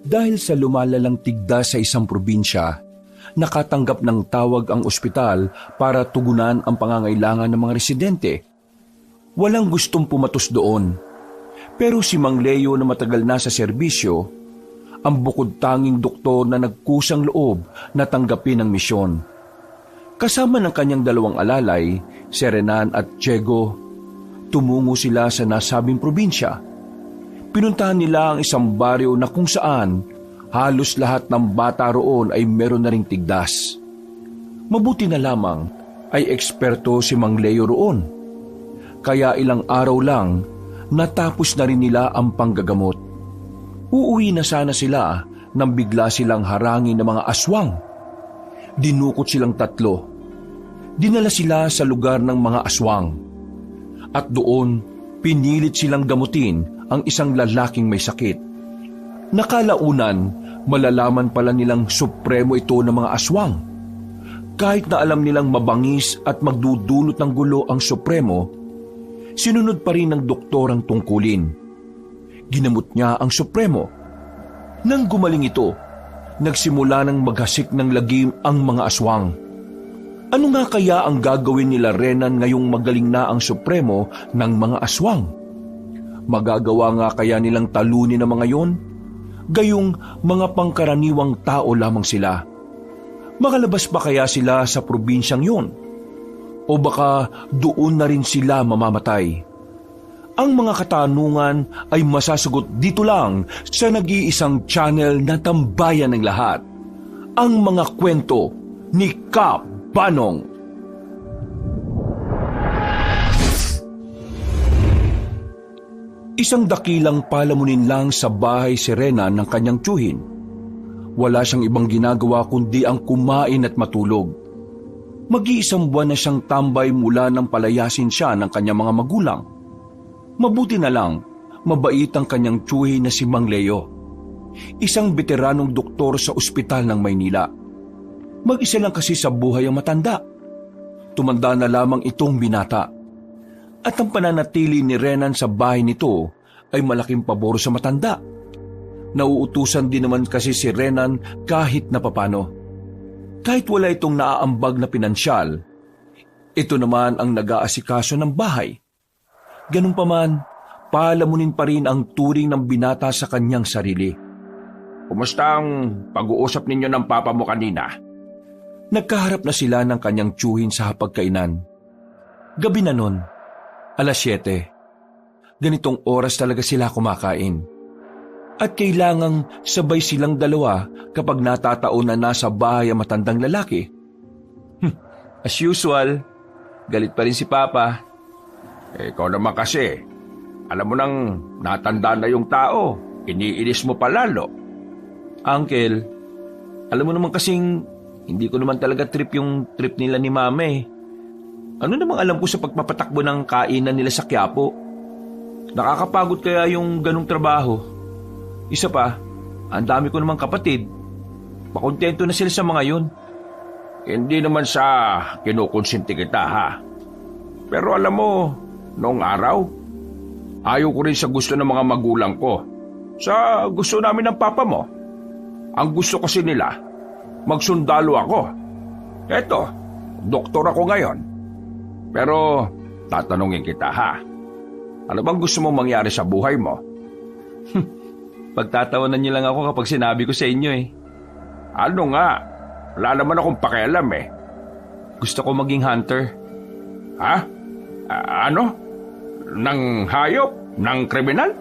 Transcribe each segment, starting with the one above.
Dahil sa lumalalang tigda sa isang probinsya, nakatanggap ng tawag ang ospital para tugunan ang pangangailangan ng mga residente. Walang gustong pumatos doon. Pero si Mang Leo na matagal na sa serbisyo, ang bukod tanging doktor na nagkusang loob na tanggapin ang misyon. Kasama ng kanyang dalawang alalay, si Renan at Diego, tumungo sila sa nasabing probinsya. Pinuntahan nila ang isang baryo na kung saan halos lahat ng bata roon ay meron na ring tigdas. Mabuti na lamang ay eksperto si Mang Leo roon. Kaya ilang araw lang, natapos na rin nila ang panggagamot. Uuwi na sana sila nang bigla silang harangin ng mga aswang. Dinukot silang tatlo. Dinala sila sa lugar ng mga aswang. At doon, pinilit silang gamutin ang isang lalaking may sakit. Nakalaunan, malalaman pala nilang supremo ito ng mga aswang. Kahit na alam nilang mabangis at magdudulot ng gulo ang supremo, sinunod pa rin ng doktor ang tungkulin. Ginamot niya ang supremo. Nang gumaling ito, nagsimula ng maghasik ng lagim ang mga aswang. Ano nga kaya ang gagawin nila Renan ngayong magaling na ang supremo ng mga aswang? Magagawa nga kaya nilang talunin ang mga yon? Gayong mga pangkaraniwang tao lamang sila. Makalabas ba kaya sila sa probinsyang yon? O baka doon na rin sila mamamatay? Ang mga katanungan ay masasagot dito lang sa nag-iisang channel na tambayan ng lahat. Ang mga kwento ni Kap Banong. Isang dakilang palamunin lang sa bahay si Renan ng kanyang tiyuhin. Wala siyang ibang ginagawa kundi ang kumain at matulog. Mag-iisang buwan na siyang tambay mula nang palayasin siya ng kanyang mga magulang. Mabuti na lang, mabait ang kanyang tiyuhin na si Mang Leo. Isang veteranong doktor sa ospital ng Maynila. Mag-isa lang kasi sa buhay ang matanda. Tumanda na lamang itong binata. At ang pananatili ni Renan sa bahay nito ay malaking pabor sa matanda. Nauutusan din naman kasi si Renan kahit na papano. Kahit wala itong naaambag na pinansyal, ito naman ang nag-aasikaso ng bahay. Ganun pa man, palamunin pa rin ang turing ng binata sa kanyang sarili. Kumusta ang pag-uusap ninyo ng papa mo kanina? Nagkaharap na sila ng kanyang tiyuhin sa hapagkainan. Gabi na nun, 7:00. Ganitong oras talaga sila kumakain. At kailangang sabay silang dalawa kapag natataon na nasa bahay ang matandang lalaki. As usual, galit pa rin si Papa. Ikaw naman kasi, alam mo nang natanda na yung tao, iniinis mo pa lalo. Uncle, alam mo naman kasing hindi ko naman talaga trip yung trip nila ni Mama eh. Ano namang alam ko sa pagpapatakbo ng kainan nila sa Quiapo? Nakakapagod kaya yung ganong trabaho. Isa pa, ang dami ko namang kapatid. Makontento na sila sa mga yun. Hindi naman sa kinukonsinti kita ha. Pero alam mo, noong araw, ayaw ko rin sa gusto ng mga magulang ko. Sa gusto namin ng papa mo. Ang gusto kasi nila, magsundalo ako. Eto, doktor ako ngayon. Pero tatanungin kita ha. Ano bang gusto mong mangyari sa buhay mo? Pagtatawanan niyo lang ako kapag sinabi ko sa inyo eh. Ano nga? Wala naman akong pakialam eh. Gusto ko maging hunter. Ha? Ano? Nang hayop? Nang kriminal?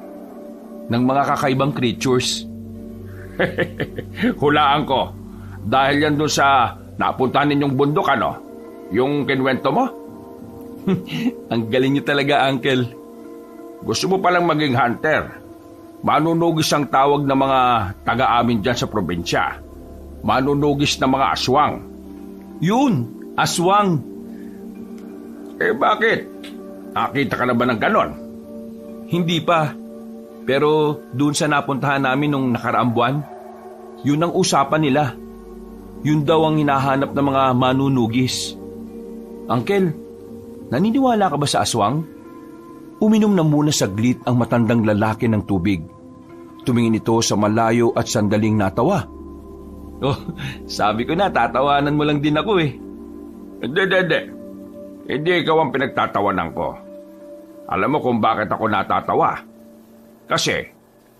Ng mga kakaibang creatures. Hulaan ko. Dahil yan dun sa napuntahan ninyong bundok ano? Yung kinwento mo? Ang galing niyo talaga, Uncle. Gusto mo palang maging hunter? Manunugis ang tawag ng mga taga-amin dyan sa probinsya. Manunugis ng mga aswang. Yun, aswang. Bakit? Nakita ka na ba ng ganon? Hindi pa. Pero doon sa napuntahan namin nung nakaraang buwan, yun ang usapan nila. Yun daw ang hinahanap ng mga manunugis. Uncle, naniniwala ka ba sa aswang? Uminom na muna saglit ang matandang lalaki ng tubig. Tumingin ito sa malayo at sandaling natawa. Oh, sabi ko na, tatawanan mo lang din ako eh. Hindi. Hindi ikaw ang pinagtatawanan ko. Alam mo kung bakit ako natatawa? Kasi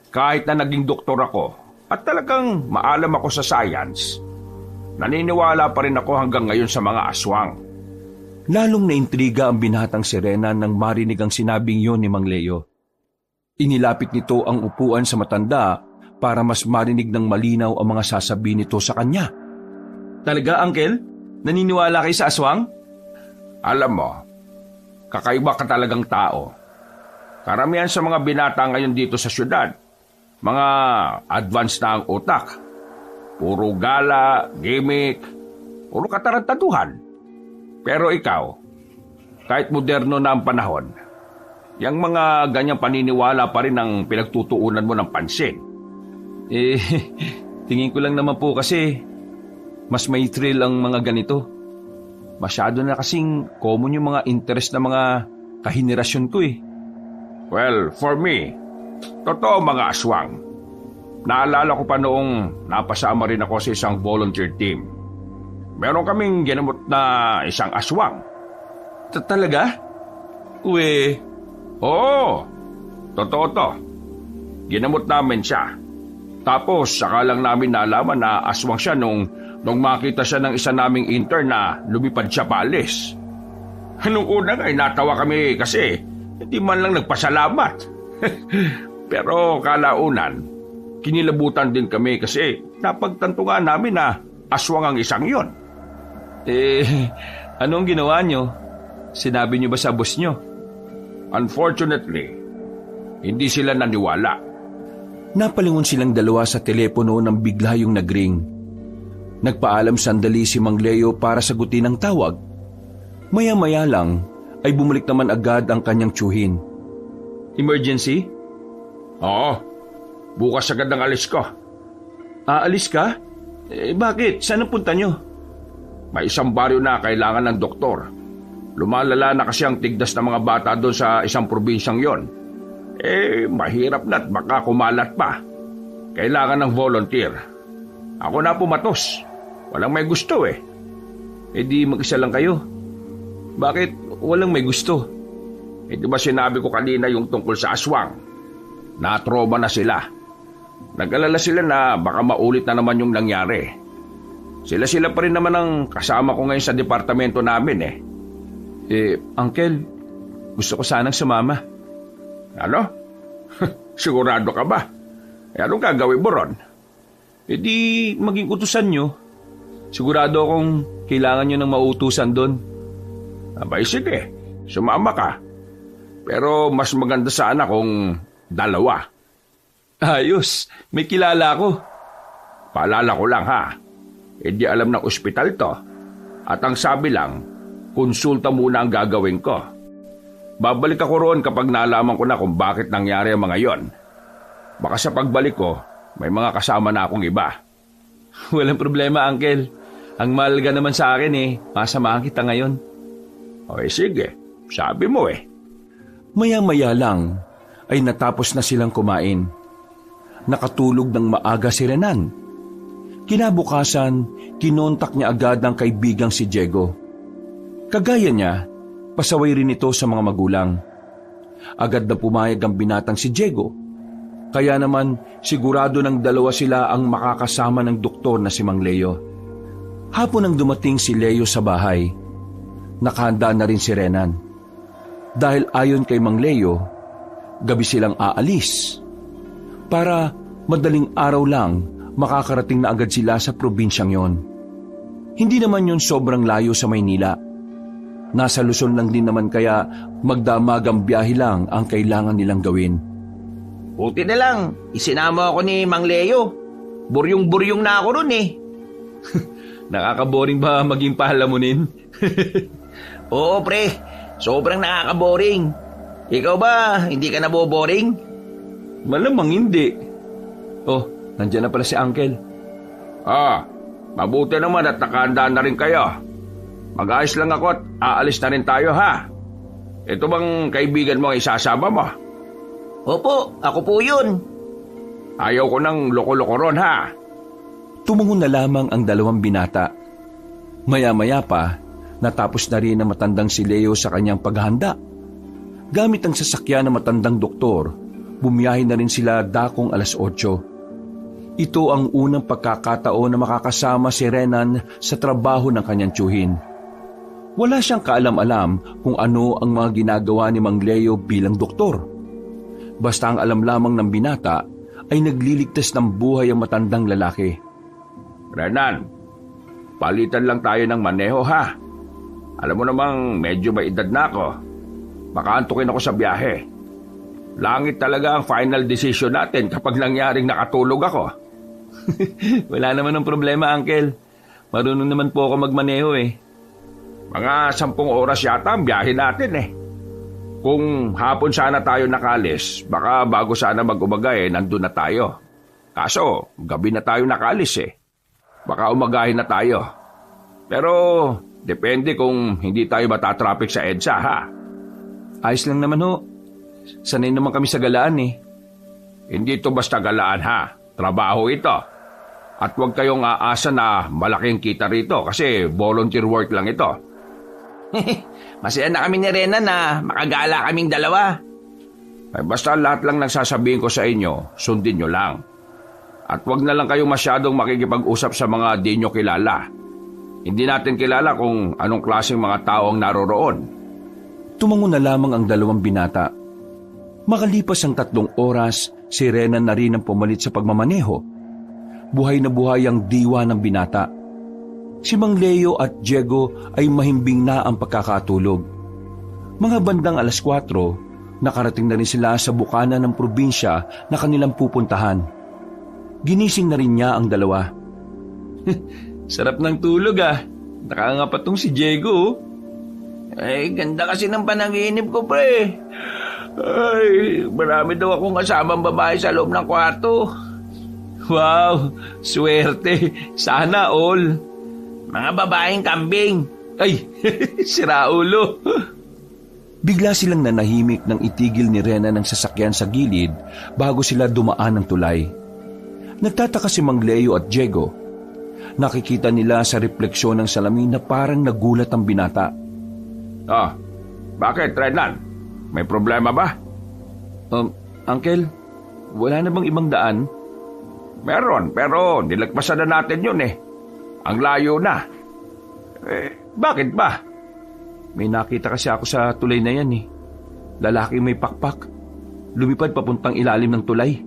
kahit na naging doktor ako at talagang maalam ako sa science, naniniwala pa rin ako hanggang ngayon sa mga aswang. Lalong naintriga ang binatang si Renan nang marinig ang sinabing yun ni Mang Leo. Inilapit nito ang upuan sa matanda para mas marinig ng malinaw ang mga sasabihin nito sa kanya. Talaga, Uncle? Naniniwala kayo sa aswang? Alam mo, kakaiba ka talagang tao. Karamihan sa mga binata ngayon dito sa syudad, mga advanced na ang utak. Puro gala, gimmick, puro katarantaduhan. Pero ikaw, kahit moderno na ang panahon, yang mga ganyang paniniwala pa rin ang pinagtutuunan mo ng pansin. Tingin ko lang naman po kasi mas may thrill ang mga ganito. Masyado na kasing common yung mga interest ng mga kahenerasyon ko eh. Well, for me, totoo mga aswang. Naalala ko pa noong napasama rin ako sa isang volunteer team. Meron kaming ginamot na isang aswang. Talaga? Uwe. Oo, totoo to. Ginamot namin siya. Tapos saka lang namin nalaman na aswang siya nung makita siya ng isa naming intern na lumipad siya paalis. Nung una ay natawa kami kasi hindi man lang nagpasalamat. Pero kalaunan, kinilabutan din kami kasi napagtanto nga namin na aswang ang isang yon. Anong ginawa nyo? Sinabi nyo ba sa boss nyo? Unfortunately, hindi sila naniwala. Napalingon silang dalawa sa telepono nang bigla yung nagring. Nagpaalam sandali si Mang Leo para sagutin ang tawag. Maya-maya lang ay bumalik naman agad ang kanyang tiyuhin. Emergency? Oo, bukas agad ang alis ko. Aalis ka? Bakit? Saan ang punta nyo? May isang baryo na kailangan ng doktor. Lumalala na kasi ang tigdas ng mga bata doon sa isang probinsyang yon. Mahirap na't baka kumalat pa. Kailangan ng volunteer. Ako na pumatos. Walang may gusto eh. Di mag-isa lang kayo. Bakit walang may gusto? Di ba sinabi ko kanina yung tungkol sa aswang? Na-trauma na sila. Nag-alala sila na baka maulit na naman yung nangyari. Sila pa rin naman ang kasama ko ngayon sa departamento namin eh. Uncle, gusto ko sanang sumama. Ano? Sigurado ka ba? Anong gagawin mo ron? Di maging utusan nyo. Sigurado akong kailangan nyo ng mautusan doon. Abay sige, sumama ka. Pero mas maganda sana kung dalawa. Ayos, may kilala ako. Paalala ko lang ha, hindi alam ng ospital to. At ang sabi lang, konsulta muna ang gagawin ko. Babalik ako roon kapag nalaman ko na kung bakit nangyari ang mga yon. Baka sa pagbalik ko, may mga kasama na akong iba. Walang problema, Uncle. Ang mahalaga naman sa akin masamahan kita ngayon. Sige, sabi mo eh. Maya-maya lang ay natapos na silang kumain. Nakatulog ng maaga si Renan. Kinabukasan, kinontak niya agad ang kaibigang si Diego. Kagaya niya, pasaway rin ito sa mga magulang. Agad na pumayag ang binatang si Diego. Kaya naman sigurado ng dalawa sila ang makakasama ng doktor na si Mang Leo. Hapon nang dumating si Leo sa bahay, nakahanda na rin si Renan. Dahil ayon kay Mang Leo, gabi silang aalis. Para madaling araw lang makakarating na agad sila sa probinsyang yon. Hindi naman yon sobrang layo sa Maynila. Nasa Luzon lang din naman kaya magdamagang biyahe lang ang kailangan nilang gawin. Buti na lang, isinama ako ni Mang Leo. Buryong-buryong na ako ron eh. Nakakaboring ba maging pahalamunin? Oo pre, sobrang nakakaboring. Ikaw ba, hindi ka naboboring? Malamang hindi. Oh, nandiyan na pala si Uncle. Mabuti naman at nakahanda na rin kayo. Mag-ayos lang ako at aalis na rin tayo ha. Ito bang kaibigan mo ang isasama mo? Opo, ako po yun. Ayaw ko ng loko-loko ron, ha? Tumungo na lamang ang dalawang binata. Maya-maya pa, natapos na rin ang matandang si Leo sa kanyang paghahanda. Gamit ang sasakyan ng matandang doktor, bumiyahe na rin sila dakong 8:00. Ito ang unang pagkakataon na makakasama si Renan sa trabaho ng kanyang tiyuhin. Wala siyang kaalam-alam kung ano ang mga ginagawa ni Mang Leo bilang doktor. Basta ang alam lamang ng binata ay nagliligtas ng buhay ang matandang lalaki. Renan, palitan lang tayo ng maneho, ha? Alam mo namang medyo may edad na ako. Baka antukin ako sa biyahe. Langit talaga ang final decision natin kapag nangyaring nakatulog ako. Wala naman ng problema, Uncle. Marunong naman po ako magmaneho eh. Mga 10 oras yata ang biyahe natin eh. Kung hapon sana tayo nakalis, baka bago sana mag-umaga nandun na tayo. Kaso, gabi na tayo nakalis eh. Baka umagahin na tayo. Pero, depende kung hindi tayo matatraffic sa EDSA, ha? Ayos lang naman ho. Sanay naman kami sa galaan eh. Hindi ito basta galaan, ha? Trabaho ito. At huwag kayong aasa na malaking kita rito kasi volunteer work lang ito. Masaya na kami ni Renan na makagala kaming dalawa. Ay basta lahat lang nagsasabihin ko sa inyo, sundin nyo lang. At huwag na lang kayo masyadong makikipag-usap sa mga di nyo kilala. Hindi natin kilala kung anong klaseng mga tao ang naroroon. Tumango na lamang ang dalawang binata. Makalipas ang 3 oras, si Renan na rin ang pumalit sa pagmamaneho. Buhay na buhay ang diwa ng binata. Si Mang Leo at Diego ay mahimbing na ang pagkakatulog. Mga bandang 4:00, nakarating na rin sila sa bukana ng probinsya na kanilang pupuntahan. Ginising na rin niya ang dalawa. Sarap ng tulog ah. Nakangapatong si Diego. Ay, ganda kasi ng panaginip ko, pre. Ay, marami daw akong kasamang babae sa loob ng kwarto. Wow, swerte. Sana all. Mga babaeng kambing. Ay, sira ulo. Bigla silang nanahimik nang itigil ni Rena ng sasakyan sa gilid bago sila dumaan ng tulay. Nagtataka si Mang Leo at Diego. Nakikita nila sa refleksyon ng salamin na parang nagulat ang binata. Bakit, Renan? May problema ba? Uncle, wala na bang ibang daan? Meron, pero nilagpasan na natin yun eh. Ang layo na. Bakit ba? May nakita kasi ako sa tulay na yan eh. Lalaki may pakpak. Lumipad papuntang ilalim ng tulay.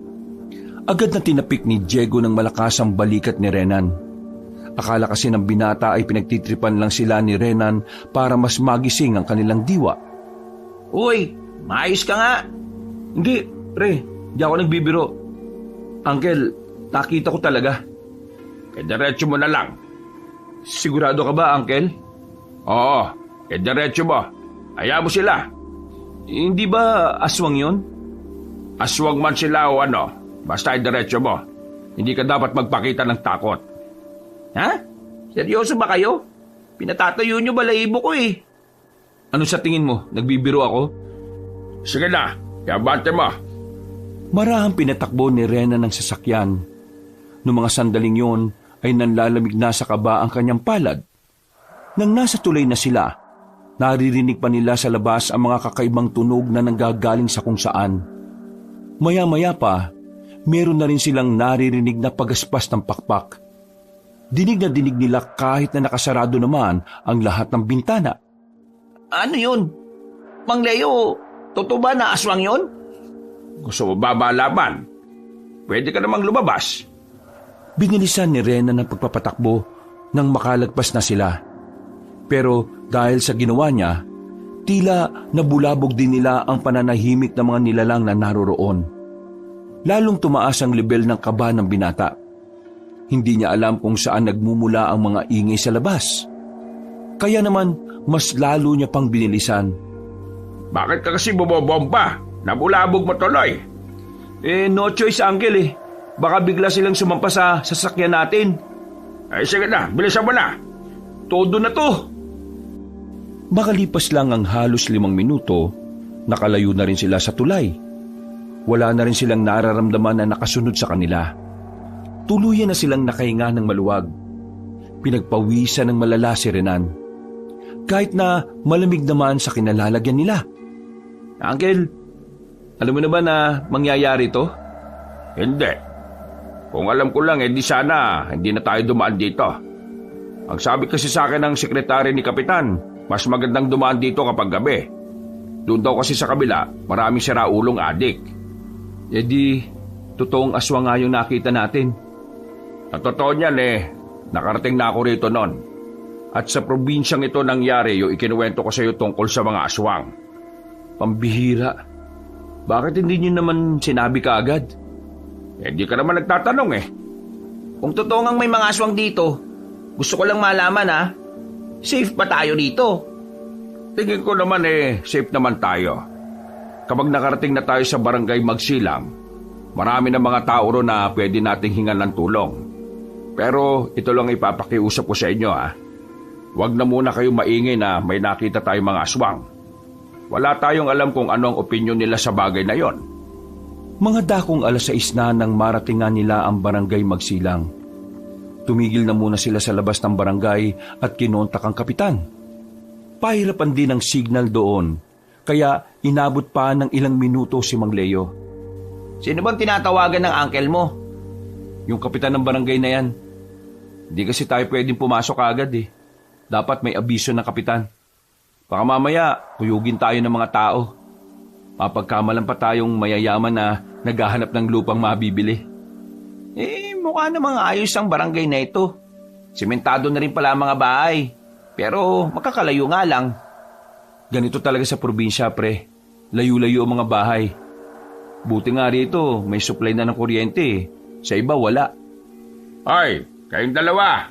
Agad na tinapik ni Diego ng malakas ang balikat ni Renan. Akala kasi ng binata ay pinagtitripan lang sila ni Renan para mas magising ang kanilang diwa. Uy, maayos ka nga. Hindi, pre. Di ako nagbibiro. Uncle, nakita ko talaga. Diretso mo na lang. Sigurado ka ba, Uncle? Oo, diretso mo. Hayaan mo sila. Hindi ba aswang yon? Aswang man sila o ano, basta diretso mo. Hindi ka dapat magpakita ng takot. Ha? Seryoso ba kayo? Pinatatayo nyo balahibo ko eh. Ano sa tingin mo? Nagbibiro ako? Sige na, yabante mo. Marahang pinatakbo ni Rena ng sasakyan. Noong mga sandaling yon ay nanlalamig na sa kaba ang kanyang palad. Nang nasa tulay na sila, naririnig pa nila sa labas ang mga kakaibang tunog na nanggagaling sa kung saan. Maya-maya pa, meron na rin silang naririnig na pagaspas ng pakpak. Dinig na dinig nila kahit na nakasarado naman ang lahat ng bintana. Ano yun? Mang Leo, totoo ba na aswang yun? Gusto mo ba malaman? Pwede ka namang lumabas. Binilisan ni Rena ng pagpapatakbo nang makalagpas na sila. Pero dahil sa ginawa niya, tila nabulabog din nila ang pananahimik ng mga nilalang na naroroon. Lalong tumaas ang level ng kaba ng binata. Hindi niya alam kung saan nagmumula ang mga ingay sa labas. Kaya naman, mas lalo niya pang binilisan. Bakit ka kasi bumobomba? Nabulabog mo tuloy. No choice, Uncle eh. Baka bigla silang sumampa sa sasakyan natin. Ay sige na, bilisan mo na. Todo na to. Makalipas lang ang halos 5 minuto, nakalayo na rin sila sa tulay. wala na rin silang nararamdaman na nakasunod sa kanila. Tuluyan na silang nakahinga ng maluwag. Pinagpawisan ng malala si Renan. Kahit na malamig naman sa kinalalagyan nila. Uncle, alam mo na ba na mangyayari to? Hindi. Kung alam ko lang, di sana hindi na tayo dumaan dito. Ang sabi kasi sa akin ng sekretary ni Kapitan, mas magandang dumaan dito kapag gabi. Doon daw kasi sa kabila, maraming siraulong adik. Di, totoong aswang nga yung nakita natin. At totoo niyan nakarating na ako rito noon. At sa probinsyang ito nangyari yung ikinuwento ko sa iyo tungkol sa mga aswang. Pambihira. Bakit hindi niyo naman sinabi kaagad? Di ka naman nagtatanong Kung totoo ngang may mga aswang dito, gusto ko lang malaman safe pa tayo dito? Tingin ko naman safe naman tayo. Kapag nakarating na tayo sa barangay Magsilang, marami na mga tao ro na pwede nating hingan ng tulong. Pero ito lang ipapakiusap ko sa inyo Huwag na muna kayo maingay na may nakita tayong mga aswang. Wala tayong alam kung ano ang opinyon nila sa bagay na yon. Mga dakong 6:00 na nang maratingan nila ang barangay Magsilang. Tumigil na muna sila sa labas ng barangay at kinontak ang kapitan. Pahirapan din ang signal doon, kaya inabot pa ng ilang minuto si Mang Leo. Sino bang tinatawagan ng uncle mo? Yung kapitan ng barangay na yan. Hindi kasi tayo pwedeng pumasok agad Dapat may abiso ng kapitan. Baka mamaya, kuyugin tayo ng mga tao. Mapagkamalan pa tayong mayayaman na naghahanap ng lupang mabibili. Mukha namang ayos ang barangay na ito. Sementado na rin pala ang mga bahay. Pero makakalayo nga lang. Ganito talaga sa probinsya, pre. Layo-layo ang mga bahay. Buti nga rito, may supply na ng kuryente. Sa iba, wala. Hoy, kayong dalawa.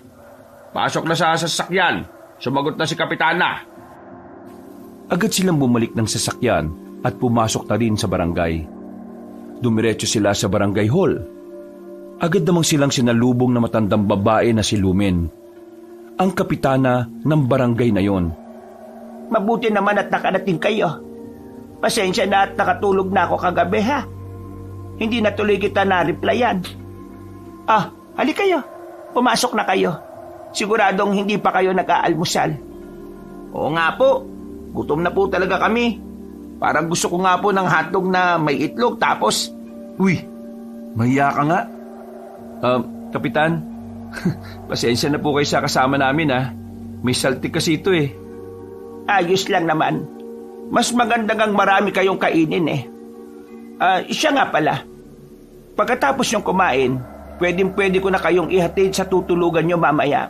Pasok na sa sasakyan. Sumagot na si Kapitana. Agad silang bumalik ng sasakyan at pumasok na rin sa barangay. Dumiretso sila sa barangay hall. Agad namang silang sinalubong na matandang babae na si Lumen, ang kapitana ng barangay na yon. Mabuti naman at nakarating kayo. Pasensya na at nakatulog na ako kagabi Hindi na tuloy kita na-replyan. Halika kayo. Pumasok na kayo. Siguradong hindi pa kayo nag-aalmusal. Oo nga po. Gutom na po talaga kami. Parang gusto ko nga po ng hotdog na may itlog tapos... Uy, mahiya ka nga. Kapitan, pasensya na po kayo sa kasama namin May saltik kasi ito Ayos lang naman. Mas maganda ngang marami kayong kainin Siya nga pala. Pagkatapos yung kumain, pwedeng-pwede ko na kayong ihatid sa tutulugan nyo mamaya.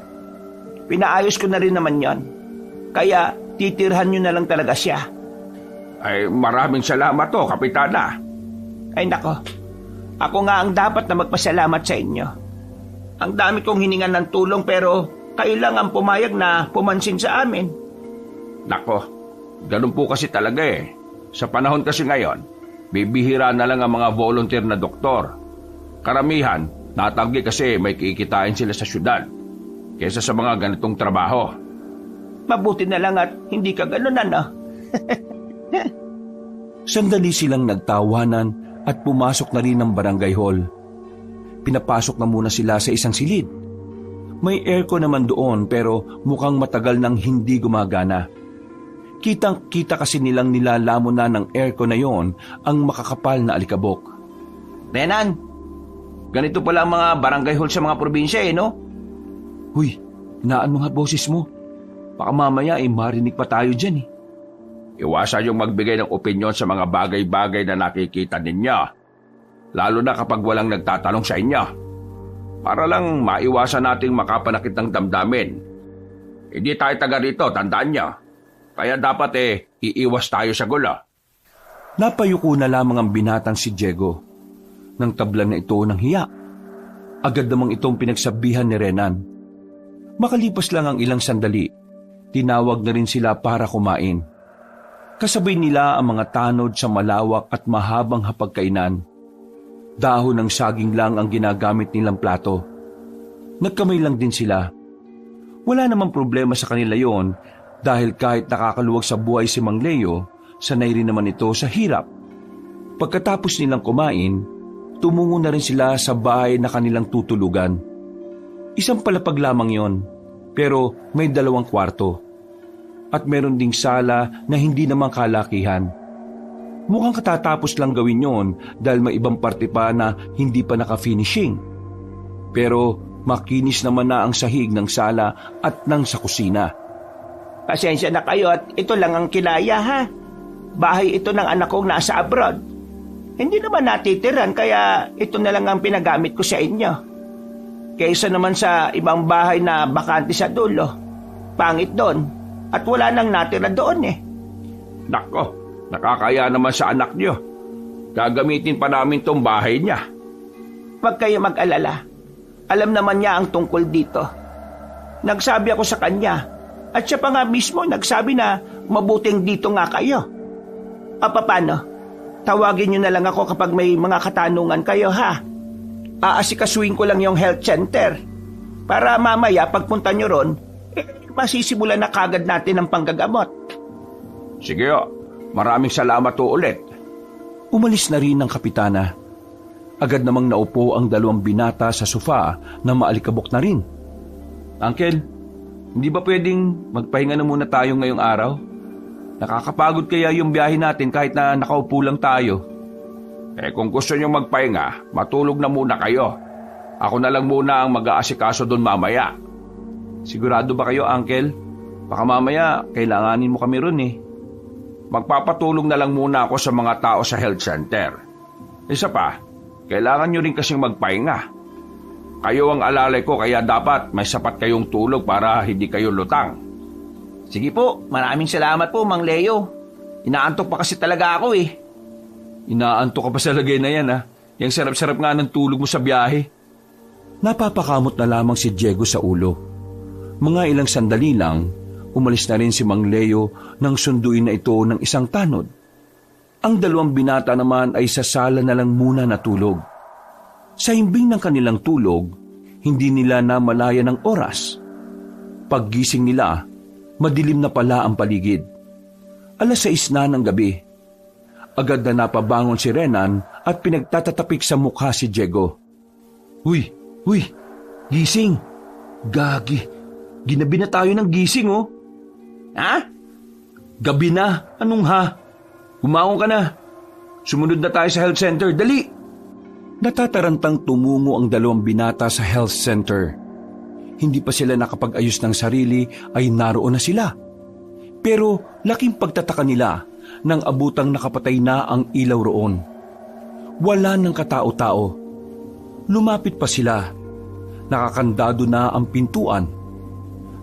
Pinaayos ko na rin naman yon. Kaya titirhan nyo na lang talaga siya. Ay, maraming salamat Kapitana. Ay nako, ako nga ang dapat na magpasalamat sa inyo. Ang dami kong hiningan ng tulong pero kayo lang ang pumayag na pumansin sa amin. Nako, ganun po kasi talaga Sa panahon kasi ngayon, bibihira na lang ang mga volunteer na doktor. Karamihan, natanggi kasi may kikitain sila sa syudad kaysa sa mga ganitong trabaho. Mabuti na lang at hindi ka ganun Sandali silang nagtawanan at pumasok na rin ng barangay hall. Pinapasok na muna sila sa isang silid. May aircon naman doon pero mukhang matagal nang hindi gumagana. Kitang-kita kasi nilang nilalamon na ng aircon na yon ang makakapal na alikabok. Renan, ganito pala ang mga barangay hall sa mga probinsya no? Huy, hinaan mo nga boses mo. Baka mamaya marinig pa tayo dyan Iwasan yung magbigay ng opinyon sa mga bagay-bagay na nakikita ninyo. Lalo na kapag walang nagtatanong sa inyo. Para lang maiwasan nating makapanakit ng damdamin. Hindi tayo taga rito, tandaan nyo. Kaya dapat iiwas tayo sa gulo. Napayuko na lamang ang binatang si Diego. Nang tablan na ito ng hiya. Agad namang itong pinagsabihan ni Renan. Makalipas lang ang ilang sandali, tinawag na rin sila para kumain. Kasabay nila ang mga tanod sa malawak at mahabang hapagkainan. Dahon ng saging lang ang ginagamit nilang plato. Nagkamay lang din sila. Wala namang problema sa kanila yon dahil kahit nakakaluwag sa buhay si Mang Leo, sanay rin naman ito sa hirap. Pagkatapos nilang kumain, tumungo na rin sila sa bahay na kanilang tutulugan. Isang palapag lamang yon, pero may 2 kwarto. At meron ding sala na hindi naman kalakihan. Mukhang katatapos lang gawin yon dahil may ibang parte pa na hindi pa naka-finishing. Pero makinis naman na ang sahig ng sala at ng sa kusina. Pasensya na kayo at ito lang ang kilaya ha. Bahay ito ng anak kong nasa abroad. Hindi naman natitiran kaya ito na lang ang pinagamit ko sa inyo. Kaysa naman sa ibang bahay na bakante sa dulo. Pangit doon at wala nang natira doon eh. Nako, nakakaya naman sa anak niyo. Gagamitin pa namin tong bahay niya. Huwag kayo mag-alala. Alam naman niya ang tungkol dito. Nagsabi ako sa kanya at siya pa nga mismo nagsabi na mabuting dito nga kayo. Paano? Tawagin niyo na lang ako kapag may mga katanungan kayo ha. Aasikasuhin ko lang yung health center. Para mamaya pagpunta niyo ron, masisimulan na kagad natin ang panggagamot. Sige o, maraming salamat o ulit. Umalis na rin ang kapitana. Agad namang naupo ang 2 binata sa sofa na maalikabok na rin. Uncle, hindi ba pwedeng magpahinga na muna tayo ngayong araw? Nakakapagod kaya yung biyahe natin kahit na nakaupo lang tayo. Kung gusto niyo magpahinga, matulog na muna kayo. Ako na lang muna ang mag-aasikaso doon mamaya. Sigurado ba kayo, Uncle? Baka mamaya kailanganin mo kami ron eh. Magpapatulong na lang muna ako sa mga tao sa health center. Isa pa, kailangan nyo rin kasing magpahinga. Kayo ang alalay ko kaya dapat may sapat kayong tulog para hindi kayo lutang. Sige po, maraming salamat po Mang Leo. Inaantok pa kasi talaga ako eh. Inaantok ka pa sa lagay na yan ha. Yung sarap-sarap nga ng tulog mo sa biyahe. Napapakamot na lamang si Diego sa ulo. Mga ilang sandali lang, umalis na rin si Mang Leo nang sunduin na ito ng isang tanod. Ang 2 binata naman ay sa sala na lang muna natulog. Sa himbing ng kanilang tulog, hindi nila namalaya ng oras. Paggising nila, madilim na pala ang paligid. 6:00 na ng gabi. Agad na napabangon si Renan at pinagtatatapik sa mukha si Diego. Uy, gising. Gagi, ginabi na tayo ng gising oh. Ha? Gabi na, anong ha? Umaon ka na. Sumunod na tayo sa health center, dali. Natatarantang tumungo ang 2 binata sa health center. Hindi pa sila nakapag-ayos ng sarili ay naroon na sila. Pero laking pagtataka nila nang abutang nakapatay na ang ilaw roon. Wala ng katao-tao. Lumapit pa sila. Nakakandado na ang pintuan.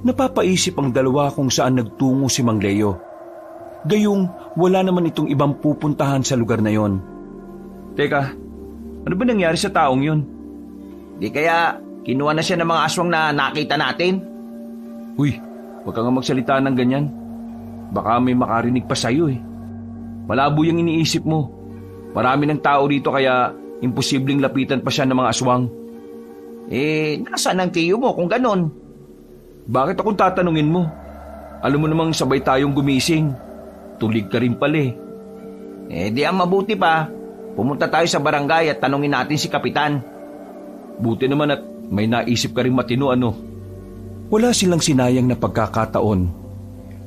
Napapaisip ang 2 kung saan nagtungo si Mang Leo. Gayong wala naman itong ibang pupuntahan sa lugar na yon. Teka, ano ba nangyari sa taong yun? Di kaya kinuha na siya ng mga aswang na nakita natin? Uy, huwag ka nga magsalita ng ganyan. Baka may makarinig pa sa'yo eh. Malabo yung iniisip mo. Marami ng tao rito kaya imposibleng lapitan pa siya ng mga aswang. Nasaan ang tiyo mo kung ganon? Bakit akong tatanungin mo? Alam mo namang sabay tayong gumising. Tulig ka rin pala eh. Di ang mabuti pa. Pumunta tayo sa barangay at tanungin natin si Kapitan. Buti naman at may naisip ka rin matino ano. Wala silang sinayang na pagkakataon.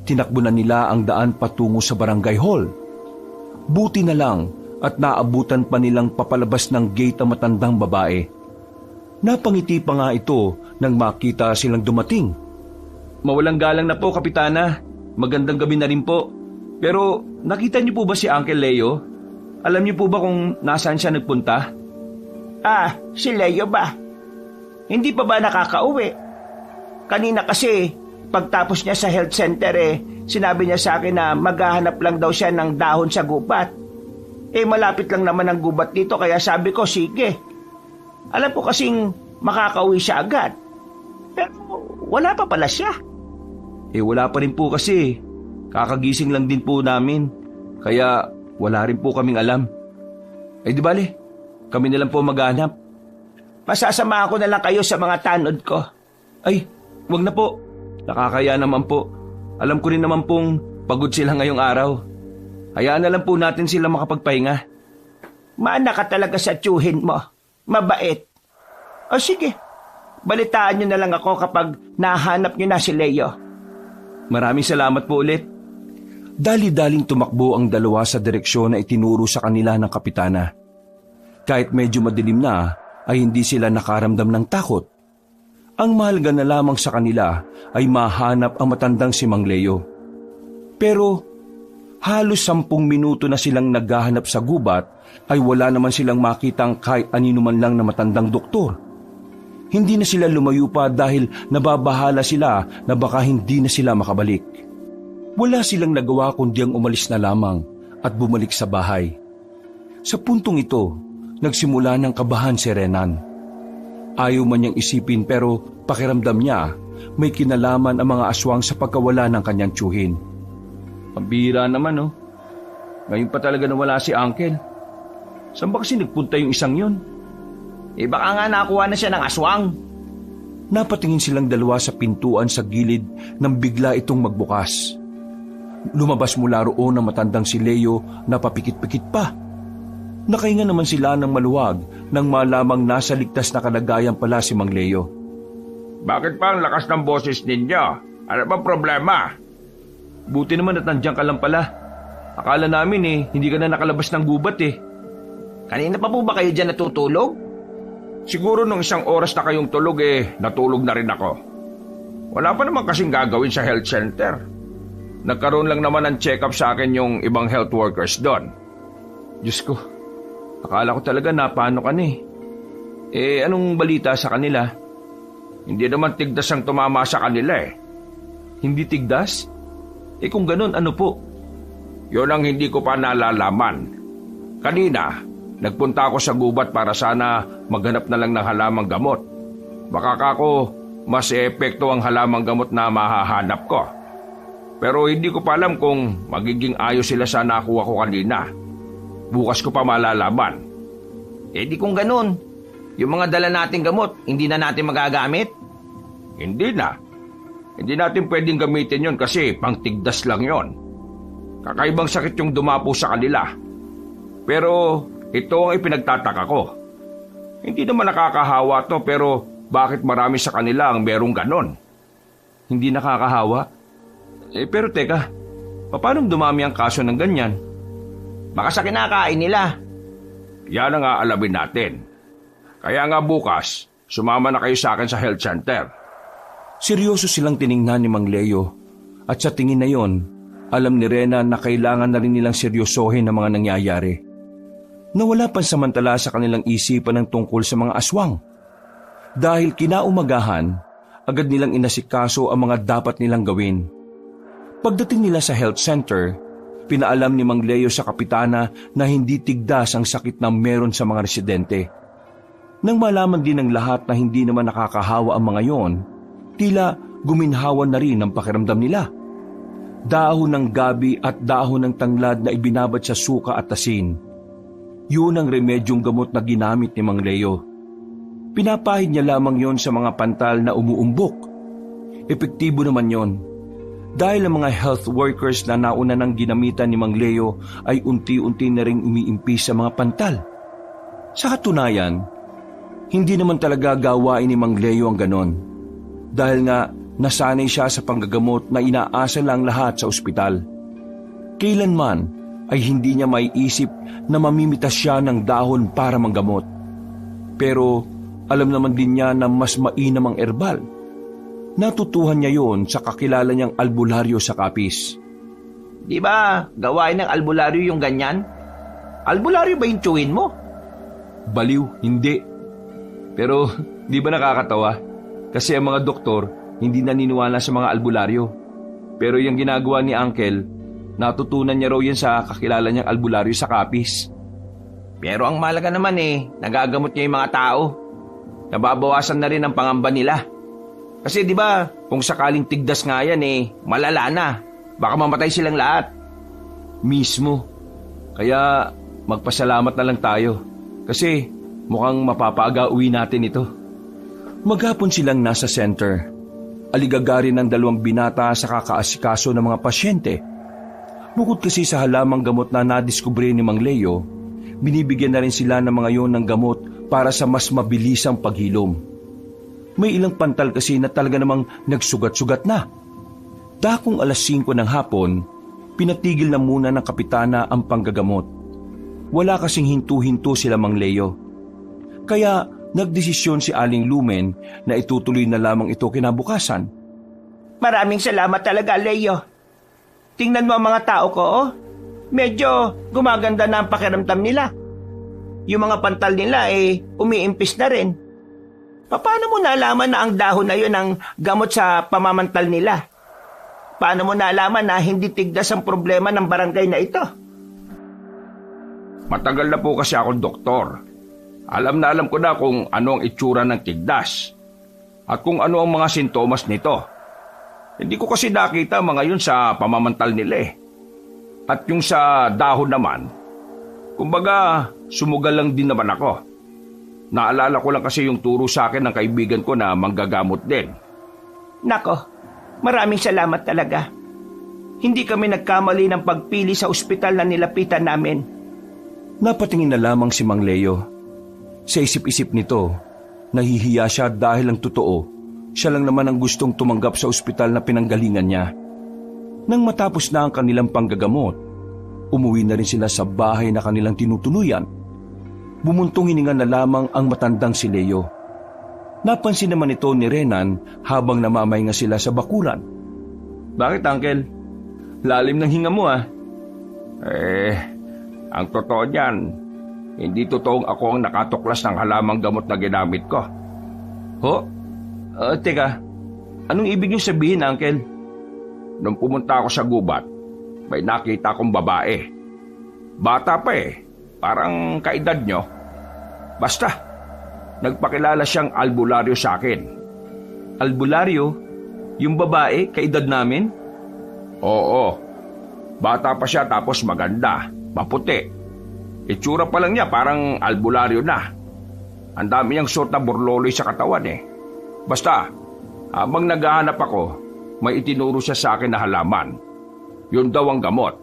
Tinakbo na nila ang daan patungo sa barangay hall. Buti na lang at naabutan pa nilang papalabas ng gate ang matandang babae. Napangiti pa nga ito nang makita silang dumating. Mawalang galang na po, Kapitana. Magandang gabi na rin po. Pero nakita niyo po ba si Uncle Leo? Alam niyo po ba kung nasaan siya nagpunta? Si Leo ba? Hindi pa ba nakakauwi? Kanina kasi, pagtapos niya sa health center sinabi niya sa akin na maghahanap lang daw siya ng dahon sa gubat. Malapit lang naman ang gubat dito kaya sabi ko, sige. Alam ko kasing makakauwi siya agad. Pero wala pa pala siya. Wala pa rin po kasi. Kakagising lang din po namin. Kaya wala rin po kaming alam. Di bale, kami na lang po maghanap. Masasama ako na lang kayo sa mga tanod ko. Ay, wag na po. Nakakaya naman po. Alam ko rin naman pong pagod sila ngayong araw. Hayaan na lang po natin sila makapagpahinga. Maana ka talaga sa tiyuhin mo. Mabait. O sige, balitaan niyo na lang ako kapag nahanap niyo na si Leo. Maraming salamat po ulit. Dali-daling tumakbo ang dalawa sa direksyon na itinuro sa kanila ng kapitana. Kahit medyo madilim na, ay hindi sila nakaramdam ng takot. Ang mahalaga na lamang sa kanila ay mahanap ang matandang si Mang Leo. Pero halos 10 minuto na silang naghahanap sa gubat ay wala naman silang makitang kahit anino man lang na matandang doktor. Hindi na sila lumayo pa dahil nababahala sila na baka hindi na sila makabalik. Wala silang nagawa kundi ang umalis na lamang at bumalik sa bahay. Sa puntong ito, nagsimula ng kabahan si Renan. Ayaw man niyang isipin pero pakiramdam niya may kinalaman ang mga aswang sa pagkawala ng kanyang tiyuhin. Pambira naman oh. Ngayon pa talaga nawala si Uncle. Saan ba kasi nagpunta yung isang yun? Baka nga nakuha na siya ng aswang. Napatingin silang dalawa sa pintuan sa gilid nang bigla itong magbukas. Lumabas mula roon ang matandang si Leo na papikit-pikit pa. Nakahinga naman sila ng maluwag nang malamang nasa ligtas na kalagayan pala si Mang Leo. Bakit pa ang lakas ng boses ninyo? Ano ba problema? Buti naman at nandiyan ka lang pala. Akala namin hindi ka na nakalabas ng gubat Kanina pa po ba kayo dyan natutulog? Siguro nung 1 oras na kayong tulog natulog na rin ako. Wala pa naman kasing gagawin sa health center. Nagkaroon lang naman ng check-up sa akin yung ibang health workers doon. Diyos ko, akala ko talaga napano ka na anong balita sa kanila? Hindi naman tigdas ang tumama sa kanila Hindi tigdas? Kung ganun, ano po? Yun ang hindi ko pa nalalaman. Kanina, nagpunta ako sa gubat para sana maghanap na lang ng halamang gamot. Baka kako mas epekto ang halamang gamot na mahahanap ko. Pero hindi ko pa alam kung magiging ayos sila sa nakuha ko kanina. Bukas ko pa malalaman. Di kung ganun, yung mga dala nating gamot, hindi na natin magagamit? Hindi na. Hindi natin pwedeng gamitin yon kasi pangtigdas lang yon. Kakaibang sakit yung dumapo sa kanila. Pero ito ang ipinagtataka ko. Hindi naman nakakahawa to pero bakit marami sa kanila ang merong ganon? Hindi nakakahawa? Pero teka, paano dumami ang kaso ng ganyan? Baka sa kinakain nila. Yan ang aalamin natin. Kaya nga bukas, sumama na kayo sa akin sa health center. Seryoso silang tiningnan ni Mang Leo at sa tingin na yon, alam ni Rena na kailangan na rin nilang seryosohin ang mga nangyayari. Nawala pansamantala sa kanilang isipan ng tungkol sa mga aswang. Dahil kinaumagahan, agad nilang inasikaso ang mga dapat nilang gawin. Pagdating nila sa health center, pinaalam ni Mang Leo sa kapitana na hindi tigdas ang sakit na meron sa mga residente. Nang malaman din ng lahat na hindi naman nakakahawa ang mga yon, tila guminhawan na rin ang pakiramdam nila. Dahon ng gabi at dahon ng tanglad na ibinabad sa suka at asin. Yun ang remedyong gamot na ginamit ni Mang Leo. Pinapahid niya lamang yon sa mga pantal na umuumbok. Epektibo naman yon. Dahil ang mga health workers na nauna nang ginamitan ni Mang Leo ay unti-unti na ring umiimpis sa mga pantal. Sa katunayan, hindi naman talaga gawain ni Mang Leo ang ganon. Dahil nga nasanay siya sa panggagamot na inaasa lang lahat sa ospital. Kailanman ay hindi niya maiisip na mamimitas siya ng dahon para manggamot. Pero alam naman din niya na mas mainam ang herbal. Natutuhan niya yon sa kakilala niyang albularyo sa Kapis. Di ba gawain ng albularyo yung ganyan? Albularyo ba yung tiyuhin mo? Baliw, hindi. Pero di ba nakakatawa? Kasi ang mga doktor hindi naniniwala sa mga albularyo. Pero yung ginagawa ni Uncle, natutunan niya raw yan sa kakilala niyang albularyo sa Kapis. Pero ang mahalaga naman nagagamot niya yung mga tao. Nababawasan na rin ang pangamba nila. Kasi di ba, kung sakaling tigdas nga yan malala na. Baka mamatay silang lahat. Mismo. Kaya magpasalamat na lang tayo. Kasi mukhang mapapaaga uwi natin ito. Maghapon silang nasa center. Aligagari ng 2 binata sa kakaasikaso ng mga pasyente. Bukod kasi sa halamang gamot na nadiskubre ni Mang Leo, binibigyan na rin sila ng mga yon ng gamot para sa mas mabilisang paghilom. May ilang pantal kasi na talaga namang nagsugat-sugat na. Dakong 5:00 ng hapon, pinatigil na muna ng kapitana ang panggagamot. Wala kasing hintu-hinto sila Mang Leo. Kaya nagdesisyon si Aling Lumen na itutuloy na lamang ito kinabukasan. Maraming salamat talaga, Leo. Tingnan mo ang mga tao ko, oh. Medyo gumaganda na ang pakiramdam nila. Yung mga pantal nila umiimpis na rin. Paano mo nalaman na ang dahon na yun ang gamot sa pamamantal nila? Paano mo nalaman na hindi tigdas ang problema ng barangay na ito? Matagal na po kasi akong doktor. Alam na alam ko na kung ano ang itsura ng tigdas at kung ano ang mga sintomas nito. Hindi ko kasi nakita mga yun sa pamamantal nila eh. At yung sa dahon naman, kumbaga sumugal lang din naman ako. Naalala ko lang kasi yung turo sa akin ng kaibigan ko na manggagamot din. Nako, maraming salamat talaga. Hindi kami nagkamali ng pagpili sa ospital na nilapitan namin. Napatingin na lamang si Mang Leo. Sa isip-isip nito, nahihiya siya dahil ang totoo, siya lang naman ang gustong tumanggap sa ospital na pinanggalingan niya. Nang matapos na ang kanilang panggagamot, umuwi na rin sila sa bahay na kanilang tinutuluyan. Bumuntong hininga na lamang ang matandang si Leo. Napansin naman ito ni Renan habang namamahinga sila sa bakuran. Bakit, Uncle? Lalim ng hinga mo, ah. Ang totoo niyan, hindi totoong ako ang nakatuklas ng halamang gamot na ginamit ko. Ho? Teka, anong ibig niyo sabihin, Uncle? Nung pumunta ako sa gubat, may nakita akong babae. Bata pa parang kaedad nyo. Basta, nagpakilala siyang albularyo sa akin. Albularyo? Yung babae, kaedad namin? Oo, bata pa siya tapos maganda, maputi. Itsura pa lang niya parang albularyo na. Ang dami niyang suot na burloloy sa katawan Basta, habang naghahanap ako, may itinuro siya sa akin na halaman. Yun daw ang gamot.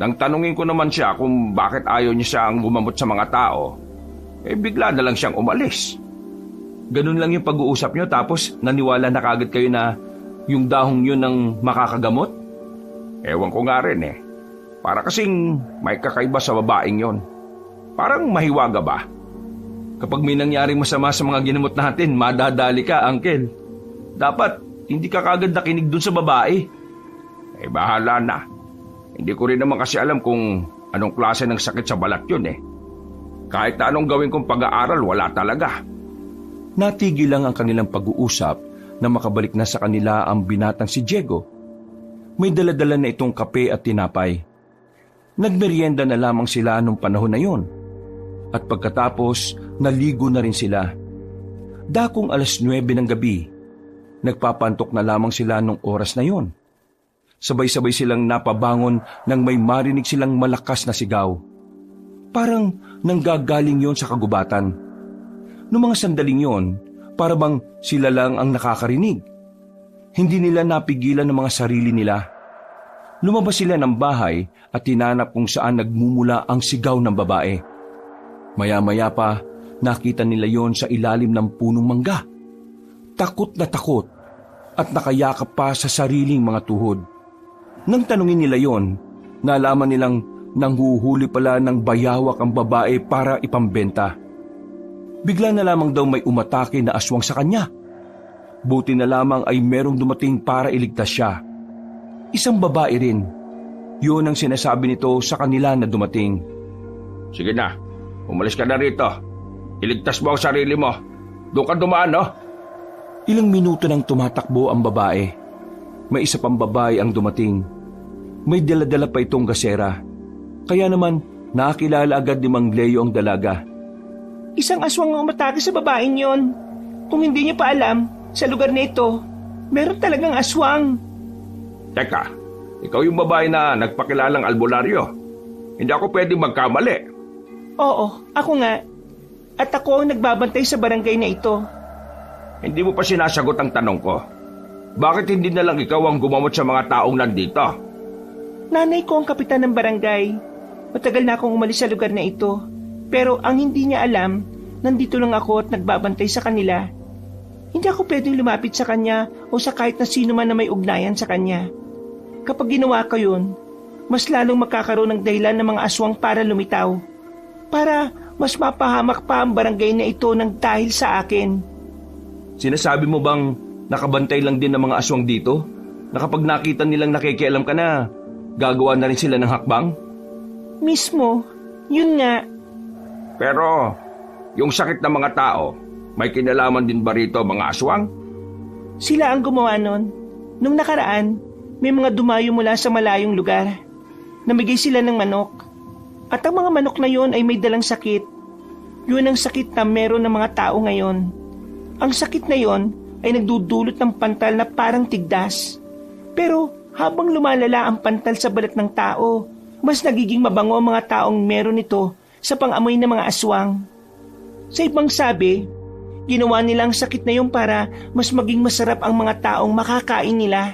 Nang tanungin ko naman siya kung bakit ayaw niya siyang gumamot sa mga tao, bigla na lang siyang umalis. Ganun lang yung pag-uusap niyo tapos naniwala na kagad kayo na yung dahong yun ang makakagamot? Ewan ko nga rin Para kasing may kakaiba sa babaeng yon. Parang mahiwaga ba? Kapag may nangyaring masama sa mga ginamot natin, madadali ka, Uncle. Dapat hindi ka kagad nakinig dun sa babae. Bahala na. Hindi ko rin naman kasi alam kung anong klase ng sakit sa balat yun Kahit na anong gawin kong pag-aaral, wala talaga. Natigil lang ang kanilang pag-uusap na makabalik na sa kanila ang binatang si Diego. May daladala na itong kape at tinapay. Nagmeryenda na lamang sila nung panahon na yon. At pagkatapos, naligo na rin sila. Dakong 9:00 ng gabi, nagpapantok na lamang sila nung oras na yon. Sabay-sabay silang napabangon nang may marinig silang malakas na sigaw. Parang nanggagaling yon sa kagubatan. Noong mga sandaling yon, para bang sila lang ang nakakarinig. Hindi nila napigilan ng mga sarili nila. Lumabas sila ng bahay at tinanap kung saan nagmumula ang sigaw ng babae. Maya-maya pa, nakita nila yon sa ilalim ng punong mangga. Takot na takot at nakayakap pa sa sariling mga tuhod. Nang tanungin nila yon, nalaman nilang nanghuhuli pala ng bayawak ang babae para ipambenta. Bigla na lamang daw may umatake na aswang sa kanya. Buti na lamang ay merong dumating para iligtas siya. Isang babae rin. Yun ang sinasabi nito sa kanila na dumating. Sige na, umalis ka na rito. Iligtas mo ang sarili mo. Doon ka dumaan, Ilang minuto nang tumatakbo ang babae. May isa pang babae ang dumating. May dala-dala pa itong gasera. Kaya naman, nakakilala agad ni Mang Leo ang dalaga. Isang aswang ang umatake sa babaeng yon. Kung hindi niyo pa alam, sa lugar na ito, meron talagang aswang. Teka, ikaw yung babae na nagpakilalang albularyo. Hindi ako pwedeng magkamali. Oo, ako nga. At ako ang nagbabantay sa barangay na ito. Hindi mo pa sinasagot ang tanong ko. Bakit hindi na lang ikaw ang gumamot sa mga taong nandito? Nanay ko ang kapitan ng barangay. Matagal na akong umalis sa lugar na ito. Pero ang hindi niya alam, nandito lang ako at nagbabantay sa kanila. Hindi ako pwedeng lumapit sa kanya o sa kahit na sino man na may ugnayan sa kanya. Kapag ginawa ko yun, mas lalong magkakaroon ng dahilan ng mga aswang para lumitaw. Para mas mapahamak pa ang barangay na ito ng dahil sa akin. Sinasabi mo bang nakabantay lang din ng mga aswang dito? Na kapag nakita nilang nakikialam ka na, gagawa na rin sila ng hakbang? Mismo, yun nga. Pero, yung sakit ng mga tao, may kinalaman din ba rito mga aswang? Sila ang gumawa nun. Nung nakaraan, may mga dumayo mula sa malayong lugar. Namigay sila ng manok. At ang mga manok na yon ay may dalang sakit. Yun ang sakit na meron ng mga tao ngayon. Ang sakit na yon ay nagdudulot ng pantal na parang tigdas. Pero habang lumalala ang pantal sa balat ng tao, mas nagiging mabango ang mga taong meron ito sa pang-amoy ng mga aswang. Sa ibang sabi, ginawa nila ang sakit na yun para mas maging masarap ang mga taong makakain nila.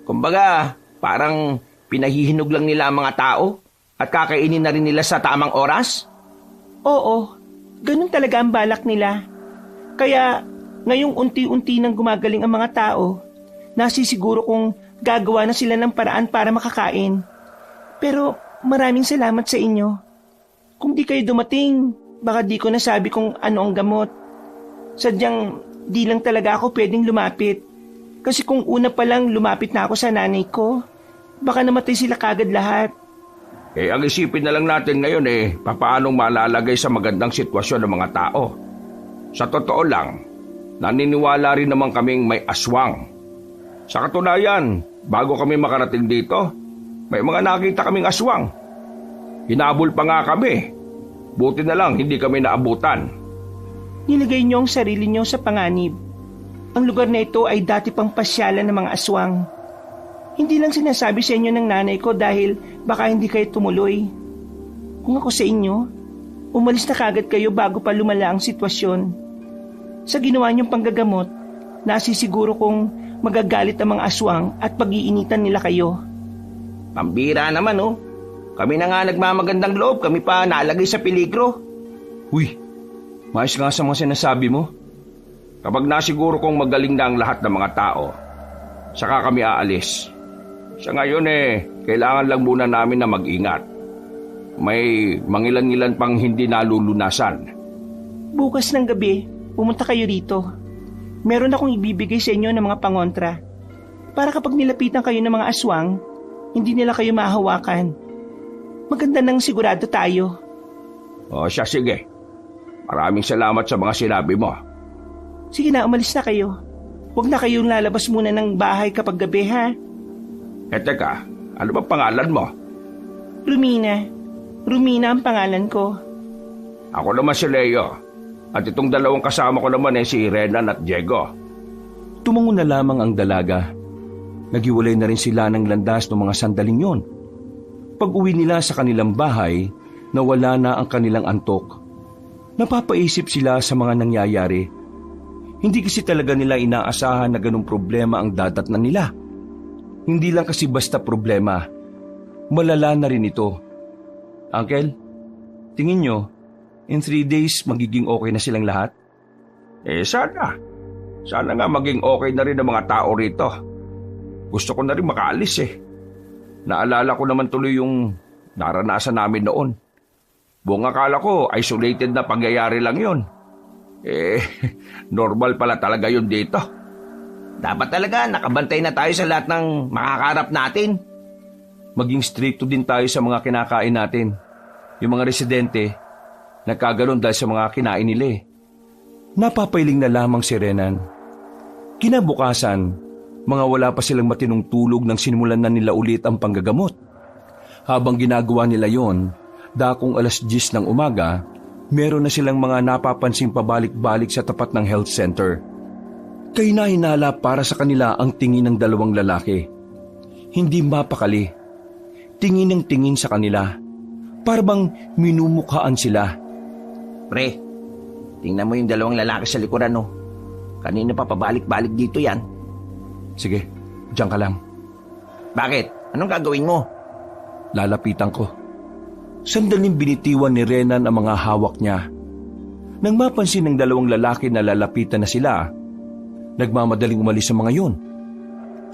Kumbaga, parang pinahihinog lang nila ang mga tao at kakainin na rin nila sa tamang oras? Oo, ganun talaga ang balak nila. Kaya ngayong unti-unti nang gumagaling ang mga tao, nasisiguro kong gagawa na sila ng paraan para makakain. Pero maraming salamat sa inyo. Kung di kayo dumating, baka di ko nasabi kung ano ang gamot. Sadyang di lang talaga ako pwedeng lumapit. Kasi kung una pa lang lumapit na ako sa nanay ko, baka namatay sila kagad lahat. Ang isipin na lang natin ngayon papaanong malalagay sa magandang sitwasyon ng mga tao. Sa totoo lang, naniniwala rin naman kaming may aswang. Sa katunayan, bago kami makarating dito, may mga nakita kaming aswang. Hinabol pa nga kami. Buti na lang hindi kami naabutan. Nilagay niyo ang sarili niyo sa panganib. Ang lugar na ito ay dati pang pasyalan ng mga aswang. Hindi lang sinasabi sa inyo ng nanay ko dahil baka hindi kayo tumuloy. Kung ako sa inyo, umalis na kagad kayo bago pa lumala ang sitwasyon. Sa ginawa niyong panggagamot, nasisiguro kong magagalit ang mga aswang at pag-iinitan nila kayo. Pambira naman Kami na nga nagmamagandang loob, kami pa nalagay sa peligro. Uy, maayos nga sa mga sinasabi mo. Kapag nasiguro kong magaling na ang lahat ng mga tao, saka kami aalis. Sa ngayon kailangan lang muna namin na mag-ingat. May mangilan-ngilan pang hindi nalulunasan. Bukas ng gabi, pumunta kayo rito. Meron akong ibibigay sa inyo ng mga pangontra. Para kapag nilapitan kayo ng mga aswang, hindi nila kayo mahawakan. Maganda nang sigurado tayo. O siya, sige. Maraming salamat sa mga sinabi mo. Sige na, umalis na kayo. Huwag na kayong lalabas muna ng bahay kapag gabi, ha? Teka, ano ba pangalan mo? Rumina. Rumina ang pangalan ko. Ako naman si Leo. At itong dalawang kasama ko naman si Renan at Diego. Tumango na lamang ang dalaga. Naghiwalay na rin sila ng landas ng mga sandaling yon. Pag-uwi nila sa kanilang bahay, nawala na ang kanilang antok. Napapaisip sila sa mga nangyayari. Hindi kasi talaga nila inaasahan na ganung problema ang dadatnan nila. Hindi lang kasi basta problema. Malala na rin ito. Uncle, tingin nyo, in 3 days magiging okay na silang lahat? Sana. Sana nga maging okay na rin ang mga tao rito. Gusto ko na rin makaalis Naalala ko naman tuloy yung naranasan namin noon. Buong akala ko, isolated na pangyayari lang yun. Normal pala talaga yun dito. Dapat talaga nakabantay na tayo sa lahat ng makakarap natin. Maging stricto din tayo sa mga kinakain natin. Yung mga residente, nagkaganon dahil sa mga kinain nila Napapailing na lamang si Renan. Kinabukasan, mga wala pa silang matinong tulog nang sinimulan na nila ulit ang panggagamot. Habang ginagawa nila yon, dakong 10:00 ng umaga, meron na silang mga napapansing pabalik-balik sa tapat ng health center. Kahina-hinala para sa kanila ang tingin ng dalawang lalaki. Hindi mapakali. Tingin ng tingin sa kanila. Parang minumukhaan sila. Pre, tingnan mo yung dalawang lalaki sa likuran Kanina pa pabalik-balik dito yan. Sige, diyan ka lang. Bakit? Anong gagawin mo? Lalapitan ko. Sandaling binitiwan ni Renan ang mga hawak niya. Nang mapansin ng dalawang lalaki na lalapitan na sila, nagmamadaling umalis sa mga yun.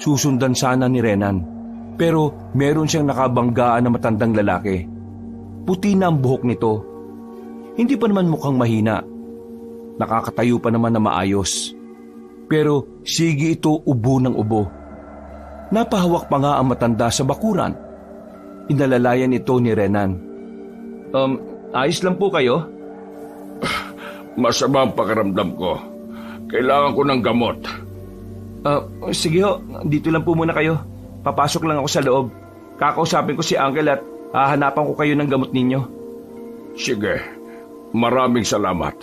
Susundan sana ni Renan, pero meron siyang nakabanggaan na matandang lalaki. Puti na ang buhok nito. Hindi pa naman mukhang mahina. Nakakatayo pa naman na maayos. Pero sige ito ubo ng ubo. Napahawak pa nga ang matanda sa bakuran. Inalalayan ito ni Renan. Ayos lang po kayo? Masama ang pakiramdam ko. Kailangan ko ng gamot. Sige ho, dito lang po muna kayo. Papasok lang ako sa loob. Kakausapin ko si Uncle at hahanapan ko kayo ng gamot ninyo. Sige, maraming salamat.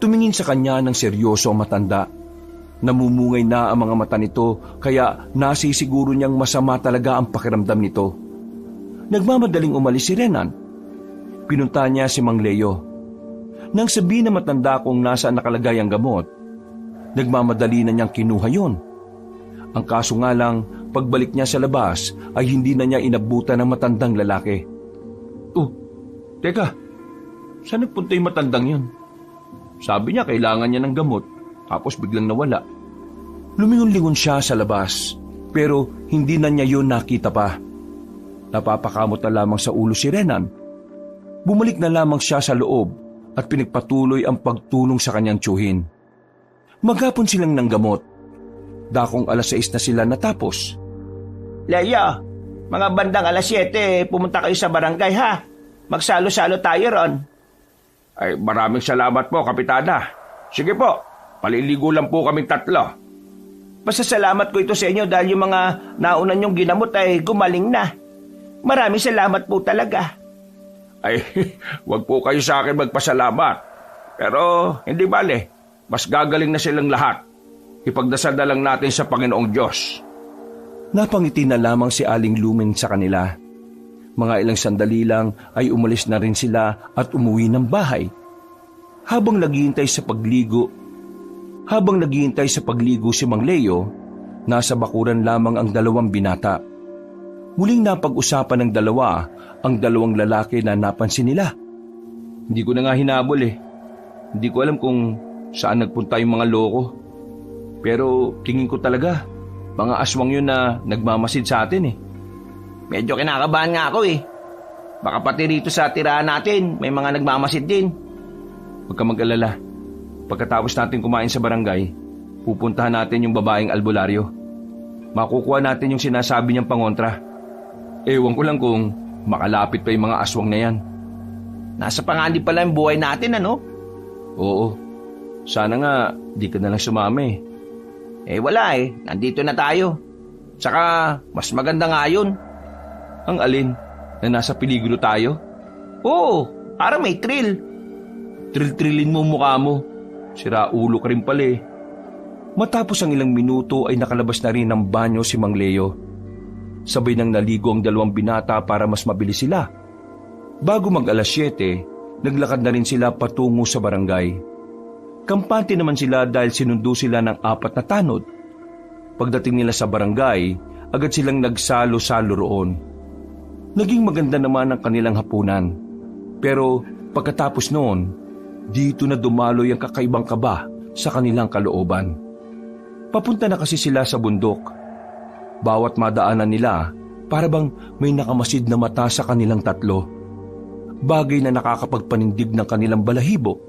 Tumingin sa kanya ng seryoso ang matanda. Namumungay na ang mga mata nito kaya nasisiguro niyang masama talaga ang pakiramdam nito. Nagmamadaling umalis si Renan. Pinunta niya si Mang Leo. Nang sabihin na matanda kung nasaan nakalagay ang gamot, nagmamadali na niyang kinuha yon. Ang kaso nga lang, pagbalik niya sa labas ay hindi na niya inabutan ng matandang lalaki. Teka, saan nagpunta yung matandang yun? Sabi niya kailangan niya ng gamot, tapos biglang nawala. Lumingon-lingon siya sa labas, pero hindi na niya yon nakita pa. Napapakamot na lamang sa ulo si Renan. Bumalik na lamang siya sa loob at pinagpatuloy ang pagtulong sa kanyang tiyuhin. Maghapon silang ng gamot. Dakong 6:00 na sila natapos. Leo, mga bandang 7:00, pumunta kayo sa barangay ha. Magsalo-salo tayo ron. Ay, maraming salamat po, Kapitana. Sige po, paliligo lang po kaming 3. Pasasalamat ko ito sa inyo dahil yung mga nauna niyong ginamot ay gumaling na. Maraming salamat po talaga. Ay, wag po kayo sa akin magpasalamat. Pero hindi bale, mas gagaling na silang lahat. Ipagdasal na lang natin sa Panginoong Diyos. Napangiti na lamang si Aling Lumen sa kanila. Mga ilang sandali lang ay umalis na rin sila at umuwi ng bahay. Habang naghihintay sa pagligo si Mang Leo, nasa bakuran lamang ang 2 binata. Muling napag-usapan ng dalawa ang 2 lalaki na napansin nila. Hindi ko na nga hinabol eh. Hindi ko alam kung saan nagpunta yung mga loko. Pero tingin ko talaga, mga aswang yun na nagmamasid sa atin eh. Medyo kinakabahan nga ako eh. Baka pati rito sa tirahan natin, may mga nagmamasid din. Huwag ka mag-alala. Pagkatapos natin kumain sa barangay, pupuntahan natin yung babaeng albularyo. Makukuha natin yung sinasabi niyang pangontra. Ewan ko lang kung makalapit pa yung mga aswang na yan. Nasa panganib pala yung buhay natin, ano? Oo. Sana nga, di ka na lang sumama eh. Wala eh. Nandito na tayo. Tsaka, mas maganda nga yun. Ang alin? Na nasa peligro tayo? Oo, para may thrill. Tril-trilin mo mukha mo. Sira ulo ka rin pala eh. Matapos ang ilang minuto ay nakalabas na rin ng banyo si Mang Leo. Sabay nang naligo ang 2 binata para mas mabilis sila. Bago mag 7:00, naglakad na rin sila patungo sa barangay. Kampante naman sila dahil sinundo sila ng 4 na tanod. Pagdating nila sa barangay, agad silang nagsalo-salo roon. Naging maganda naman ang kanilang hapunan. Pero pagkatapos noon, dito na dumaloy ang kakaibang kaba sa kanilang kalooban. Papunta na kasi sila sa bundok. Bawat madaanan nila, para bang may nakamasid na mata sa kanilang 3. Bagay na nakakapagpanindig ng kanilang balahibo.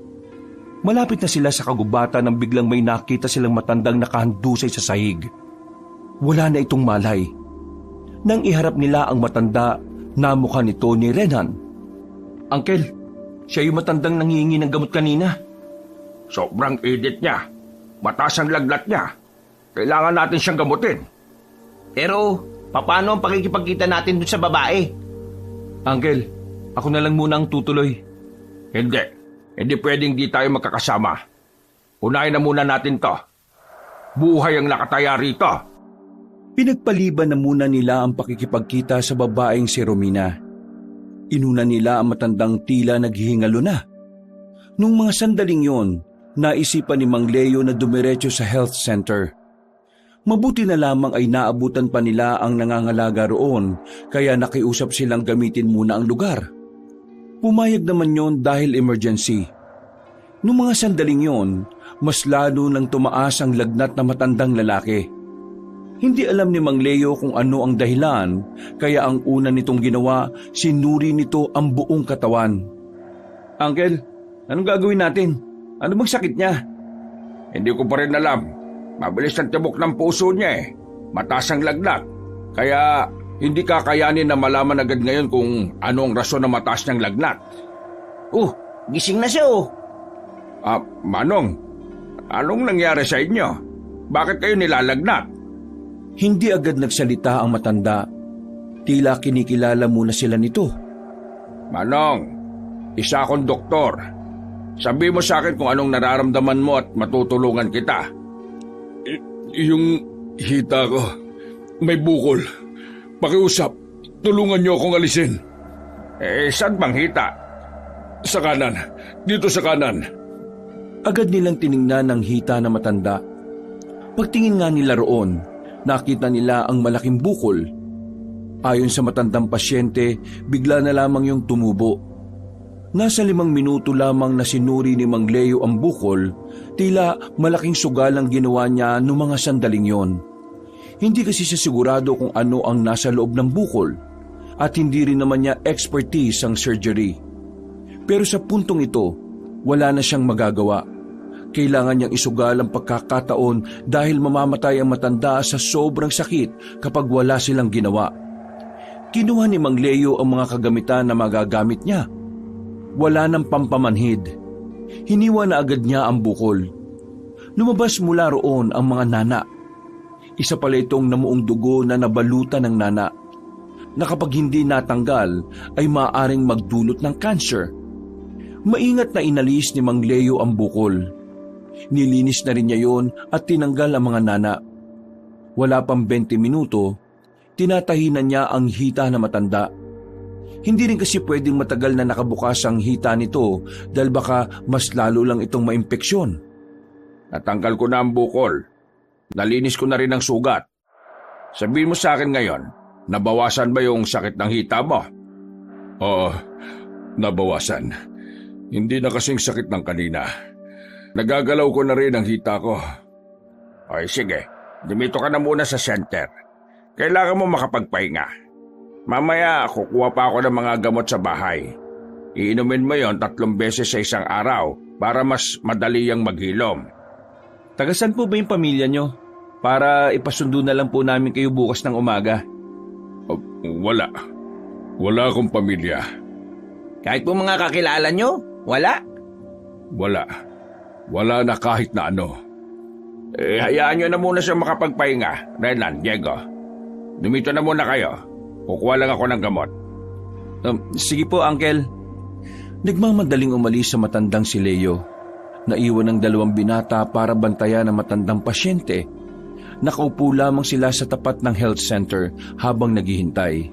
Malapit na sila sa kagubatan nang biglang may nakita silang matandang nakahandusay sa sahig. Wala na itong malay. Nang iharap nila ang matanda, namukha nito ni Renan. Uncle, siya yung matandang nangihingi ng gamot kanina. Sobrang edit niya. Mataas ang laglat niya. Kailangan natin siyang gamutin. Pero, paano ang pakikipagkita natin dun sa babae? Uncle, ako na lang muna ang tutuloy. Hindi pwedeng di tayo magkakasama. Unahin na muna natin to. Buhay ang nakataya rito. Pinagpaliban na muna nila ang pakikipagkita sa babaeng si Romina. Inuna nila ang matandang tila naghihingalo na. Nung mga sandaling yon, naisipan ni Mang Leo na dumiretso sa health center. Mabuti na lamang ay naabutan pa nila ang nangangalaga roon, kaya nakiusap silang gamitin muna ang lugar. Pumayag naman yon dahil emergency. Noong mga sandaling yon, mas lalo nang tumaas ang lagnat na matandang lalaki. Hindi alam ni Mang Leo kung ano ang dahilan, kaya ang una nitong ginawa, sinuri nito ang buong katawan. Uncle, anong gagawin natin? Ano bang sakit niya? Hindi ko pa rin alam. Mabilis ang tibok ng puso niya eh. Mataas ang lagnat. Kaya hindi kakayanin na malaman agad ngayon kung ano ang rason na mataas niyang lagnat. Oh, gising na siya oh. Manong, anong nangyari sa inyo? Bakit kayo nilalagnat? Hindi agad nagsalita ang matanda. Tila kinikilala muna sila nito. Manong, isa akong doktor. Sabi mo sa akin kung anong nararamdaman mo at matutulungan kita. Yung hita ko, may bukol. Pakiusap, tulungan niyo akong alisin. Saan bang hita? Sa kanan, dito sa kanan. Agad nilang tiningnan ang hita na matanda. Pagtingin nga nila roon, nakita nila ang malaking bukol. Ayon sa matandang pasyente, bigla na lamang yung tumubo. Nasa 5 minuto lamang na sinuri ni Mang Leo ang bukol, tila malaking sugal ang ginawa niya noong mga sandaling yon. Hindi kasi siya sigurado kung ano ang nasa loob ng bukol at hindi rin naman niya expertise ang surgery. Pero sa puntong ito, wala na siyang magagawa. Kailangan niyang isugal ang pagkakataon dahil mamamatay ang matanda sa sobrang sakit kapag wala silang ginawa. Kinuha ni Mang Leo ang mga kagamitan na magagamit niya. Wala nang pampamanhid. Hiniwa na agad niya ang bukol. Lumabas mula roon ang mga nana. Isa pala itong namuong dugo na nabalutan ng nana, na kapag hindi natanggal ay maaaring magdulot ng cancer. Maingat na inalis ni Mang Leo ang bukol. Nilinis na rin niya yon at tinanggal ang mga nana. Wala pang 20 minuto, tinatahinan niya ang hita na matanda. Hindi rin kasi pwedeng matagal na nakabukas ang hita nito dahil baka mas lalo lang itong maimpeksyon. Natanggal ko na ang bukol. Nalinis ko na rin ang sugat. Sabihin mo sa akin ngayon, nabawasan ba yung sakit ng hita mo? Oo, nabawasan. Hindi na kasing sakit ng kanina. Nagagalaw ko na rin ang hita ko. Ay sige, dumito ka na muna sa center. Kailangan mo makapagpahinga. Mamaya kukuha pa ako ng mga gamot sa bahay. Iinumin mo yon 3 beses sa isang araw para mas madali yang maghilom. Tagasan po ba yung pamilya nyo? Para ipasundo na lang po namin kayo bukas ng umaga. Wala. Wala akong pamilya. Kahit po mga kakilala nyo, wala? Wala. Wala na kahit na ano. Hayaan nyo na muna siya makapagpahinga. Renan, Diego, dumito na muna kayo. Kukuha lang ako ng gamot. Sige po, Uncle. Nagmamadaling umalis sa matandang si Leo. Naiwan ng 2 binata para bantayan ang matandang pasyente. Nakaupo lamang sila sa tapat ng health center habang naghihintay.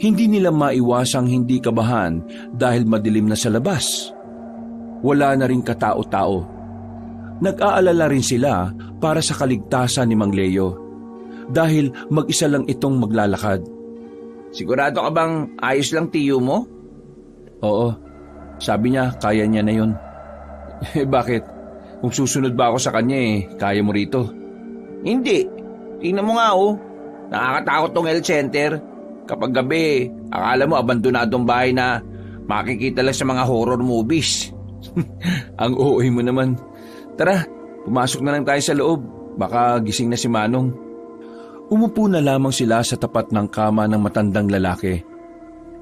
Hindi nila maiwasang hindi kabahan dahil madilim na sa labas. Wala na rin katao-tao. Nag-aalala rin sila para sa kaligtasan ni Mang Leo dahil mag-isa lang itong maglalakad. Sigurado ka bang ayos lang tiyo mo? Oo, sabi niya kaya niya na yun. Bakit? Kung susunod ba ako sa kanya kaya mo rito? Hindi. Tingnan mo nga oh. Nakakatakot tong health center. Kapag gabi, akala mo abandonadong bahay na makikita lang sa mga horror movies. Ang OA mo naman. Tara, pumasok na lang tayo sa loob. Baka gising na si Manong. Umupo na lamang sila sa tapat ng kama ng matandang lalaki.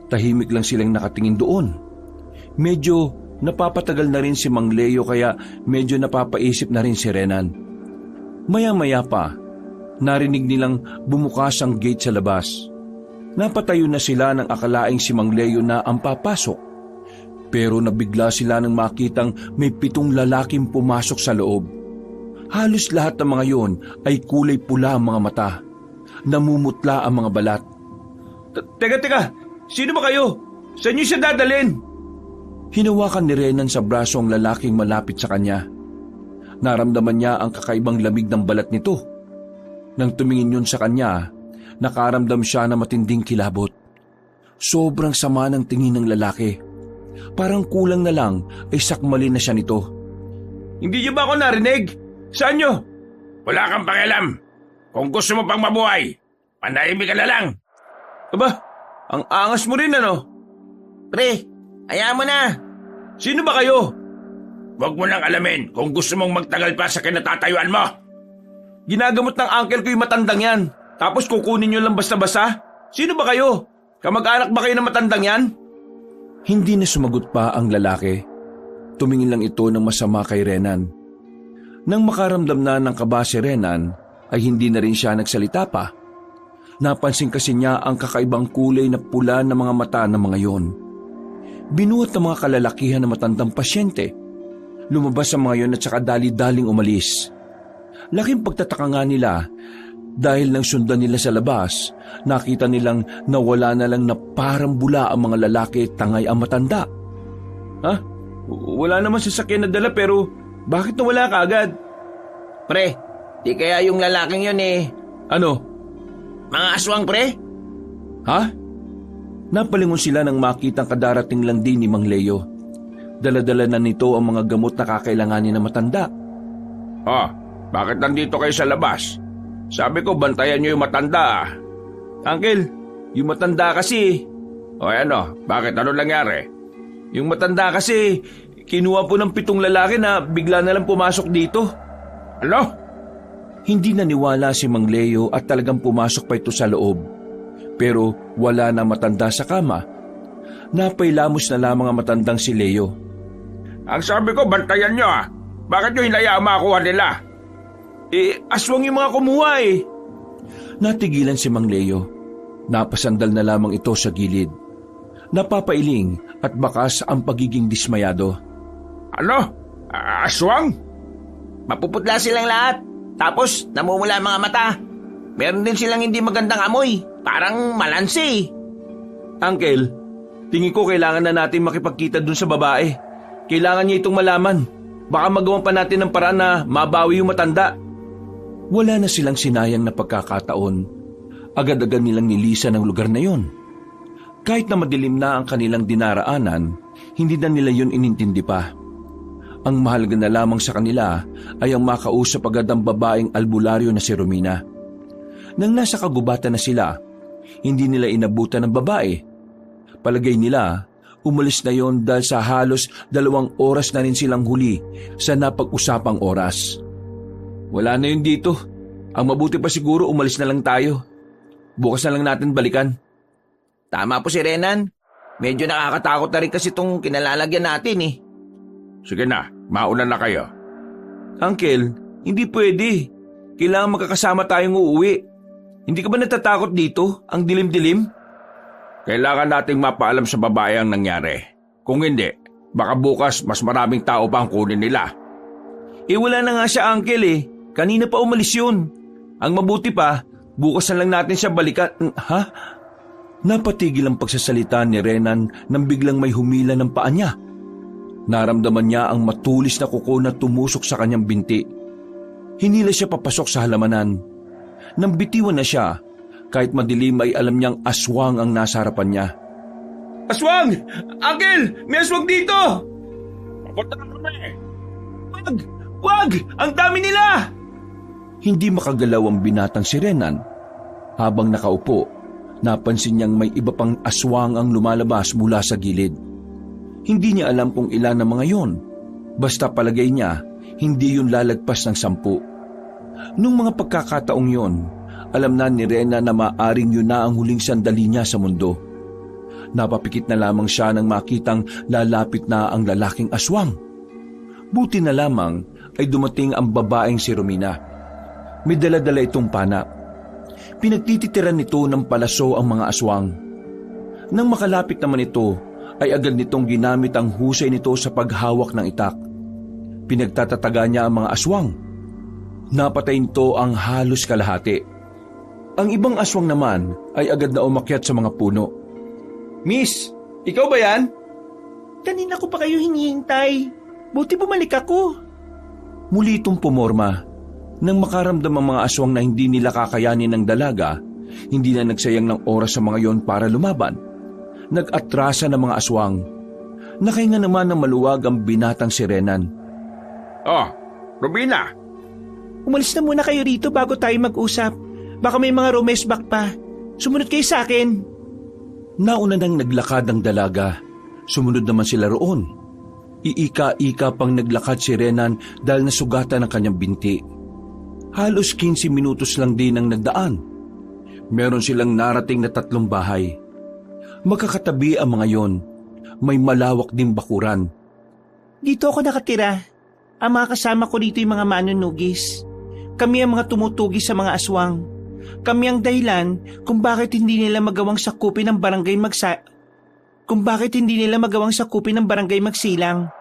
Tahimik lang silang nakatingin doon. Medyo napapatagal na rin si Mang Leo kaya medyo napapaisip na rin si Renan. Maya-maya pa, narinig nilang bumukas ang gate sa labas. Napatayo na sila ng akalaing si Mang Leo na ang papasok. Pero nabigla sila nang makitang may 7 lalaking pumasok sa loob. Halos lahat ng mga yon ay kulay pula ang mga mata. Namumutla ang mga balat. Teka, sino ba kayo? Saan niyo siya dadalhin? Hinawakan ni Renan sa braso ang lalaking malapit sa kanya. Naramdaman niya ang kakaibang lamig ng balat nito. Nang tumingin yun sa kanya, nakaramdam siya na matinding kilabot. Sobrang sama ng tingin ng lalaki. Parang kulang na lang ay sakmali na siya nito. Hindi niyo ba ako narinig? Saan niyo? Wala kang pakialam. Kung gusto mo pang mabuhay, panahimik ka na lang. Aba, ang angas mo rin ano? Pre, hayaan mo na. Sino ba kayo? Huwag mo nang alamin kung gusto mong magtagal pa sa kinatatayuan mo. Ginagamot ng uncle ko yung matandang yan. Tapos kukunin niyo lang basta-basta? Sino ba kayo? Kamag-anak ba kayo ng matandang yan? Hindi na sumagot pa ang lalaki. Tumingin lang ito ng masama kay Renan. Nang makaramdam na ng kaba si Renan, ay hindi na rin siya nagsalita pa. Napansin kasi niya ang kakaibang kulay na pula ng mga mata ng mga yon. Binuhat ng mga kalalakihan na matandang pasyente. Lumabas ang mga yon at saka dali-daling umalis. Laking pagtataka nga nila dahil nang sundan nila sa labas, nakita nilang nawala na lang na parang bula ang mga lalaki tangay ang matanda. Ha? Wala naman sasakyan na dala pero bakit nawala ka agad? Pre, di kaya yung lalaking yun eh. Ano? Mga aswang, pre? Ha? Napalingon sila nang makitang kadarating lang din ni Mang Leo. Dala-dala na nito ang mga gamot na kakailanganin ng matanda. Oh, bakit nandito kayo sa labas? Sabi ko, bantayan niyo yung matanda. Uncle, yung matanda kasi. O ano, bakit? Ano nangyari? Yung matanda kasi, kinuha po ng 7 lalaki na bigla na lang pumasok dito. Ano? Hindi naniwala si Mang Leo at talagang pumasok pa ito sa loob. Pero wala na matanda sa kama. Napailamos na lamang ang matandang si Leo. Ang sabi ko, bantayan niyo ah. Bakit niyo hinayaan makuha nila? Aswang yung mga kumuha eh. Natigilan si Mang Leo. Napasandal na lamang ito sa gilid. Napapailing at bakas ang pagiging dismayado. Ano? Aswang? Mapuputla silang lahat. Tapos, namumula ang mga mata. Meron din silang hindi magandang amoy. Parang malansi. Uncle, tingin ko kailangan na natin makipagkita dun sa babae. Kailangan niya itong malaman. Baka magawan pa natin ng paraan na mabawi yung matanda. Wala na silang sinayang na pagkakataon. Agad-agad nilang nilisan ang lugar na yon. Kahit na madilim na ang kanilang dinaraanan, hindi na nila yun inintindi pa. Ang mahalaga na lamang sa kanila ay ang makausap agad ang babaeng albularyo na si Romina. Nang nasa kagubatan na sila, hindi nila inabutan ng babae. Palagay nila, umalis na yon dahil sa halos 2 oras na rin silang huli sa napag-usapang oras. Wala na yun dito. Ang mabuti pa siguro umalis na lang tayo. Bukas na lang natin balikan. Tama po si Renan. Medyo nakakatakot na rin kasi itong kinalalagyan natin eh. Sige na, mauna na kayo. Uncle, hindi pwede. Kailangan magkakasama tayong uuwi. Hindi ka ba natatakot dito? Ang dilim-dilim? Kailangan nating mapaalam sa babae ang nangyari. Kung hindi, baka bukas mas maraming tao pa ang kunin nila. Wala na nga siya, Uncle eh. Kanina pa umalis yun. Ang mabuti pa, bukas na lang natin siya balikan. Ha? Napatigil ang pagsasalita ni Renan nang biglang may humila ng paa niya. Naramdaman niya ang matulis na kuko na tumusok sa kanyang binti. Hinila siya papasok sa halamanan. Nang bitiwan na siya, kahit madilim ay alam niyang aswang ang nasa harapan niya. Aswang! Uncle! May aswang dito! Punta na kami! Wag! Wag! Ang dami nila! Hindi makagalaw ang binatang si Renan. Habang nakaupo, napansin niyang may iba pang aswang ang lumalabas mula sa gilid. Hindi niya alam kung ilan ang mga yon. Basta palagay niya, hindi yun lalagpas ng 10. Nung mga pagkakataong yon, alam na ni Rena na maaring yun na ang huling sandali niya sa mundo. Napapikit na lamang siya nang makitang lalapit na ang lalaking aswang. Buti na lamang ay dumating ang babaeng si Romina. May dala-dala itong pana. Pinagtititiran nito ng palaso ang mga aswang. Nang makalapit naman ito, ay agad nitong ginamit ang husay nito sa paghawak ng itak. Pinagtatataga niya ang mga aswang. Napatay nito ang halos kalahati. Ang ibang aswang naman ay agad na umakyat sa mga puno. Miss, ikaw ba yan? Kanina ko pa kayo hinihintay. Buti bumalik ako. Muli itong pumorma. Nang makaramdam ang mga aswang na hindi nila kakayanin ng dalaga, hindi na nagsayang ng oras sa mga yon para lumaban. Nag-atrasa ng mga aswang. Nakahinga naman ng maluwag ang binatang si Renan. Oh, Rubina, Umalis na muna kayo rito bago tayo mag-usap. Baka may mga rumesbak pa. Sumunod kayo sa akin. Nauna nang naglakad ang dalaga. Sumunod naman sila roon. Iika-ika pang naglakad si Renan dahil nasugatan ang kanyang binti. Halos 15 minutos lang din ang nagdaan. Meron silang narating na 3 bahay. Magkakatabi ang mga yon. May malawak din bakuran. Dito ako nakatira. Ang mga kasama ko dito yung mga manunugis. Kami ang mga tumutugi sa mga aswang. Kami ang dahilan kung bakit hindi nila magawang sakupin ng barangay magsilang.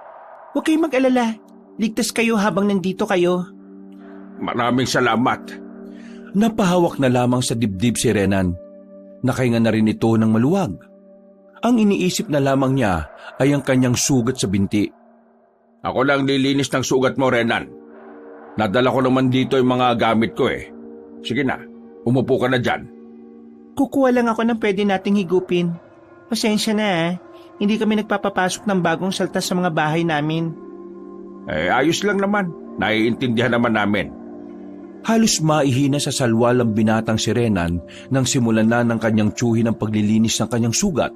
Huwag kayong mag-alala. Ligtas kayo habang nandito kayo. maraming salamat. Napahawak na lamang sa dibdib si Renan. Nakahinga na rin ito ng maluwag. Ang iniisip na lamang niya ay ang kanyang sugat sa binti. Ako lang lilinis ng sugat mo, Renan. Nadala ko naman dito yung mga gamit ko eh. Sige na, umupo ka na dyan. Kukuha lang ako ng pwede nating higupin. Pasensya na. Hindi kami nagpapapasok ng bagong salta sa mga bahay namin. Ayos lang naman. Naiintindihan naman namin. Halos maihina sa salwal ang binatang si Renan nang simulan na ng kanyang tiyuhin ang paglilinis ng kanyang sugat.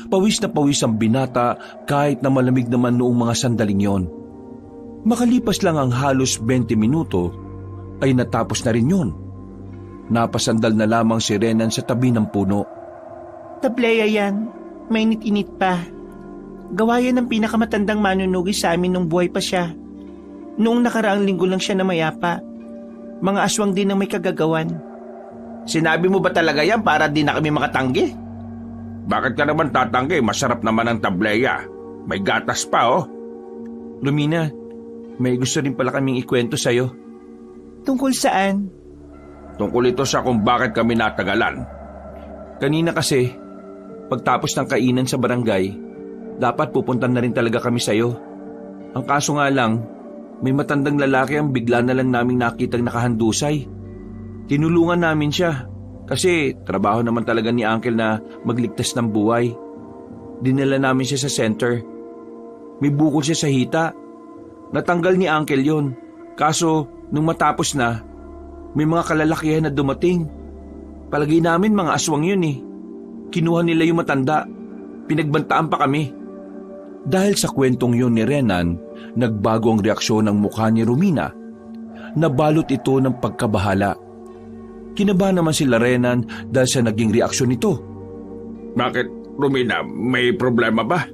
Pawis na pawis ang binata kahit na malamig naman noong mga sandaling yon. Makalipas lang ang halos 20 minuto ay natapos na rin yon. Napasandal na lamang si Renan sa tabi ng puno. Tableya yan. Mainit-init pa. Gawa yan ng pinakamatandang manunugi sa amin nung buhay pa siya. Noong nakaraang linggo lang siya na mayapa. Mga aswang din ang may kagagawan. Sinabi mo ba talaga yan para di na kami makatanggi? Bakit ka naman tatanggi? Masarap naman ang tableya. May gatas pa oh. Lumina, may gusto rin pala kaming ikwento sa'yo. Tungkol saan? Tungkol ito sa kung bakit kami natagalan. Kanina kasi, pagtapos ng kainan sa barangay, dapat pupuntan na rin talaga kami sa'yo. Ang kaso nga lang, may matandang lalaki ang bigla na lang naming nakitang nakahandusay. Tinulungan namin siya kasi trabaho naman talaga ni Uncle na magligtas ng buhay. Dinala namin siya sa center. May bukol siya sa hita. Natanggal ni Uncle yon. Kaso nung matapos na, may mga kalalakihan na dumating. Palagay namin mga aswang yun eh. Kinuha nila yung matanda. Pinagbantaan pa kami. Dahil sa kwentong yun ni Renan, nagbago ang reaksyon ng mukha ni Romina. Nabalot ito ng pagkabahala. Kinabahan naman sila Renan dahil sa naging reaksyon nito. Bakit, Romina? May problema ba?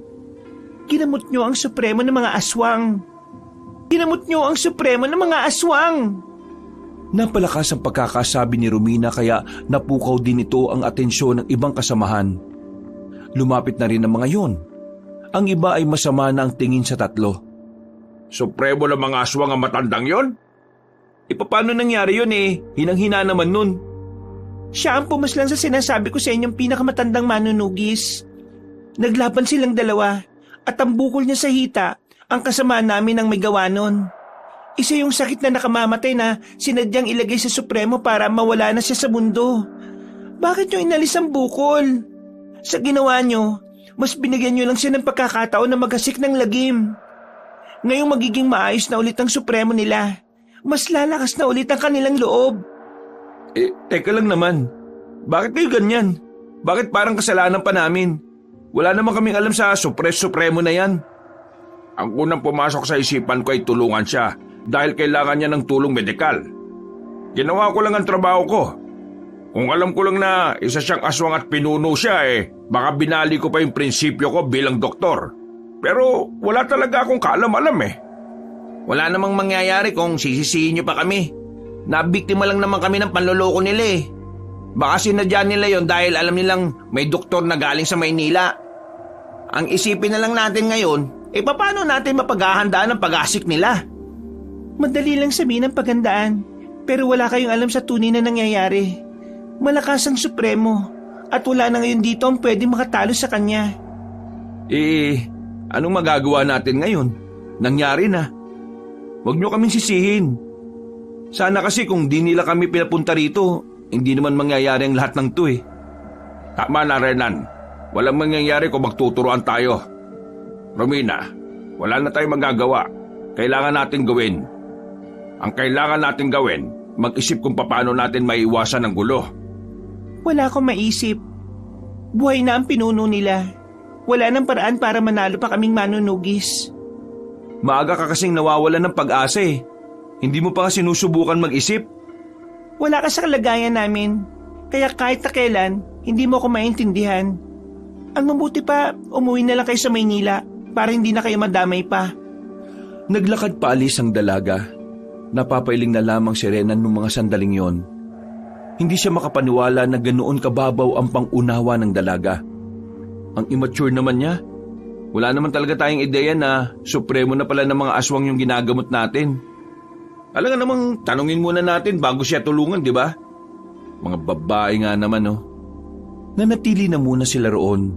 Ginamot niyo ang supremo ng mga aswang. Ginamot niyo ang supremo ng mga aswang. Napalakas ang pagkakasabi ni Romina kaya napukaw din ito ang atensyon ng ibang kasamahan. Lumapit na rin ang mga yon. Ang iba ay masama na ang tingin sa tatlo. Supremo ng mga aswang ang matandang yon? Paano nangyari yun eh? Hinang-hina naman nun. Siya ang pumaslang sa sinasabi ko sa inyong pinakamatandang manunugis. Naglaban silang dalawa at ang bukol niya sa hita, ang kasama namin ang may gawa nun. Isa yung sakit na nakamamatay na sinadyang ilagay sa supremo para mawala na siya sa mundo. Bakit nyo inalis ang bukol? Sa ginawa nyo, mas binigyan nyo lang siya ng pagkakataon na maghasik ng lagim. Ngayong magiging maayos na ulit ang supremo nila. Mas lalakas na ulit ang kanilang loob. Teka lang naman. Bakit kayo ganyan? Bakit parang kasalanan pa namin? Wala naman kaming alam sa supremo na yan. Ang unang pumasok sa isipan ko ay tulungan siya dahil kailangan niya ng tulong medikal. Ginawa ko lang ang trabaho ko. Kung alam ko lang na isa siyang aswang at pinuno siya baka binali ko pa yung prinsipyo ko bilang doktor. Pero wala talaga akong kaalam-alam Wala namang mangyayari kung sisisihin niyo pa kami. Nabiktima lang naman kami ng panloloko nila Baka sinadya nila yon dahil alam nilang may doktor na galing sa Maynila. Ang isipin na lang natin ngayon, paano natin mapaghahandaan ang pag-asik nila? Madali lang sabihin ang paghandaan, pero wala kayong alam sa tunay na nangyayari. Malakas ang supremo, at wala na ngayon dito ang pwedeng makatalo sa kanya. Anong magagawa natin ngayon? Nangyari na. Huwag niyo kaming sisihin. Sana kasi kung di nila kami pinapunta rito, hindi naman mangyayari ang lahat ng to Tama na, Renan. Walang mangyayari kung magtuturoan tayo. Romina, wala na tayong magagawa. Kailangan natin gawin. Ang kailangan natin gawin, mag-isip kung paano natin maiiwasan ang gulo. Wala akong maisip. Buhay na ang pinuno nila. Wala nang paraan para manalo pa kaming manunugis. Maaga ka kasing nawawalan ng pag-asa eh. Hindi mo pa sinusubukan mag-isip. Wala ka sa kalagayan namin. Kaya kahit na kailan, hindi mo ako maintindihan. Ang mabuti pa, umuwi na lang kayo sa Maynila para hindi na kayo madamay pa. Naglakad paalis ang dalaga. Napapailing na lamang si Renan noong mga sandaling yon. Hindi siya makapaniwala na ganoon kababaw ang pangunawa ng dalaga. Ang immature naman niya. Wala naman talaga tayong ideya na supremo na pala ng mga aswang yung ginagamot natin. Alam nga namang tanungin muna natin bago siya tulungan, di ba? Mga babae nga naman, no? Nanatili na muna sila roon.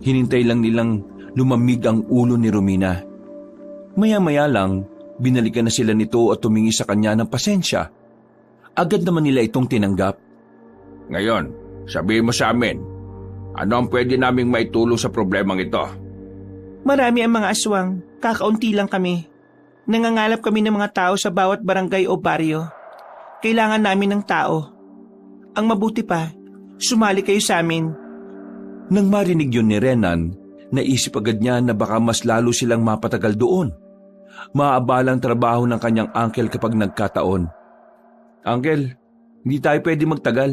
Hinintay lang nilang lumamig ang ulo ni Romina. Maya-maya lang, binalikan na sila nito at tumingi sa kanya ng pasensya. Agad naman nila itong tinanggap. Ngayon, sabihin mo sa amin, ano ang pwede naming maitulong sa problemang ito? Marami ang mga aswang, kakaunti lang kami. Nangangalap kami ng mga tao sa bawat barangay o baryo. Kailangan namin ng tao. Ang mabuti pa, sumali kayo sa amin. Nang marinig yun ni Renan, naisip agad niya na baka mas lalo silang mapatagal doon. Maabalang trabaho ng kanyang uncle kapag nagkataon. Uncle, hindi tayo pwede magtagal.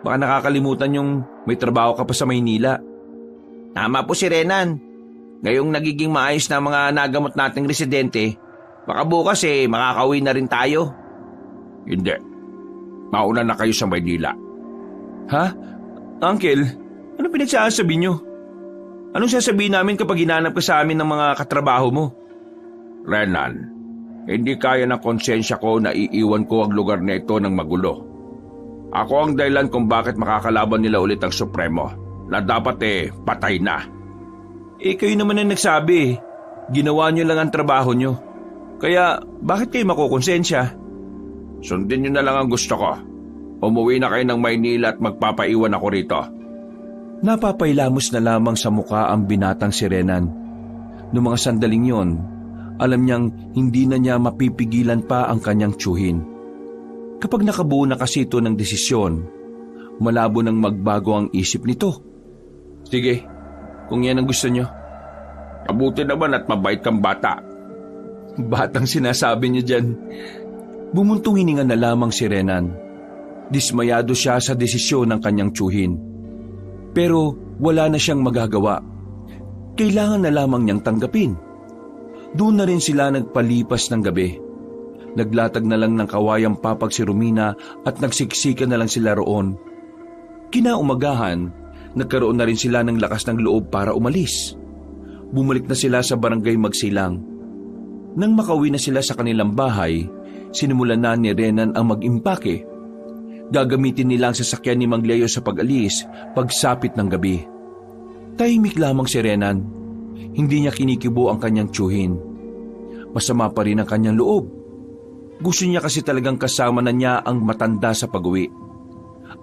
Baka nakakalimutan yung may trabaho ka pa sa Maynila. Tama po si Renan. Ngayong nagiging maayos na mga nagamot nating residente, baka bukas makakauwi na rin tayo. Hindi. Mauna na kayo sa Maynila. Ha? Uncle, Ano pinagsasabi niyo? Anong sasabihin namin kapag hinanap ka sa amin ng mga katrabaho mo? Renan, hindi kaya ng konsensya ko na iiwan ko ang lugar na ito ng magulo. Ako ang dahilan kung bakit makakalaban nila ulit ang Supremo, na dapat patay na. Kayo naman ang nagsabi. Ginawa niyo lang ang trabaho niyo. Kaya bakit kayo makukonsensya? Sundin niyo na lang ang gusto ko. Umuwi na kayo ng Maynila at magpapaiwan ako rito. Napapailamos na lamang sa muka ang binatang si Renan. Noong mga sandaling yon, alam niyang hindi na niya mapipigilan pa ang kanyang tiyuhin. Kapag nakabuo na kasi ito ng desisyon, malabo nang magbago ang isip nito. Sige, kung yan ang gusto niyo. Mabuti naman at mabait kang bata. Batang sinasabi niyo dyan. Bumuntong hininga na lamang si Renan. Dismayado siya sa desisyon ng kanyang tiyuhin. Pero wala na siyang magagawa. Kailangan na lamang niyang tanggapin. Doon na rin sila nagpalipas ng gabi. Naglatag na lang ng kawayang papag si Romina at nagsiksika na lang sila roon. Kinaumagahan, nagkaroon na rin sila ng lakas ng loob para umalis. Bumalik na sila sa barangay Magsilang. Nang makauwi na sila sa kanilang bahay, sinimulan na ni Renan ang mag-impake. Gagamitin nila ang sasakyan ni Mang Leo sa pag-alis pagsapit ng gabi. Tahimik lamang si Renan. Hindi niya kinikibo ang kanyang tiyuhin. Masama pa rin ang kanyang loob. Gusto niya kasi talagang kasama na niya ang matanda sa pag-uwi.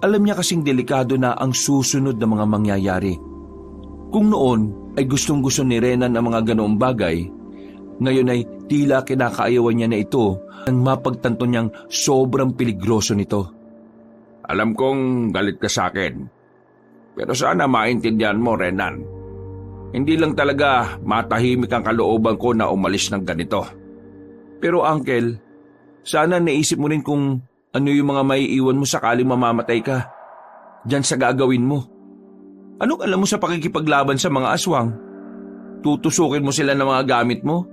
Alam niya kasing delikado na ang susunod na mga mangyayari. Kung noon ay gustong-gusto ni Renan ang mga ganoong bagay, ngayon ay tila kinakaayawan niya na ito nang mapagtanto niyang sobrang peligroso nito. Alam kong galit ka sa akin. Pero sana maintindihan mo, Renan. Hindi lang talaga matahimik ang kalooban ko na umalis ng ganito. Pero Uncle, sana naisip mo rin kung ano yung mga maiiwan mo sakaling mamamatay ka. Diyan sa gagawin mo. Anong alam mo sa pakikipaglaban sa mga aswang? Tutusukin mo sila ng mga gamit mo?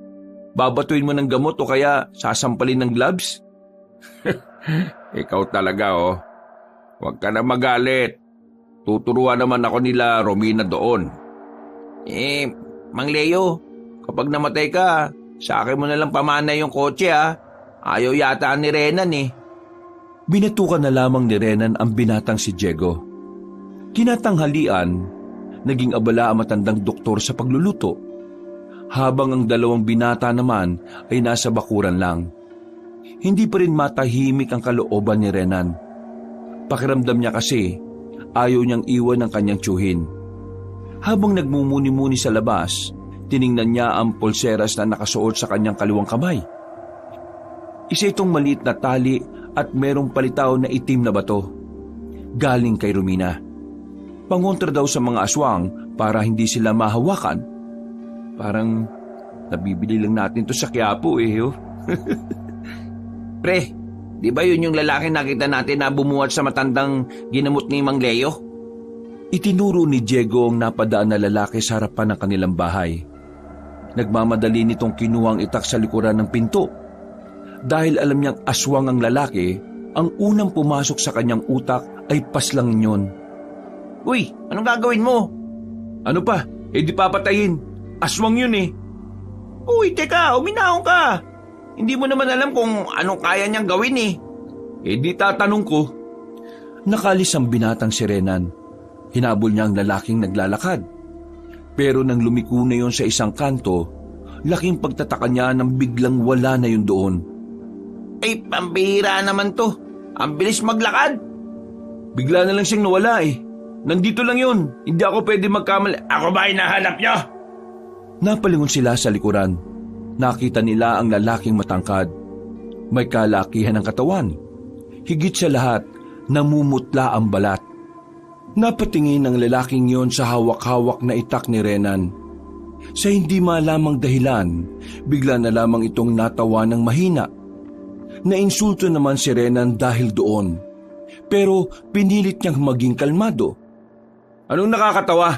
Babatuin mo ng gamot o kaya sasampalin ng gloves? Ikaw talaga, oh. Huwag ka na magalit. Tuturuan naman ako nila Romina doon. Mang Leo, kapag namatay ka, sa akin mo na lang pamana yung kotse Ayaw yata ni Renan Binatukan na lamang ni Renan ang binatang si Diego. Kinatanghalian, naging abala ang matandang doktor sa pagluluto. Habang ang dalawang binata naman ay nasa bakuran lang. Hindi pa rin matahimik ang kalooban ni Renan. Pakiramdam niya kasi ayaw niyang iwan ang kanyang tiyuhin. Habang nagmumuni-muni sa labas, Tiningnan niya ang pulseras na nakasuot sa kanyang kaliwang kamay. Isa itong maliit na tali at merong palitaw na itim na bato. Galing kay Romina. Pangontra daw sa mga aswang para hindi sila mahawakan. Parang nabibili lang natin to sa Quiapo oh. Pre, di ba yun yung lalaki nakita natin na bumuhat sa matandang ginamot ni Mang Leo? Itinuro ni Diego ang napadaan na lalaki sa harapan ng kanilang bahay. Nagmamadali nitong kinuhang itak sa likuran ng pinto. Dahil alam niyang aswang ang lalaki, ang unang pumasok sa kanyang utak ay paslangin yun. Uy, anong gagawin mo? Ano pa? Di papatayin. Aswang yun eh. Uy, teka, uminahon ka. Hindi mo naman alam kung anong kaya niyang gawin eh. Di tatanong ko. Nakalis ang binatang si Renan. Hinabol niya ang lalaking naglalakad. Pero nang lumiko na yon sa isang kanto, laking pagtataka niya nang biglang wala na yun doon. Ay, pambihira naman to. Ang bilis maglakad. Bigla na lang siyang nawala eh. Nandito lang yun. Hindi ako pwede magkamali. Ako ba hinahanap niyo? Napalingon sila sa likuran. Nakita nila ang lalaking matangkad. May kalakihan ng katawan. Higit sa lahat, namumutla ang balat. Napatingin ang lalaking yon sa hawak-hawak na itak ni Renan. Sa hindi malamang dahilan, bigla na lamang itong natawa ng mahina. Nainsulto naman si Renan dahil doon. Pero pinilit niyang maging kalmado. Anong nakakatawa?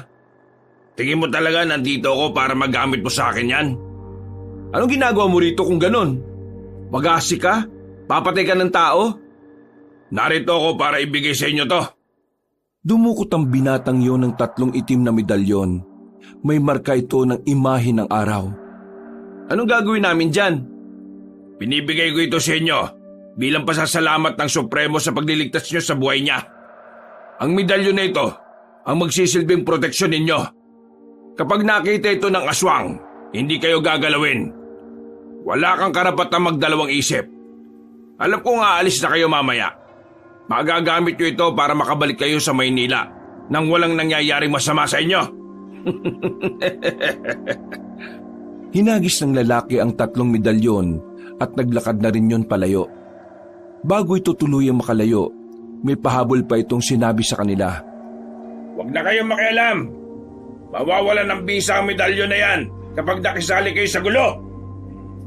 Tingin mo talaga nandito ako para magamit mo sa akin yan? Anong ginagawa mo rito kung ganon? Mag-aasi ka? Papatay ka ng tao? Narito ako para ibigay sa inyo to. Dumukot ang binatang yon ng 3 itim na medalyon. May marka ito ng imahe ng araw. Anong gagawin namin dyan? Binibigay ko ito sa inyo bilang pasasalamat ng Supremo sa pagliligtas nyo sa buhay niya. Ang medalyon na ito ang magsisilbing proteksyon ninyo. Kapag nakita ito ng aswang, hindi kayo gagalawin. Wala kang karapatang magdalawang isip. Alam kong aalis na kayo mamaya. Magagamit nyo ito para makabalik kayo sa Maynila nang walang nangyayaring masama sa inyo. Hinagis ng lalaki ang 3 medalyon at naglakad na rin yon palayo. Bago ito tuluyang makalayo, may pahabol pa itong sinabi sa kanila. Huwag na kayong makialam. Mawawalan ng bisa ang medalyon na yan kapag nakisali kayo sa gulo.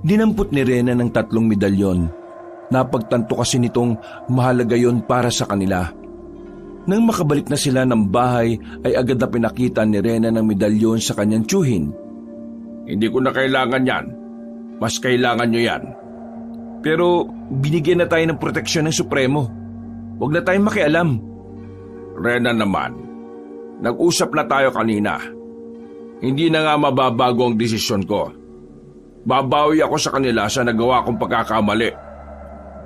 Dinampot ni Rena ng 3 medalyon. Napagtanto kasi nitong mahalaga yon para sa kanila. Nang makabalik na sila ng bahay ay agad na pinakita ni Rena ng medalyon sa kanyang tiyuhin. Hindi ko na kailangan yan. Mas kailangan nyo yan. Pero binigyan na tayo ng proteksyon ng Supremo. Huwag na tayong makialam. Rena naman, nag-usap na tayo kanina. Hindi na nga mababago ang desisyon ko. Babawi ako sa kanila sa nagawa kong pagkakamali.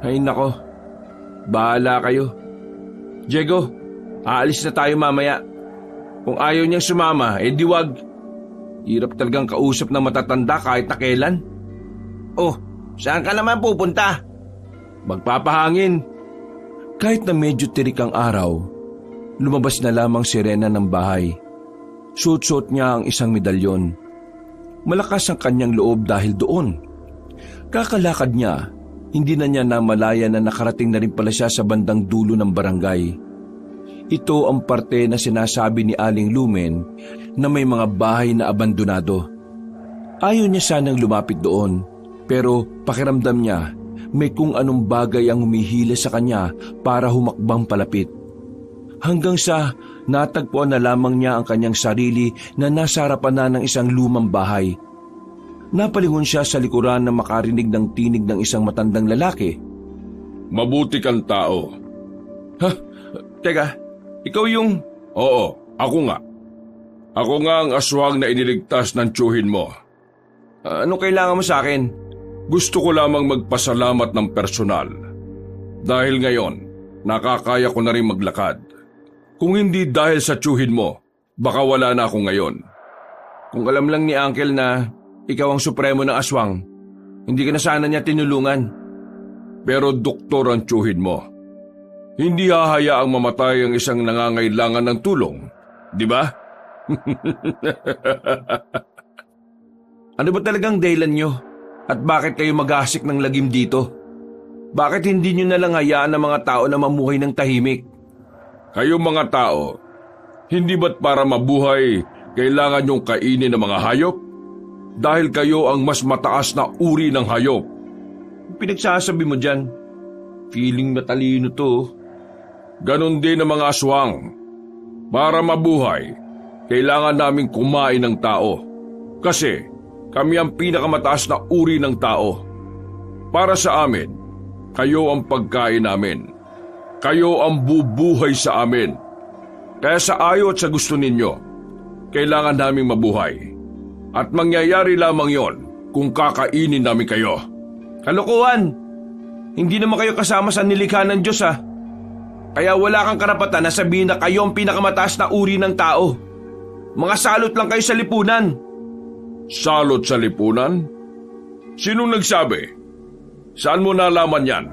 Ay nako, bahala kayo. Diego, aalis na tayo mamaya. Kung ayaw niyang sumama, di wag. Hirap talagang kausap ng matatanda kahit na kailan. Oh, saan ka naman pupunta? Magpapahangin. Kahit na medyo tirik ang araw, lumabas na lamang si Rena ng bahay. Suot-suot niya ang isang medalyon. Malakas ang kanyang loob dahil doon. Kakalakad niya, hindi na niya namalaya na nakarating na rin pala siya sa bandang dulo ng barangay. Ito ang parte na sinasabi ni Aling Lumen na may mga bahay na abandonado. Ayaw niya sanang lumapit doon, pero pakiramdam niya may kung anong bagay ang humihila sa kanya para humakbang palapit. Hanggang sa natagpuan na lamang niya ang kanyang sarili na nasa harapan na ng isang lumang bahay. Napalingon siya sa likuran na makarinig ng tinig ng isang matandang lalaki. Mabuti kang tao. Ha? Teka, ikaw yung... Oo, ako nga. Ako nga ang aswang na iniligtas ng tiyuhin mo. Anong kailangan mo sa akin? Gusto ko lamang magpasalamat ng personal. Dahil ngayon, nakakaya ko na rin maglakad. Kung hindi dahil sa tiyuhin mo, baka wala na ako ngayon. Kung alam lang ni Uncle na ikaw ang supremo ng aswang, hindi ka na sana niya tinulungan. Pero doktor ang tiyuhin mo. Hindi hahayaang mamatay ang isang nangangailangan ng tulong, di ba? Ano ba talagang dahilan nyo? At bakit kayo mag-aasik ng lagim dito? Bakit hindi nyo nalang hayaan ang mga tao na mamuhay ng tahimik? Kayo mga tao, hindi ba't para mabuhay kailangan niyong kainin ng mga hayop? Dahil kayo ang mas mataas na uri ng hayop. Pinagsasabi mo dyan, feeling matalino to. Ganon din ang mga aswang. Para mabuhay, kailangan naming kumain ng tao. Kasi kami ang pinakamataas na uri ng tao. Para sa amin, kayo ang pagkain namin. Kayo ang bubuhay sa amin. Kaya sa ayaw at sa gusto ninyo, kailangan naming mabuhay. At mangyayari lamang yon kung kakainin namin kayo. Kalokohan! Hindi naman kayo kasama sa nilikha ng Diyos Kaya wala kang karapatan na sabihin na kayo ang pinakamataas na uri ng tao. Mga salot lang kayo sa lipunan. Salot sa lipunan? Sinong nagsabi? Saan mo nalaman yan?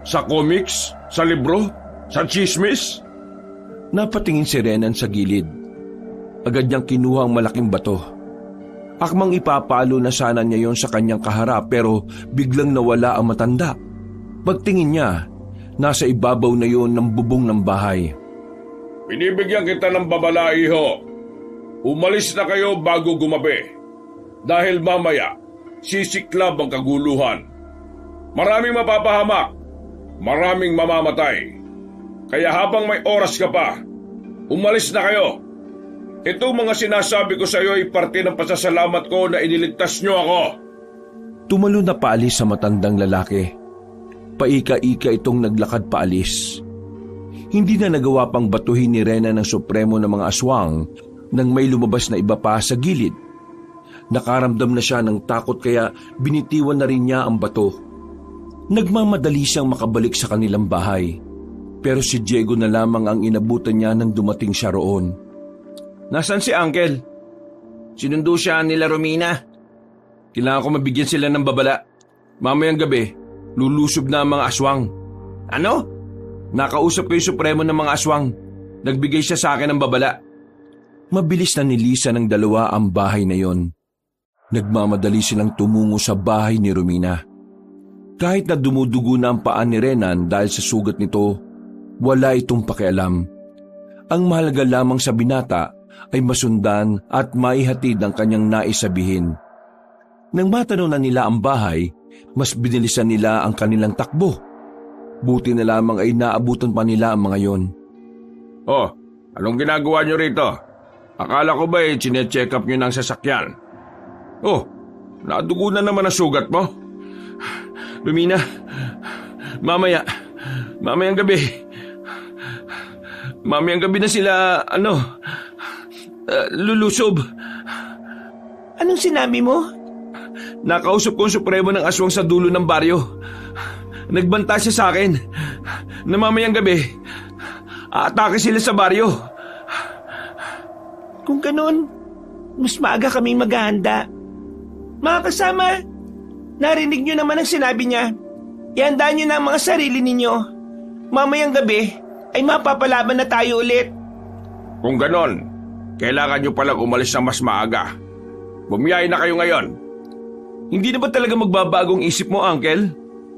Sa comics? Sa libro? Sa chismis? Napatingin si Renan sa gilid. Agad niyang kinuha ang malaking bato. Akmang ipapalo na sana niya yon sa kanyang kaharap pero biglang nawala ang matanda. Pagtingin niya, nasa ibabaw na yon ng bubong ng bahay. Binibigyan kita ng babala, iho. Umalis na kayo bago gumabi. Dahil mamaya, sisiklab ang kaguluhan. Maraming mapapahamak. Maraming mamamatay. Kaya habang may oras ka pa, umalis na kayo. Ito mga sinasabi ko sa iyo ay parte ng pasasalamat ko na iniligtas niyo ako. Tumalo na paalis sa matandang lalaki. Paika-ika itong naglakad paalis. Hindi na nagawa pang batuhin ni Rena ng supremo ng mga aswang nang may lumabas na iba pa sa gilid. Nakaramdam na siya ng takot kaya binitiwan na rin niya ang bato. Nagmamadali siyang makabalik sa kanilang bahay. Pero si Diego na lamang ang inabutan niya nang dumating siya roon. Nasaan si Uncle? Sinundo siya nila Romina. Kailangan ko mabigyan sila ng babala. Mamayang gabi, lulusob na ang mga aswang. Ano? Nakausap ko yung supremo ng mga aswang. Nagbigay siya sa akin ng babala. Mabilis na nilisan ng dalawa ang bahay na yon. Nagmamadali silang tumungo sa bahay ni Romina. Kahit na dumudugo na ang paa ni Renan dahil sa sugat nito, wala itong pakialam. Ang mahalaga lamang sa binata ay masundan at maihatid ang kanyang nais sabihin. Nang matanaw na nila ang bahay, mas binilisan nila ang kanilang takbo. Buti na lamang ay naabutan pa nila ang mga yon. Oh, anong ginagawa niyo rito? Akala ko ba chine-check up niyo ng sasakyan? Oh, nadugo na naman ang sugat mo. Lumina, mamayang gabi. Mamayang gabi na sila, lulusob. Anong sinabi mo? Nakausap ko ang supremo ng aswang sa dulo ng baryo. Nagbanta siya sa akin na mamayang gabi, aatake sila sa baryo. Kung ganun, mas maaga kaming maghahanda. Mga kasama, narinig nyo naman ang sinabi niya. Ihanda nyo na ang mga sarili ninyo. Mamayang gabi ay mapapalaban na tayo ulit. Kung ganon, kailangan nyo palang umalis na mas maaga. Bumiyahin na kayo ngayon. Hindi na ba talaga magbabagong isip mo, Uncle?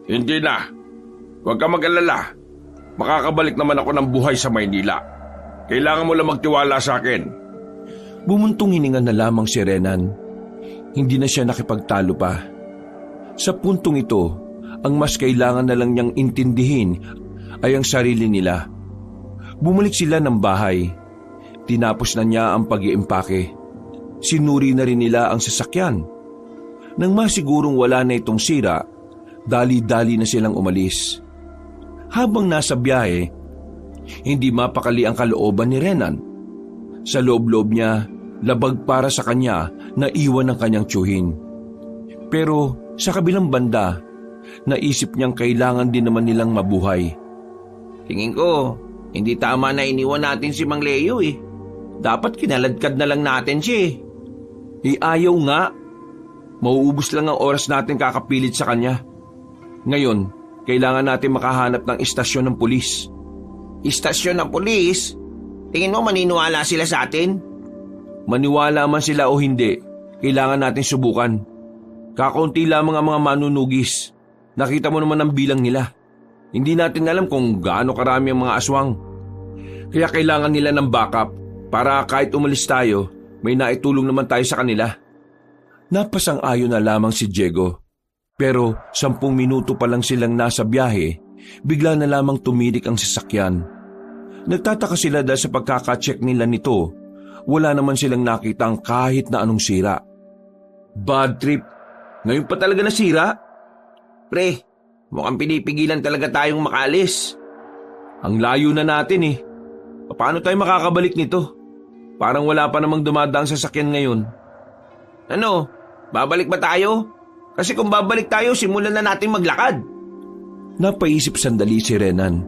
Hindi na. Huwag ka mag-alala. Makakabalik naman ako ng buhay sa Maynila. Kailangan mo lang magtiwala sa akin. Bumuntong hininga na lamang si Renan. Hindi na siya nakipagtalo pa. Sa puntong ito, ang mas kailangan na lang niyang intindihin ay ang sarili nila. Bumalik sila ng bahay. Tinapos na niya ang pag-iimpake. Sinuri na rin nila ang sasakyan. Nang masigurong wala na itong sira, dali-dali na silang umalis. Habang nasa biyahe, hindi mapakali ang kalooban ni Renan. Sa loob-loob niya, labag para sa kanya na iwan ang kanyang tiyuhin. Pero sa kabilang banda, naisip niyang kailangan din naman nilang mabuhay. Tingin ko, hindi tama na iniwan natin si Mang Leo Dapat kinaladkad na lang natin siya Ayaw nga. Mauubos lang ang oras natin kakapilit sa kanya. Ngayon, kailangan natin makahanap ng istasyon ng pulis. Istasyon ng pulis? Tingin mo maniniwala sila sa atin? Maniwala man sila o hindi, kailangan natin subukan. Kakaunti lamang ang mga manunugis. Nakita mo naman ang bilang nila. Hindi natin alam kung gaano karami ang mga aswang. Kaya kailangan nila ng backup para kahit umalis tayo, may naitulong naman tayo sa kanila. Napasang-ayon na lamang si Diego. Pero 10 minuto pa lang silang nasa biyahe, bigla na lamang tumirik ang sasakyan. Nagtataka sila dahil sa pagkakacheck nila nito, wala naman silang nakitang kahit na anong sira. Bad trip. Ngayon pa talaga nasira? Pre, mukhang pinipigilan talaga tayong makaalis. Ang layo na natin eh. Paano tayo makakabalik nito? Parang wala pa namang dumadaang sasakyan ngayon. Ano, babalik ba tayo? Kasi kung babalik tayo, simulan na natin maglakad. Napaisip sandali si Renan.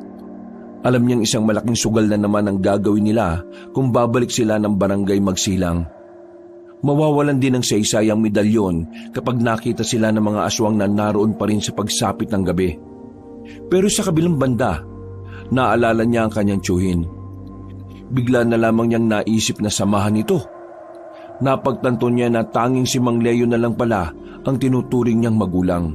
Alam niyang isang malaking sugal na naman ang gagawin nila kung babalik sila ng barangay magsilang. Mawawalan din ng saysayang medalyon kapag nakita sila ng mga aswang na naroon pa rin sa pagsapit ng gabi. Pero sa kabilang banda, naalala niya ang kanyang tiyuhin. Bigla na lamang niyang naisip na samahan ito. Napagtanto niya na tanging si Mang Leo na lang pala ang tinuturing niyang magulang.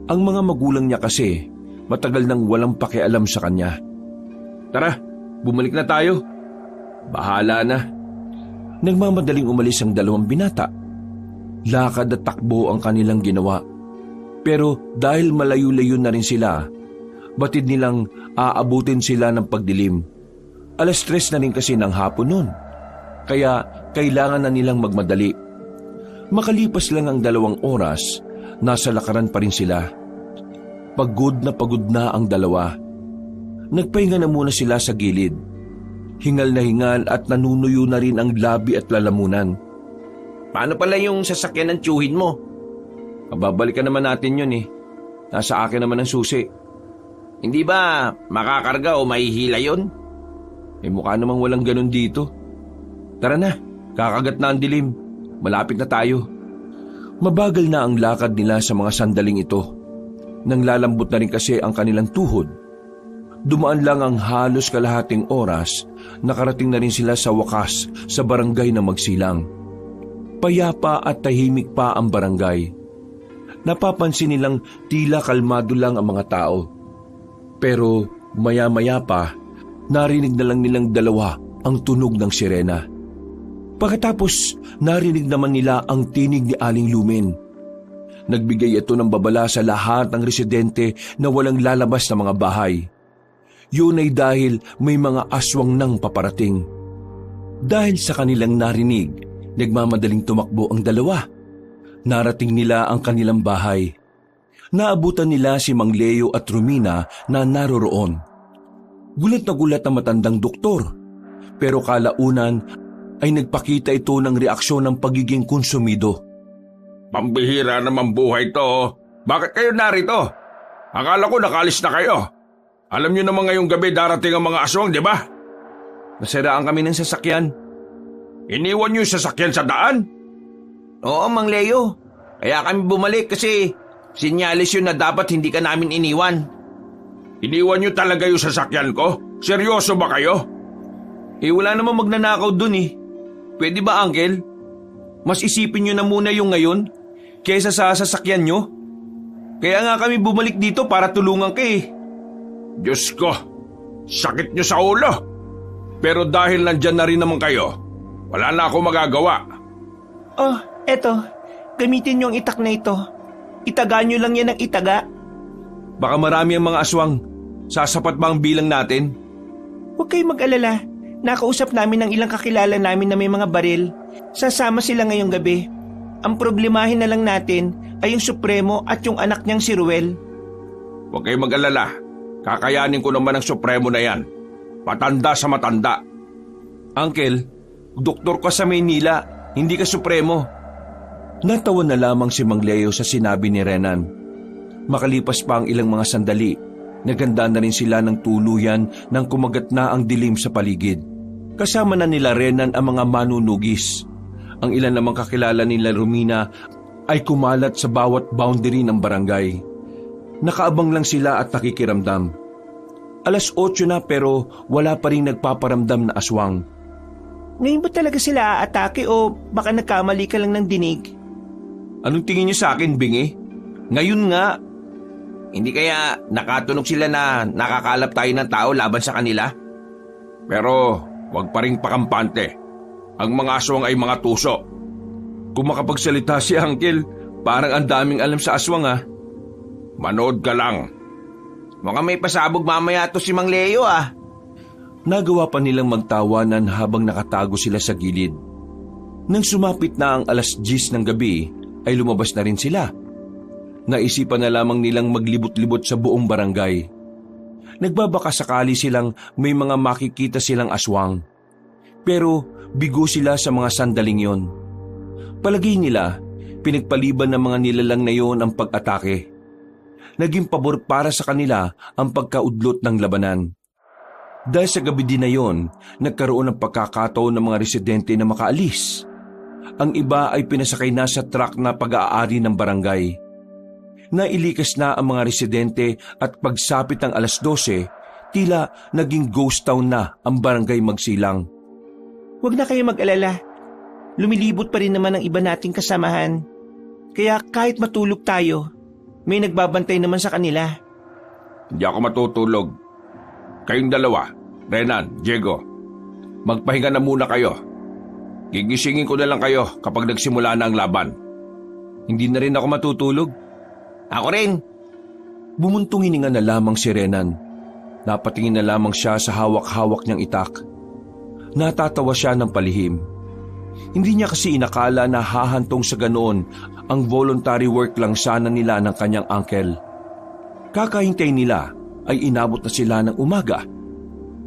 Ang mga magulang niya kasi matagal nang walang pakialam sa kanya. Tara, bumalik na tayo. Bahala na. Nagmamadaling umalis ang 2 binata. Lakad at takbo ang kanilang ginawa. Pero dahil malayo-layo na rin sila, batid nilang aabutin sila ng pagdilim. 3:00 na rin kasi ng hapon noon. Kaya kailangan na nilang magmadali. Makalipas lang ang 2 oras, nasa lakaran pa rin sila. Pagod na ang 2. Nagpahinga na muna sila sa gilid. Hingal na hingal at nanunuyo na rin ang labi at lalamunan. Paano pala yung sasakyan ng tiyuhin mo? Babalikan naman natin yun eh. Nasa akin naman ang susi. Hindi ba makakarga o mahihila yun? Mukha namang walang ganun dito. Tara na, kakagat na ang dilim. Malapit na tayo. Mabagal na ang lakad nila sa mga sandaling ito. Nang lalambot na rin kasi ang kanilang tuhod. Dumaan lang ang halos kalahating oras, nakarating na rin sila sa wakas sa barangay na magsilang. Payapa at tahimik pa ang barangay. Napapansin nilang tila kalmado lang ang mga tao. Pero maya-maya pa, narinig na lang nilang 2 ang tunog ng sirena. Pagkatapos, narinig naman nila ang tinig ni Aling Lumen. Nagbigay ito ng babala sa lahat ng residente na walang lalabas na mga bahay. Yun ay dahil may mga aswang nang paparating. Dahil sa kanilang narinig, nagmamadaling tumakbo ang 2. Narating nila ang kanilang bahay. Naabutan nila si Mang Leo at Romina na naroroon. Gulat na gulat ang matandang doktor. Pero kalaunan ay nagpakita ito ng reaksyon ng pagiging konsumido. Pambihira naman buhay to. Bakit kayo narito? Akala ko nakalis na kayo. Alam niyo naman ngayong gabi darating ang mga aswang, di ba? Nasiraan kami ng sasakyan. Iniwan niyo yung sasakyan sa daan? Oo, Mang Leo. Kaya kami bumalik kasi sinyalis yun na dapat hindi ka namin iniwan. Iniwan niyo talaga yung sasakyan ko? Seryoso ba kayo? Wala namang magnanakaw dun eh. Pwede ba, Uncle? Mas isipin nyo na muna yung ngayon kaysa sa sasakyan nyo. Kaya nga kami bumalik dito para tulungan ka eh. Diyos ko, sakit niyo sa ulo. Pero dahil nandyan na rin naman kayo, wala na ako magagawa. Oh, eto. Gamitin niyo ang itak na ito. Itaga niyo lang yan ng itaga. Baka marami ang mga aswang. Sasapat ba ang bilang natin? Huwag kayong mag-alala. Nakausap namin ng ilang kakilala namin na may mga baril. Sasama sila ngayong gabi. Ang problemahin na lang natin ay yung Supremo at yung anak niyang si Ruel. Huwag kayong mag-alala. Kakayanin ko naman ang Supremo na yan. Matanda sa matanda. Uncle, doktor ka sa Maynila, hindi ka Supremo. Natawa na lamang si Mang Leo sa sinabi ni Renan. Makalipas pa ang ilang mga sandali, naganda na rin sila ng tuluyan nang kumagat na ang dilim sa paligid. Kasama na nila Renan ang mga manunugis. Ang ilan namang kakilala nila Romina ay kumalat sa bawat boundary ng barangay. Nakaabang lang sila at nakikiramdam. 8:00 na pero wala pa rin nagpaparamdam na aswang. Ngayon ba talaga sila aatake o baka nagkamali ka lang ng dinig? Anong tingin niyo sa akin, Bingi? Ngayon nga. Hindi kaya nakatunog sila na nakakalap tayo ng tao laban sa kanila? Pero wag pa rin pakampante. Ang mga aswang ay mga tuso. Kung makapagsalita si Uncle, parang ang daming alam sa aswang ah. Manood ka lang. Mukhang may pasabog mamaya to si Mang Leo ah. Nagawa pa nilang magtawanan habang nakatago sila sa gilid. Nang sumapit na ang 10:00 ng gabi, ay lumabas na rin sila. Naisipan na lamang nilang maglibot-libot sa buong barangay. Nagbabaka sakali silang may mga makikita silang aswang. Pero bigo sila sa mga sandaling yon. Palagay nila, pinagpaliban ng mga nilalang na yon ang pag-atake. Naging pabor para sa kanila ang pagkaudlot ng labanan. Dahil sa gabi din na yon, nagkaroon ng pagkakataon ng mga residente na makaalis. Ang iba ay pinasakay na sa truck na pag-aari ng barangay. Nailikas na ang mga residente at pagsapit ng 12:00, tila naging ghost town na ang barangay Magsilang. Huwag na kayo mag-alala. Lumilibot pa rin naman ang iba nating kasamahan. Kaya kahit matulog tayo, may nagbabantay naman sa kanila. Hindi ako matutulog. Kayong dalawa, Renan, Diego, magpahinga na muna kayo. Gigisingin ko na lang kayo kapag nagsimula na ang laban. Hindi na rin ako matutulog. Ako rin. Bumuntong hininga na lamang si Renan. Napatingin na lamang siya sa hawak-hawak niyang itak. Natatawa siya ng palihim. Hindi niya kasi inakala na hahantong sa ganoon ang voluntary work lang sana nila ng kanyang uncle. Kakahintay nila ay inabot na sila ng umaga.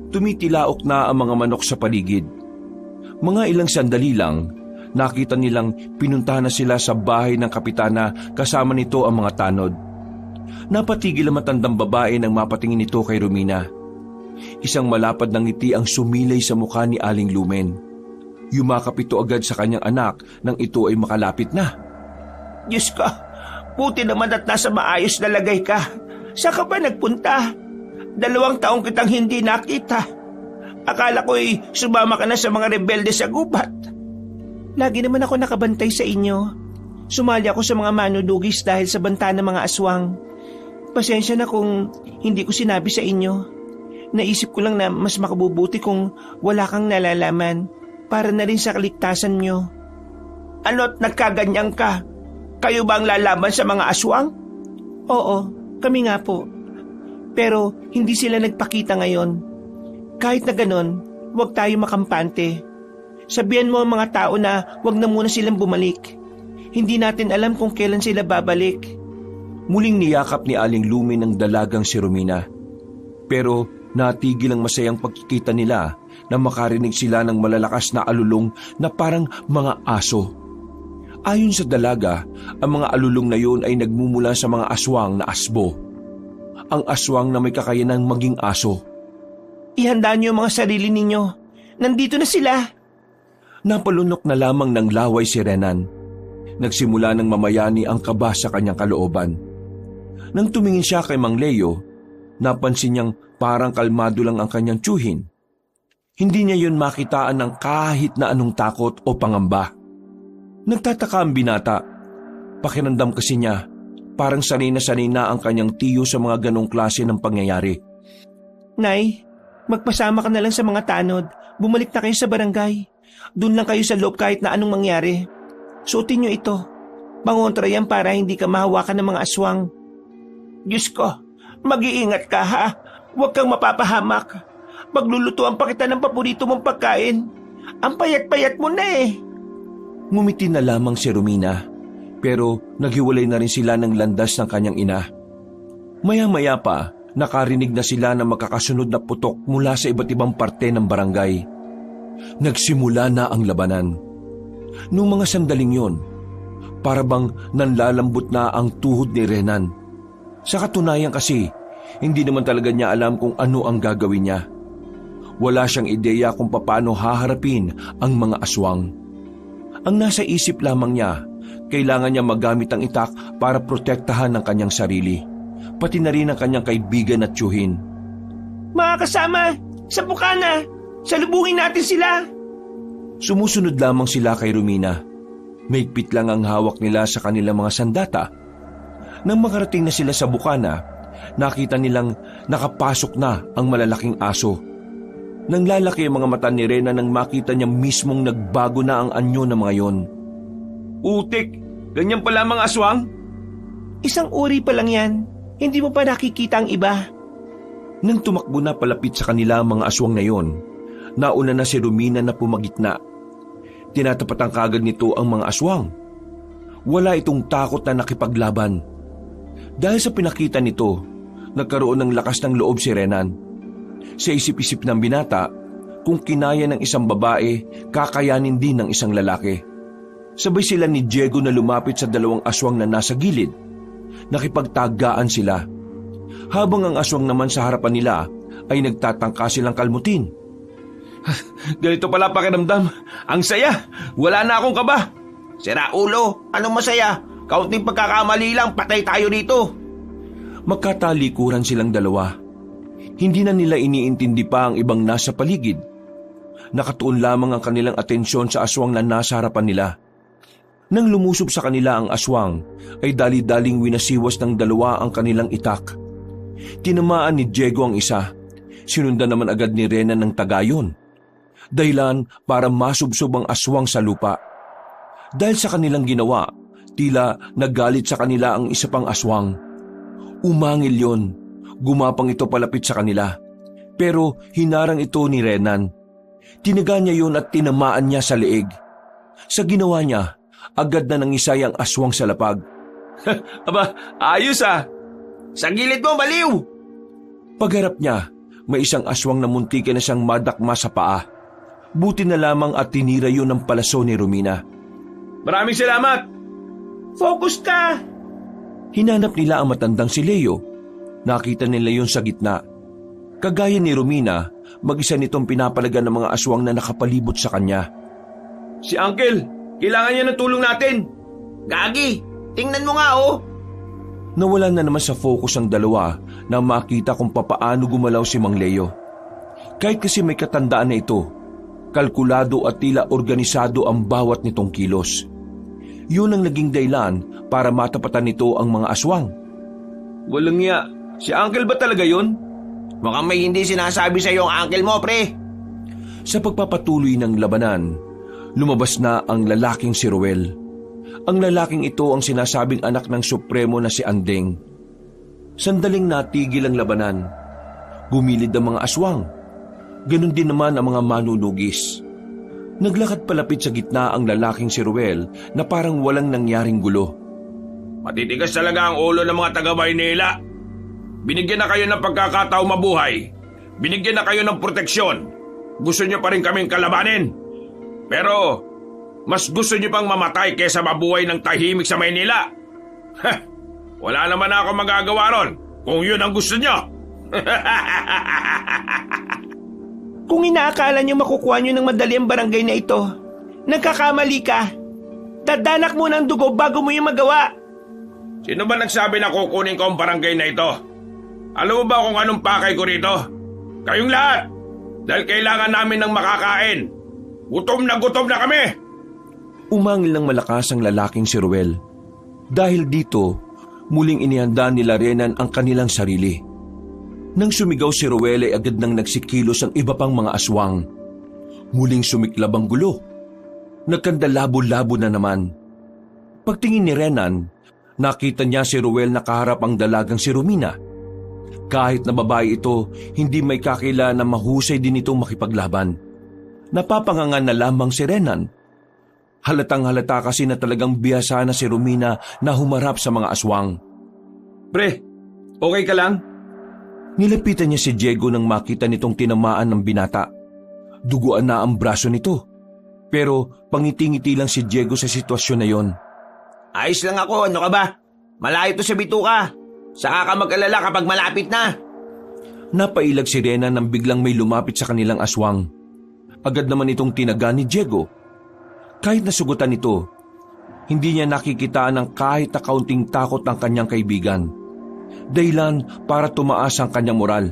Tumitilaok na ang mga manok sa paligid. Mga ilang sandali lang, nakita nilang pinuntahan na sila sa bahay ng kapitana kasama nito ang mga tanod. Napatigil ang matandang babae nang mapatingin ito kay Romina. Isang malapad na ngiti ang sumilay sa mukha ni Aling Lumen. Yumakap ito agad sa kanyang anak nang ito ay makalapit na. Diyos ko, buti naman at nasa maayos na lagay ka. Saan ka ba nagpunta? 2 taong kitang hindi nakita. Akala ko'y sumama ka na sa mga rebelde sa gubat. Lagi naman ako nakabantay sa inyo. Sumali ako sa mga manudugis dahil sa banta ng mga aswang. Pasensya na kung hindi ko sinabi sa inyo. Naisip ko lang na mas makabubuti kung wala kang nalalaman para na rin sa kaligtasan nyo. Ano't nagkaganyan ka? Kayo ba ang lalaban sa mga aswang? Oo, kami nga po. Pero hindi sila nagpakita ngayon. Kahit na ganon, huwag tayo makampante. Sabihan mo ang mga tao na huwag na muna silang bumalik. Hindi natin alam kung kailan sila babalik. Muling niyakap ni Aling Lumen ang dalagang si Romina. Pero natigil ang masayang pagkikita nila na makarinig sila ng malalakas na alulong na parang mga aso. Ayon sa dalaga, ang mga alulong na yun ay nagmumula sa mga aswang na asbo. Ang aswang na may kakayanang maging aso. Ihanda niyo ang mga sarili ninyo. Nandito na sila. Napalunok na lamang ng laway si Renan. Nagsimula ng mamayani ang kaba sa kanyang kalooban. Nang tumingin siya kay Mang Leo, napansin niyang parang kalmado lang ang kanyang tiyuhin. Hindi niya yun makitaan ng kahit na anong takot o pangamba. Nagtataka ang binata. Pakiramdam kasi niya, parang sanay na ang kanyang tiyo sa mga ganong klase ng pangyayari. Nay, magpasama ka na lang sa mga tanod. Bumalik na kayo sa barangay. Doon lang kayo sa loob kahit na anong mangyari. Suotin niyo ito. Pangontra yan para hindi ka mahawakan ng mga aswang. Diyos ko, mag-iingat ka ha. Huwag kang mapapahamak. Maglulutuan pa kita ng paborito mong pagkain. Ang payat-payat mo na eh. Ngumiti na lamang si Romina, pero naghiwalay na rin sila ng landas ng kanyang ina. Maya-maya pa, nakarinig na sila ng magkakasunod na putok mula sa iba't ibang parte ng barangay. Nagsimula na ang labanan. Noong mga sandaling yon, para bang nanlalambot na ang tuhod ni Renan. Sa katunayan kasi, hindi naman talaga niya alam kung ano ang gagawin niya. Wala siyang ideya kung paano haharapin ang mga aswang. Ang nasa isip lamang niya, kailangan niya magamit ang itak para protektahan ang kanyang sarili, pati na rin ang kanyang kaibigan at tiyuhin. Mga kasama, sa bukana, salubungin natin sila. Sumusunod lamang sila kay Romina. Mahigpit lang ang hawak nila sa kanilang mga sandata. Nang makarating na sila sa bukana, nakita nilang nakapasok na ang malalaking aso. Nang lalaki ang mga mata ni Rena nang makita niya mismong nagbago na ang anyo ng mga yon. Utik, ganyan pala mga aswang? Isang uri pa lang yan. Hindi mo pa nakikita ang iba. Nang tumakbo na palapit sa kanila ang mga aswang na yon, nauna na si Romina na pumagitna. Tinatapatan kagad nito ang mga aswang. Wala itong takot na nakipaglaban. Dahil sa pinakita nito, nagkaroon ng lakas ng loob si Renan. Sa isip-isip ng binata, kung kinaya ng isang babae, kakayanin din ng isang lalaki. Sabay sila ni Diego na lumapit sa dalawang aswang na nasa gilid. Nakipagtagaan sila. Habang ang aswang naman sa harapan nila ay nagtatangka silang kalmutin. Ganito pala pakiramdam. Ang saya, wala na akong kaba. Sira ulo, anong masaya? Kaunting pagkakamali lang, patay tayo dito. Magkatalikuran silang dalawa. Hindi na nila iniintindi pa ang ibang nasa paligid. Nakatuon lamang ang kanilang atensyon sa aswang na nasa harapan nila. Nang lumusob sa kanila ang aswang, ay dali-daling winasiwas ng dalawa ang kanilang itak. Tinamaan ni Diego ang isa. Sinundan naman agad ni Rena ng tagayon. Dahilan para masubsob ang aswang sa lupa. Dahil sa kanilang ginawa, tila nagalit sa kanila ang isa pang aswang. Umangil yon. Gumapang ito palapit sa kanila. Pero hinarang ito ni Renan. Tinaga niya yon at tinamaan niya sa leeg. Sa ginawa niya, agad na nangisay ang aswang sa lapag. Aba, ayos ah. Sa gilid mo, baliw! Pagharap niya, may isang aswang na muntikan na siyang madakma sa paa. Buti na lamang at tinira yun ng palaso ni Romina. Maraming salamat. Focus ka! Hinanap nila ang matandang si Leo. Nakita nila yun sa gitna. Kagaya ni Romina, mag-isa nitong pinapalagan ng mga aswang na nakapalibot sa kanya. Si Uncle, kailangan niya ng tulong natin. Gagi, tingnan mo nga oh! Nawalan na naman sa focus ang dalawa na makita kung papaano gumalaw si Mang Leo. Kahit kasi may katandaan na ito, kalkulado at tila organisado ang bawat nitong kilos. Yun ang naging dahilan para matapatan nito ang mga aswang. Walang nga, si Uncle ba talaga yun? Mukhang may hindi sinasabi sa iyo ang uncle mo, pre. Sa pagpapatuloy ng labanan, lumabas na ang lalaking si Ruel. Ang lalaking ito ang sinasabing anak ng Supremo na si Andeng. Sandaling natigil ang labanan. Gumilid ang mga aswang. Ganon din naman ang mga manunugis. Naglakad palapit sa gitna ang lalaking si Ruel na parang walang nangyaring gulo. Matitigas talaga ang ulo ng mga taga-Maynila. Binigyan na kayo ng pagkakataong mabuhay. Binigyan na kayo ng proteksyon. Gusto niyo pa rin kaming kalabanin. Pero mas gusto niyo pang mamatay kaysa mabuhay ng tahimik sa Maynila. Wala naman ako magagawa ron kung yun ang gusto niyo. Kung inaakala niyo makukuha niyo ng madali ang barangay na ito, nagkakamali ka. Dadanak mo ng dugo bago mo yung magawa. Sino ba nagsabi na kukunin ko ang barangay na ito? Alam mo ba kung anong pakay ko rito? Kayong lahat! Dahil kailangan namin ng makakain. Gutom na kami! Umangil ng malakas ang lalaking si Ruel. Dahil dito, muling inihanda nila Renan ang kanilang sarili. Nang sumigaw si Ruel ay agad nang nagsikilos ang iba pang mga aswang. Muling sumiklab ang gulo. Nagkandalabo-labo na naman. Pagtingin ni Renan, nakita niya si Ruel nakaharap ang dalagang si Romina. Kahit na babae ito, hindi may kakila na mahusay din itong makipaglaban. Napapangangan na lamang si Renan. Halatang halata kasi na talagang bihasa na si Romina na humarap sa mga aswang. Pre, okay ka lang? Nilapitan niya si Diego nang makita nitong tinamaan ng binata. Duguan na ang braso nito. Pero pangiti-ngiti lang si Diego sa sitwasyon na yon. Ayos lang ako, ano ka ba? Malayo to sa bituka. Saka ka mag-alala kapag malapit na. Napailag si Rena nang biglang may lumapit sa kanilang aswang. Agad naman itong tinaga ni Diego. Kahit nasugutan ito, hindi niya nakikitaan ng kahit na kaunting takot ng kanyang kaibigan. Dahilan para tumaas ang kanyang moral.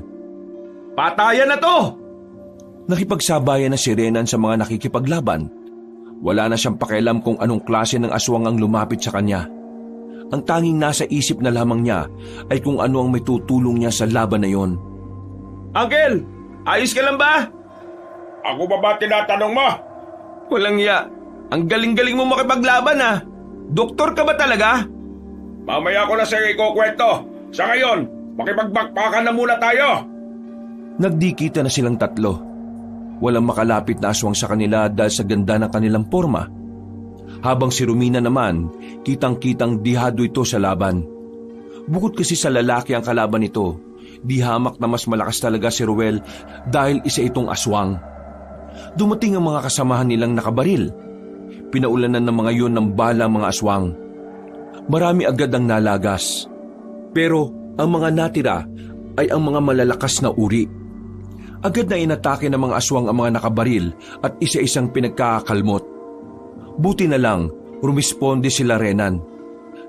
Patayan na to! Nakipagsabayan na si Renan sa mga nakikipaglaban Wala na siyang pakialam kung anong klase ng aswang ang lumapit sa kanya. Ang tanging nasa isip na lamang niya ay kung ano ang may tutulong niya sa laban na yon. Uncle, ayos ka lang ba? Ako ba tinatanong mo? Walang ya. Ang galing-galing mo makipaglaban ah. Doktor ka ba talaga? Mamaya ko na sa ikukwento. Sa ngayon, makipagbakbakan na muna tayo. Nagdikita na silang tatlo. Walang makalapit na aswang sa kanila dahil sa ganda ng kanilang porma. Habang si Romina naman, kitang-kitang dihado ito sa laban. Bukod kasi sa lalaki ang kalaban nito, di hamak na mas malakas talaga si Ruel dahil isa itong aswang. Dumating ang mga kasamahan nilang nakabaril. Pinaulanan ng mga yun ng bala mga aswang. Marami agad ang nalagas. Pero ang mga natira ay ang mga malalakas na uri. Agad na inatake ng mga aswang ang mga nakabaril at isa-isang pinagkakakalmot. Buti na lang, rumisponde sila Renan.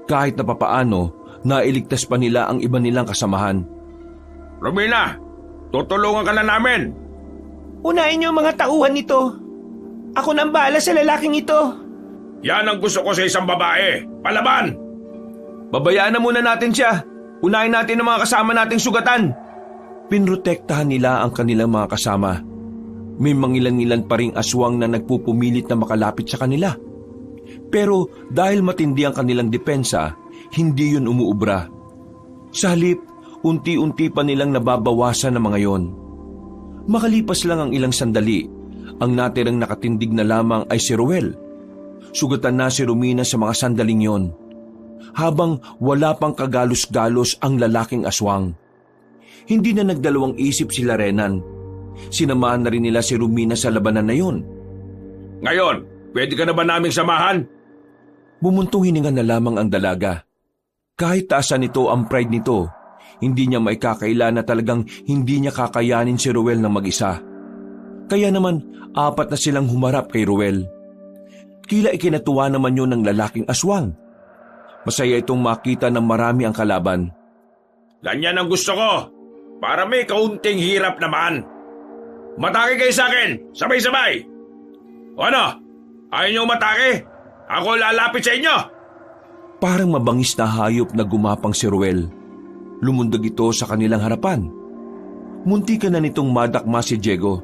Kahit na papaano, nailigtas pa nila ang iba nilang kasamahan. Romina, tutulungan ka na namin. Unahin niyo ang mga tauhan nito. Ako nang bahala sa lalaking ito. Yan ang gusto ko sa isang babae. Palaban! Babayaan na muna natin siya. Unahin natin ang mga kasama nating sugatan. Pinrotektahan nila ang kanilang mga kasama. May mangilan-ngilan pa ring aswang na nagpupumilit na makalapit sa kanila. Pero dahil matindi ang kanilang depensa, hindi yun umuubra. Sa halip, unti-unti pa nilang nababawasan ang mga yon. Makalipas lang ang ilang sandali, ang natirang nakatindig na lamang ay si Ruel. Sugatan na si Romina sa mga sandaling yon. Habang wala pang kagalos-galos ang lalaking aswang. Hindi na nagdalawang isip sila Renan. Sinamahan na rin nila si Romina sa labanan na yon. Ngayon, pwede ka na ba naming samahan? Bumuntong hininga na lamang ang dalaga. Kahit taasan nito ang pride nito, hindi niya maikakaila na talagang hindi niya kakayanin si Ruel ng mag-isa. Kaya naman, 4 na silang humarap kay Ruel. Kila ikinatuwa naman yun ng lalaking aswang. Masaya itong makita ng marami ang kalaban. Ganyan ang gusto ko. Para may kaunting hirap naman. Matake kayo sa akin, sabay-sabay. O ano? Ayaw niyo matake? Ako lalapit sa inyo. Parang mabangis na hayop na gumapang si Ruel. Lumundag ito sa kanilang harapan. Muntikan na nitong madakma si Diego,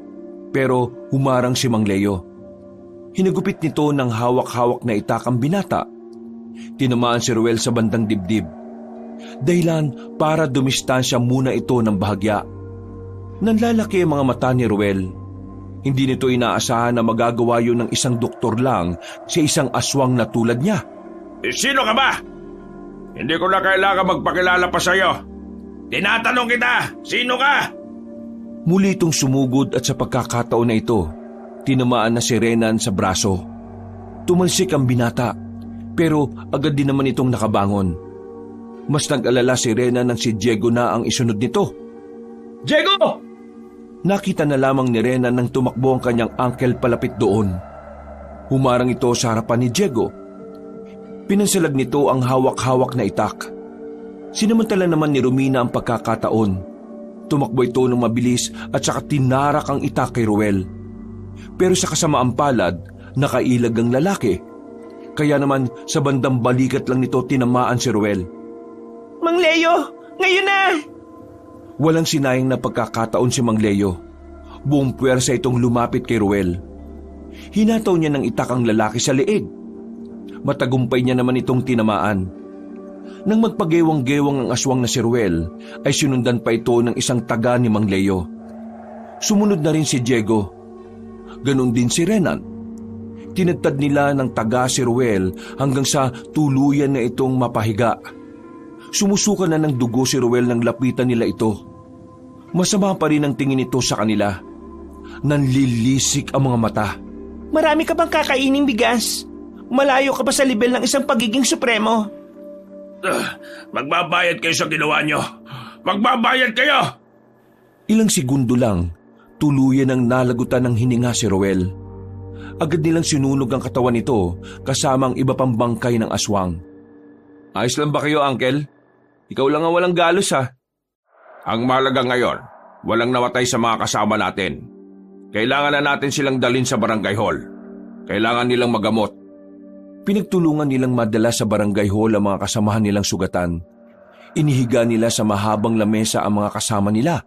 pero humarang si Mang Leo. Hinagupit nito ng hawak-hawak na itak ang binata. Tinamaan si Ruel sa bandang dibdib. Dahilan para dumistansya muna ito ng bahagya. Nanlalaki ang mga mata ni Ruel. Hindi nito inaasahan na magagawa yun ng isang doktor lang sa isang aswang na tulad niya. Sino ka ba? Hindi ko na kailangan magpakilala pa sa'yo. Tinatanong kita, sino ka? Muli itong sumugod at sa pagkakataon na ito, tinamaan na si Renan sa braso. Tumalsik ang binata, pero agad din naman itong nakabangon. Mas nag-alala si Renan nang si Diego na ang isunod nito. Diego! Nakita na lamang ni Renan nang tumakbo ang kanyang uncle palapit doon. Humarang ito sa harapan ni Diego. Pinansalag nito ang hawak-hawak na itak. Sinamantala naman ni Romina ang pagkakataon. Tumakbo ito ng mabilis at saka tinarak ang itak kay Ruel. Pero sa kasamaang palad, nakailag ang lalaki. Kaya naman sa bandang balikat lang nito tinamaan si Ruel. Mang Leo, ngayon na! Walang sinayang na pagkakataon si Mang Leo. Buong puwersa itong lumapit kay Ruel. Hinataw niya ng itak ang lalaki sa leeg. Matagumpay niya naman itong tinamaan. Nang magpagewang-gewang ang aswang na si Ruel, ay sinundan pa ito ng isang taga ni Mang Leo. Sumunod na rin si Diego. Ganon din si Renan. Tinadtad nila ng taga si Ruel hanggang sa tuluyan na itong mapahiga. Sumusuka na ng dugo si Ruel nang lapitan nila ito. Masama pa rin ang tingin nito sa kanila. Nanlilisik ang mga mata. Marami ka bang kakaining bigas? Malayo ka ba sa level ng isang pagiging supremo? Magbabayad kayo sa ginawa nyo. Magbabayad kayo! Ilang segundo lang, tuluyan ang nalagutan ng hininga si Ruel. Agad nilang sinunog ang katawan nito kasama ang iba pang bangkay ng aswang. Ayos lang ba kayo, Uncle? Ikaw lang ang walang galos, ha? Ang mahalaga ngayon, walang nawatay sa mga kasama natin. Kailangan na natin silang dalhin sa barangay hall. Kailangan nilang magamot. Pinagtulungan nilang madala sa barangay hall ang mga kasamahan nilang sugatan. Inihiga nila sa mahabang lamesa ang mga kasama nila.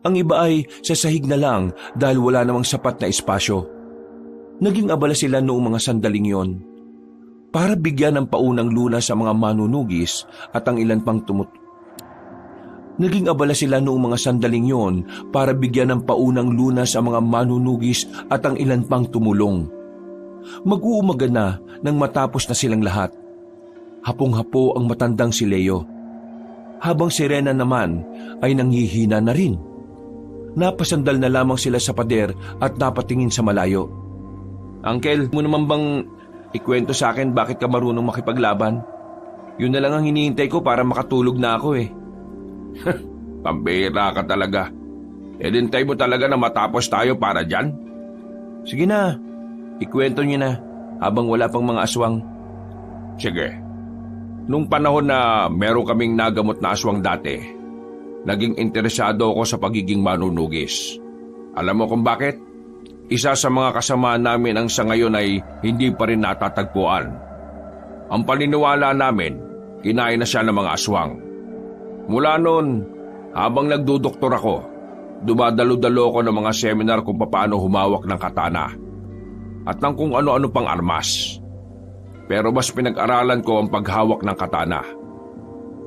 Ang iba ay sa sahig na lang dahil wala namang sapat na espasyo. Naging abala sila noong mga sandaling yon para bigyan ng paunang lunas sa mga manunugis at ang ilan pang Naging abala sila noong mga sandaling yon para bigyan ng paunang lunas sa mga manunugis at ang ilan pang tumulong. Mag-uumaga na nang matapos na silang lahat. Hapong-hapo ang matandang si Leo. Habang si Rena naman ay nanghihina na rin. Napasandal na lamang sila sa pader at napatingin sa malayo. Uncle, mo naman bang ikwento sa akin bakit ka marunong makipaglaban? Yun na lang ang hinihintay ko para makatulog na ako eh. Pambira ka talaga. Edintay mo talaga na matapos tayo para dyan? Sige na, ikwento niyo na habang wala pang mga aswang. Sige. Nung panahon na meron kaming nagamot na aswang dati, naging interesado ako sa pagiging manunugis. Alam mo kung bakit? Isa sa mga kasama namin ang sa ngayon ay hindi pa rin natatagpuan. Ang paniniwala namin, kinain na siya ng mga aswang. Mula noon, habang nagdudoktor ako, dumadalo-dalo ko ng mga seminar kung paano humawak ng katana at ng kung ano-ano pang armas. Pero mas pinag-aralan ko ang paghawak ng katana.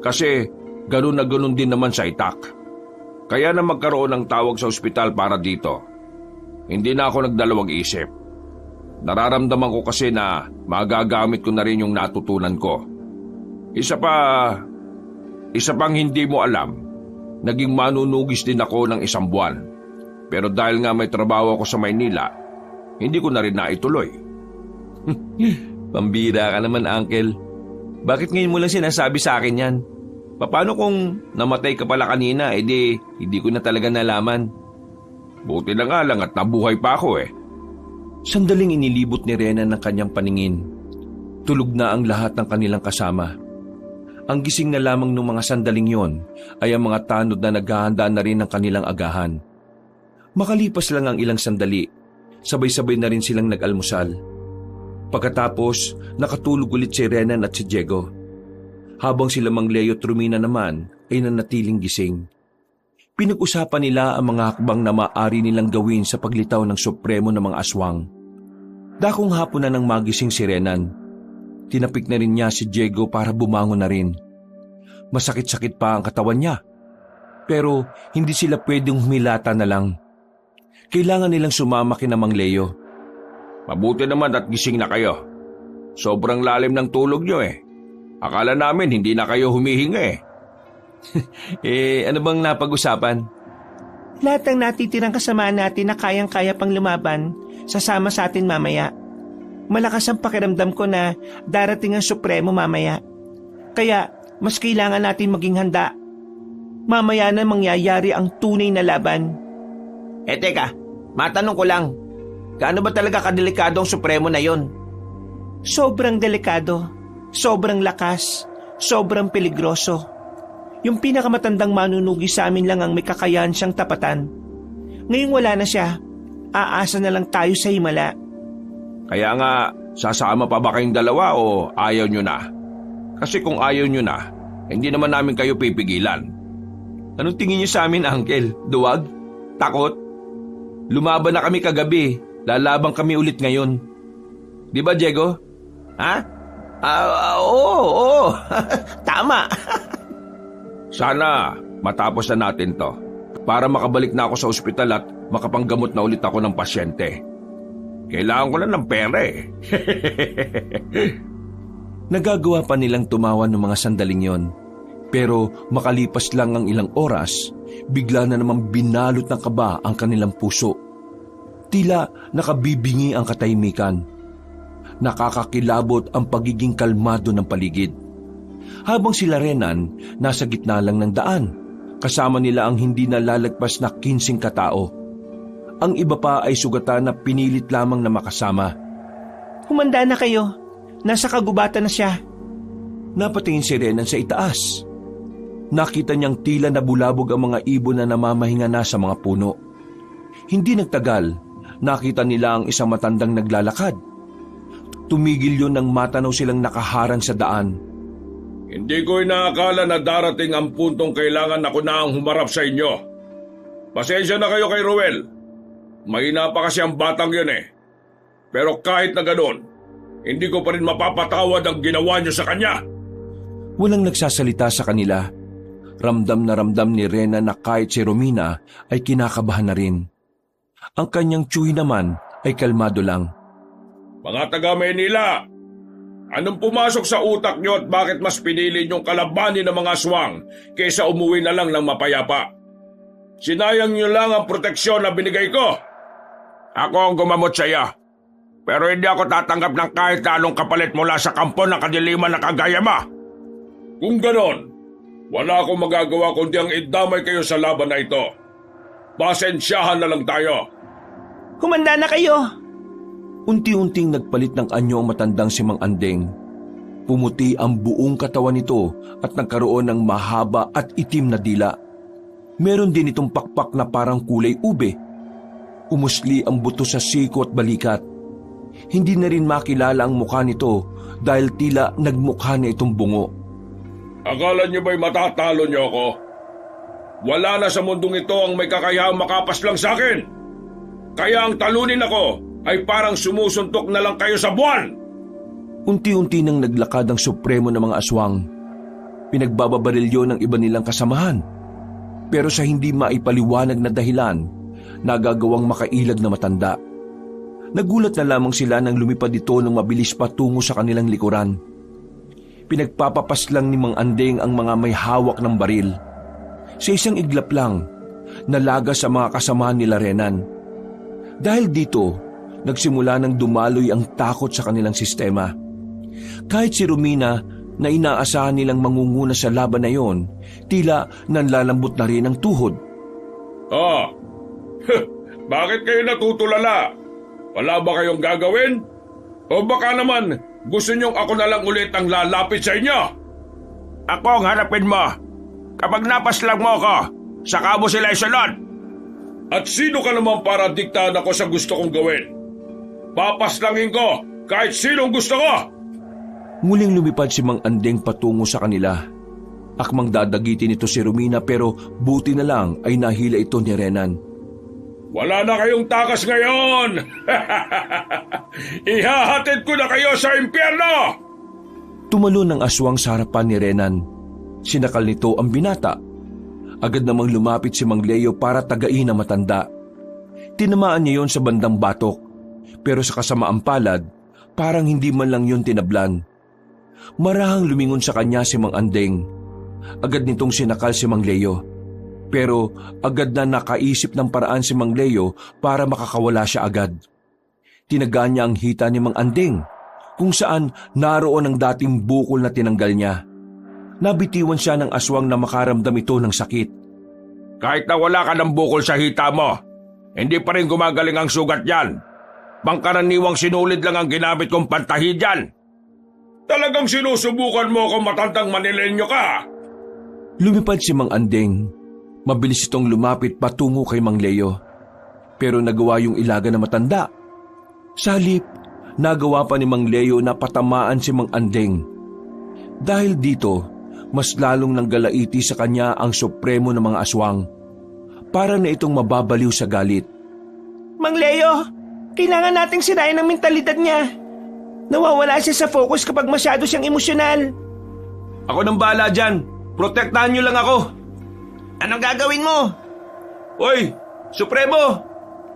Kasi ganun na ganun din naman sa itak. Kaya na magkaroon ng tawag sa ospital para dito. Hindi na ako nagdalawang isip. Nararamdaman ko kasi na magagamit ko na rin yung natutunan ko. Isa pang hindi mo alam, naging manunugis din ako ng 1 buwan. Pero dahil nga may trabaho ako sa Maynila, hindi ko na rin naituloy. Pambira ka naman, Uncle. Bakit ngayon mo lang sinasabi sa akin yan? Paano kung namatay ka pala kanina, hindi ko na talaga nalaman. Buti na nga lang at nabuhay pa ako eh. Sandaling inilibot ni Rena ng kanyang paningin. Tulog na ang lahat ng kanilang kasama. Ang gising na lamang ng mga sandaling yon ay ang mga tanod na naghahanda na rin ng kanilang agahan. Makalipas lang ang ilang sandali, sabay-sabay na rin silang nag-almusal. Pagkatapos, nakatulog ulit si Renan at si Diego. Habang sila Mang Leo at Romina naman ay nanatiling gising. Pinag-usapan nila ang mga hakbang na maaari nilang gawin sa paglitaw ng supremo ng mga aswang. Dakong hapon na nang magising si Renan. Tinapik na rin niya si Diego para bumangon na rin. Masakit-sakit pa ang katawan niya. Pero hindi sila pwedeng humilata na lang. Kailangan nilang sumama kina Mang Leo. Mabuti naman at gising na kayo. Sobrang lalim ng tulog nyo eh. Akala namin hindi na kayo humihinga eh. Ano bang napag-usapan? Lahat ng natitirang kasamaan natin na kayang-kaya pang lumaban, sasama sa atin mamaya. Malakas ang pakiramdam ko na darating ang Supremo mamaya. Kaya mas kailangan natin maging handa. Mamaya na mangyayari ang tunay na laban. Teka, matanong ko lang. Gaano ba talaga kadelikado ang Supremo na yon? Sobrang delikado, sobrang lakas, sobrang peligroso. Yung pinakamatandang manunugi sa amin lang ang may kakayahan siyang tapatan. Ngayong wala na siya, aasa na lang tayo sa himala. Kaya nga, sasama pa ba kayong dalawa o ayaw nyo na? Kasi kung ayaw nyo na, hindi naman namin kayo pipigilan. Anong tingin niyo sa amin, Uncle? Duwag? Takot? Lumaban na kami kagabi. Lalabang kami ulit ngayon. Di ba, Diego? Ha? Oo. Tama. Sana matapos na natin to para makabalik na ako sa ospital at makapanggamot na ulit ako ng pasyente. Kailangan ko lang ng pera eh. Nagagawa pa nilang tumawa ng mga sandaling yon. Pero makalipas lang ang ilang oras, bigla na namang binalot ng kaba ang kanilang puso. Tila nakabibingi ang katahimikan. Nakakakilabot ang pagiging kalmado ng paligid. Habang sila Renan, nasa gitna lang ng daan. Kasama nila ang hindi nalalagpas na 15 katao. Ang iba pa ay sugatan na pinilit lamang na makasama. Humanda na kayo. Nasa kagubatan na siya. Napatingin si Renan sa itaas. Nakita niyang tila nabulabog ang mga ibon na namamahinga na sa mga puno. Hindi nagtagal, nakita nila ang isang matandang naglalakad. Tumigil yun nang matanaw silang nakaharang sa daan. Hindi ko inaakala na darating ang puntong kailangan ako na ang humarap sa inyo. Pasensya na kayo kay Ruel. Mahina pa kasi ang batang yun eh. Pero kahit na ganoon, hindi ko pa rin mapapatawad ang ginawa niyo sa kanya. Walang nagsasalita sa kanila. Ramdam na ramdam ni Rena na kahit si Romina ay kinakabahan na rin. Ang kanyang tsuhi naman ay kalmado lang. Mga taga Maynila, anong pumasok sa utak niyo at bakit mas pinili niyong kalabanin ng mga aswang kaysa umuwi na lang ng mapayapa? Sinayang niyo lang ang proteksyon na binigay ko. Ako ang gumamot sa iyo. Pero hindi ako tatanggap ng kahit anong kapalit mula sa kampo ng kadiliman na kagaya mo. Kung ganon, wala akong magagawa kundi ang idamay kayo sa laban na ito. Pasensyahan na lang tayo. Humanda na kayo. Unti-unting nagpalit ng anyo ang matandang si Mang Andeng. Pumuti ang buong katawan nito at nagkaroon ng mahaba at itim na dila. Meron din itong pakpak na parang kulay ube. Umusli ang buto sa siko at balikat. Hindi na rin makilala ang mukha nito dahil tila nagmukha na itong bungo. Akala niyo ba'y matatalo niyo ako? Wala na sa mundong ito ang may kakayahang makapas lang sa akin. Kaya ang talunin ako ay parang sumusuntok na lang kayo sa buwan. Unti-unti nang naglakad ang supremo ng mga aswang. Pinagbababarilyo ng iba nilang kasamahan. Pero sa hindi maipaliwanag na dahilan, nagagawang makailag na matanda. Nagulat na lamang sila nang lumipad ito ng mabilis patungo sa kanilang likuran. Pinagpapapas lang ni Mang Andeng ang mga may hawak ng baril. Sa isang iglap lang, nalaga sa mga kasamahan nila Renan. Dahil dito, nagsimula ng dumaloy ang takot sa kanilang sistema. Kahit si Romina na inaasahan nilang mangunguna sa laban na yon, tila nanlalambot na rin ang tuhod. Bakit kayo natutulala? Wala ba kayong gagawin? O baka naman gusto niyong ako na lang ulit ang lalapit sa inyo? Ako ang harapin mo. Kapag napaslang mo ako, saka mo sila isunod. At sino ka naman para diktahan ako sa gusto kong gawin? Papaslangin ko kahit sinong gusto ko! Muling lumipad si Mang Andeng patungo sa kanila. Akmang dadagitin ito si Romina pero buti na lang ay nahila ito ni Renan. Wala na kayong takas ngayon! Ihahatid ko na kayo sa impyerno! Tumalon ang aswang sa harapan ni Renan. Sinakal nito ang binata. Agad namang lumapit si Mang Leo para tagain ang matanda. Tinamaan niya yon sa bandang batok. Pero sa kasamaang palad, parang hindi man lang yon tinablan. Marahang lumingon sa kanya si Mang Andeng. Agad nitong sinakal si Mang Leo. Pero agad na nakaisip ng paraan si Mang Leo para makakawala siya agad. Tinaga niya ang hita ni Mang Andeng, kung saan naroon ang dating bukol na tinanggal niya. Nabitiwan siya ng aswang na makaramdam ito ng sakit. Kahit na wala ka ng bukol sa hita mo, hindi pa rin gumagaling ang sugat yan. Pangkaraniwang sinulid lang ang ginamit kong pantahi dyan. Talagang sinusubukan mo kung matandang Manilenyo ka? Lumipad si Mang Andeng. Mabilis itong lumapit patungo kay Mang Leo. Pero nagawa yung ilaga na matanda. Sa halip, nagawa pa ni Mang Leo na patamaan si Mang Andeng. Dahil dito, mas lalong nanggalaiti sa kanya ang supremo ng mga aswang. Para na itong mababaliw sa galit. Mang Leo, kailangan nating sirain ang mentalidad niya. Nawawala siya sa focus kapag masyado siyang emosyonal. Ako nang bahala dyan. Protektahan niyo lang ako. Anong gagawin mo? Hoy, Supremo!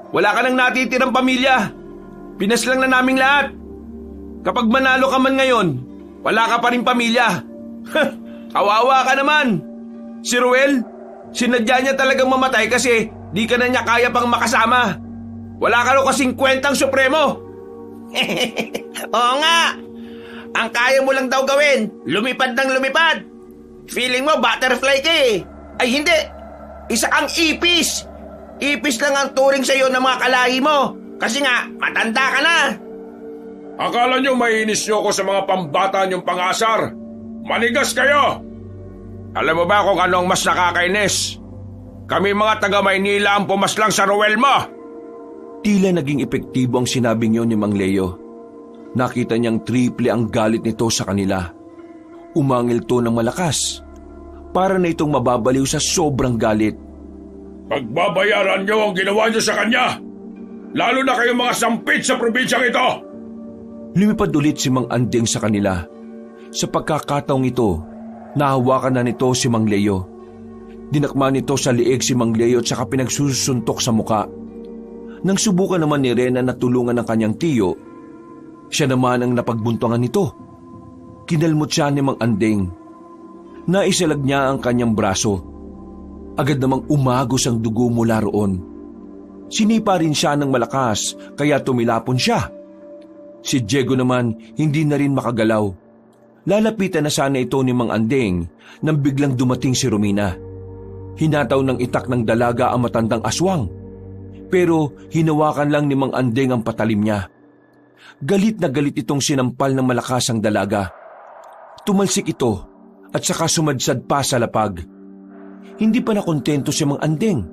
Wala ka nang natitirang pamilya. Pinaslang na naming lahat. Kapag manalo ka man ngayon, wala ka pa rin pamilya. Kawawa ka naman. Si Ruel, sinadya niya talagang mamatay kasi di ka na niya kaya pang makasama. Wala ka rin kasing kwentang Supremo. Oo nga. Ang kaya mo lang daw gawin, lumipad ng lumipad. Feeling mo butterfly ka eh. Ay hindi, isa kang ipis. Ipis lang ang turing sa'yo ng mga kalahi mo. Kasi nga, matanda ka na. Akala nyo mainis nyo ako sa mga pambata nyong pangasar? Manigas kayo! Alam mo ba kung anong mas nakakainis? Kami mga taga Maynila ang pumaslang sa Ruel mo. Tila naging epektibo ang sinabing yun ni Mang Leo. Nakita niyang triple ang galit nito sa kanila. Umangil to ng malakas, para na itong mababaliw sa sobrang galit. Pagbabayaran niyo ang ginawa niyo sa kanya, lalo na kayong mga sampit sa probinsyang ito! Lumipad ulit si Mang Andeng sa kanila. Sa pagkakataong ito, nahawakan na nito si Mang Leo. Dinakma nito sa liig si Mang Leo at saka pinagsusuntok sa muka. Nang subukan naman ni Rena na tulungan ng kanyang tiyo, siya naman ang napagbuntungan nito. Kinalmot siya ni Mang Andeng. Naisalag niya ang kanyang braso. Agad namang umagos ang dugo mula roon. Sinipa rin siya ng malakas kaya tumilapon siya. Si Diego naman hindi na rin makagalaw. Lalapitan na sana ito ni Mang Andeng nang biglang dumating si Romina. Hinataw ng itak ng dalaga ang matandang aswang. Pero hinawakan lang ni Mang Andeng ang patalim niya. Galit na galit itong sinampal ng malakas ang dalaga. Tumalsik ito at saka sumadsad pa sa lapag. Hindi pa nakontento si Mang Andeng.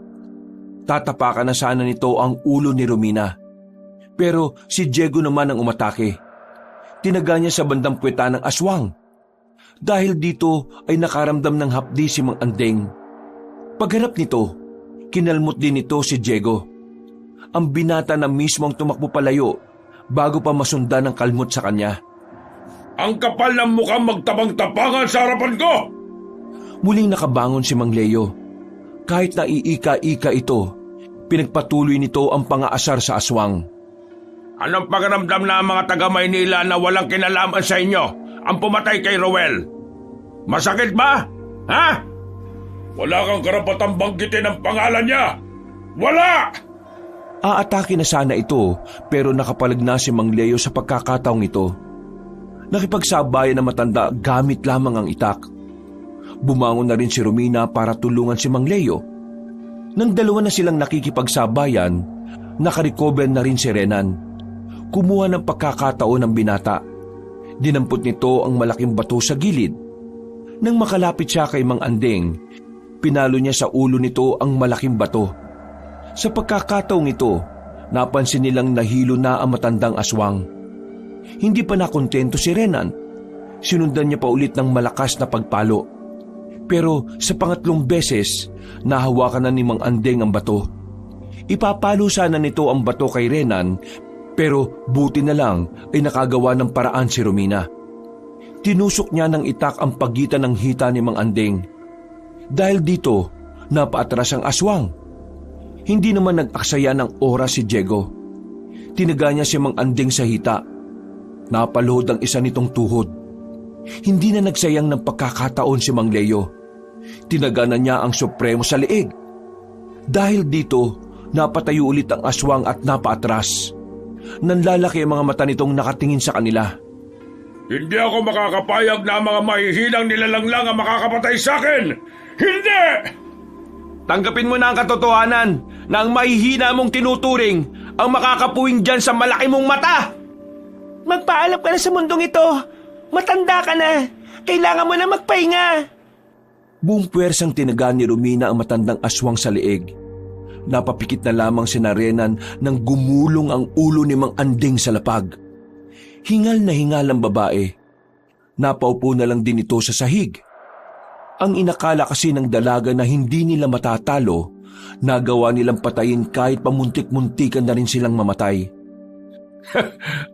Tatapakan na sana nito ang ulo ni Romina. Pero si Diego naman ang umatake. Tinaga niya sa bandang puweta ng aswang. Dahil dito ay nakaramdam ng hapdi si Mang Andeng. Pagharap nito, kinalmot din nito si Diego. Ang binata na mismo ang tumakbo palayo bago pa masundan ng kalmot sa kanya. Ang kapal ng mukhang magtabang-tapangan sa harapan ko! Muling nakabangon si Mang Leo. Kahit na iika-ika ito, pinagpatuloy nito ang pangaasar sa aswang. Anong pakiramdam na ang mga taga-Maynila na walang kinalaman sa inyo ang pumatay kay Rowel? Masakit ba? Ha? Wala kang karapatang banggitin ang pangalan niya! Wala! Aatake na sana ito pero nakapalag na si Mang Leo sa pagkakataong ito. Nakipagsabayan na matanda gamit lamang ang itak. Bumangon na rin si Romina para tulungan si Mang Leo. Nang dalawa na silang nakikipagsabayan, nakarecover na rin si Renan. Kumuha ng pagkakataon ng binata. Dinampot nito ang malaking bato sa gilid. Nang makalapit siya kay Mang Andeng, pinalo niya sa ulo nito ang malaking bato. Sa pagkakataong ito, napansin nilang nahilo na ang matandang aswang. Hindi pa nakontento si Renan. Sinundan niya pa ulit ng malakas na pagpalo. Pero sa pangatlong beses, nahawakan na ni Mang Andeng ang bato. Ipapalo sana nito ang bato kay Renan, pero buti na lang ay nakagawa ng paraan si Romina. Tinusok niya ng itak ang pagitan ng hita ni Mang Andeng. Dahil dito, napaatras ang aswang. Hindi naman nag-aksaya ng oras si Diego. Tinaga niya si Mang Andeng sa hita. Napaluhod ang isa nitong tuhod. Hindi na nagsayang ng pagkakataon si Mang Leo. Tinaga na niya ang supremo sa liig. Dahil dito, napatayo ulit ang aswang at napaatras. Nanlalaki ang mga mata nitong nakatingin sa kanila. Hindi ako makakapayag na ang mga mahihinang nilalanglang ang makakapatay sa akin! Hindi! Tanggapin mo na ang katotohanan na ang mahihina mong tinuturing ang makakapuwing dyan sa malaki mong mata. Magpaalam ka na sa mundong ito. Matanda ka na. Kailangan mo na magpahinga. Buong puwersang tinaga ni Romina ang matandang aswang sa liig. Napapikit na lamang si Renan nang gumulong ang ulo ni Mang Andeng sa lapag. Hingal na hingal ang babae. Napaupo na lang din ito sa sahig. Ang inakala kasi ng dalaga na hindi nila matatalo, nagawa nilang patayin kahit pamuntik-muntikan na rin silang mamatay.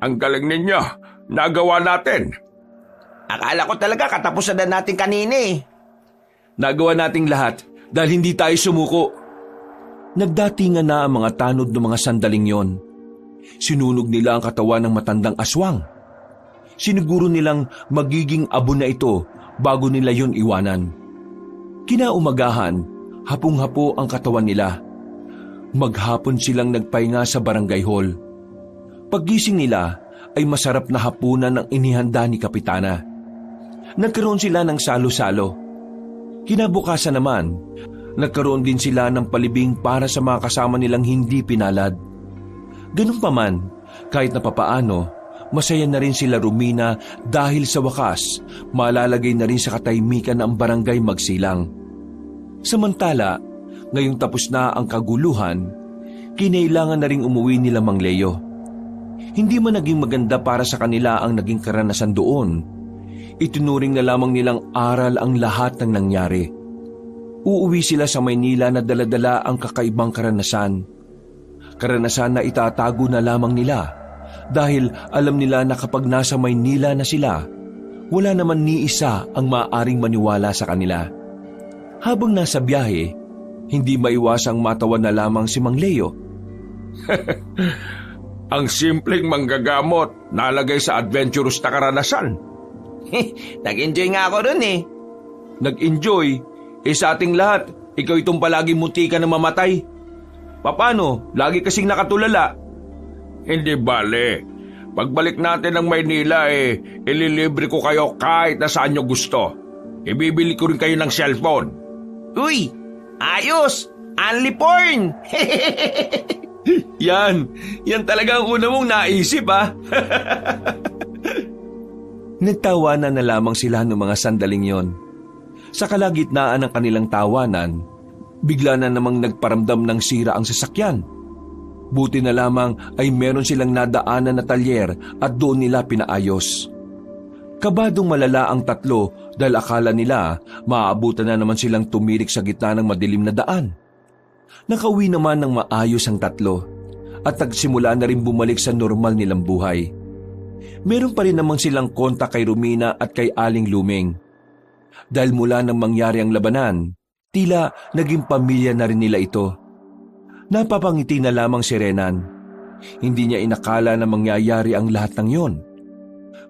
Ang galing ninyo. Nagawa natin. Akala ko talaga katapusan na natin kanina eh. Nagawa nating lahat dahil hindi tayo sumuko. Nagdatingan na ang mga tanod ng mga sandaling yon. Sinunog nila ang katawan ng matandang aswang. Siniguro nilang magiging abo na ito bago nila yon iwanan. Kinaumagahan, hapong-hapo ang katawan nila. Maghapon silang nagpahinga sa barangay hall. Paggising nila ay masarap na hapunan ang inihanda ni Kapitana. Nagkaroon sila ng salo-salo. Kinabukasan naman, nagkaroon din sila ng palibing para sa mga kasama nilang hindi pinalad. Ganun pa man, kahit na papaano, masaya na rin sila Romina dahil sa wakas, malalagay na rin sa katahimikan na ang barangay magsilang. Samantala, ngayong tapos na ang kaguluhan, kinailangan na ring umuwi nila Mang Leo. Hindi man naging maganda para sa kanila ang naging karanasan doon, itinuring na lamang nilang aral ang lahat ng nangyari. Uuwi sila sa Maynila na daladala ang kakaibang karanasan. Karanasan na itatago na lamang nila dahil alam nila na kapag nasa Maynila na sila, wala naman ni isa ang maaaring maniwala sa kanila. Habang nasa biyahe, hindi maiwasang matawan na lamang si Mang Leo. Ang simpleng manggagamot nalagay sa adventurous na karanasan. Nag-enjoy nga ako ron eh. Nag-enjoy? Sa ating lahat, ikaw itong palagi muntika na mamatay. Paano? Lagi kasing nakatulala. Hindi bale. Pagbalik natin ng Maynila ililibre ko kayo kahit na saan nyo gusto. Ibibili ko rin kayo ng cellphone. Uy! Ayos! Only porn! Yan talaga ang una mong naisip, ha? Nagtawanan na lamang sila noong mga sandaling yon. Sa kalagitnaan ng kanilang tawanan, bigla na namang nagparamdam ng sira ang sasakyan. Buti na lamang ay meron silang nadaanan na talyer at doon nila pinaayos. Kabadong malala ang tatlo dahil akala nila maaabutan na naman silang tumirik sa gitna ng madilim na daan. Nakauwi naman ng maayos ang tatlo at nagsimula na rin bumalik sa normal nilang buhay. Meron pa rin namang silang kontak kay Romina at kay Aling Luming. Dahil mula nang mangyari ang labanan, tila naging pamilya na rin nila ito. Napapangiti na lamang si Renan. Hindi niya inakala na mangyayari ang lahat ng yon.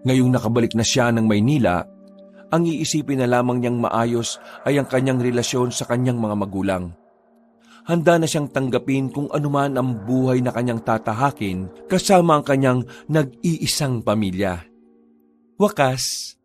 Ngayong nakabalik na siya ng Maynila, ang iisipin na lamang niyang maayos ay ang kanyang relasyon sa kanyang mga magulang. Handa na siyang tanggapin kung anuman ang buhay na kanyang tatahakin kasama ang kanyang nag-iisang pamilya. Wakas,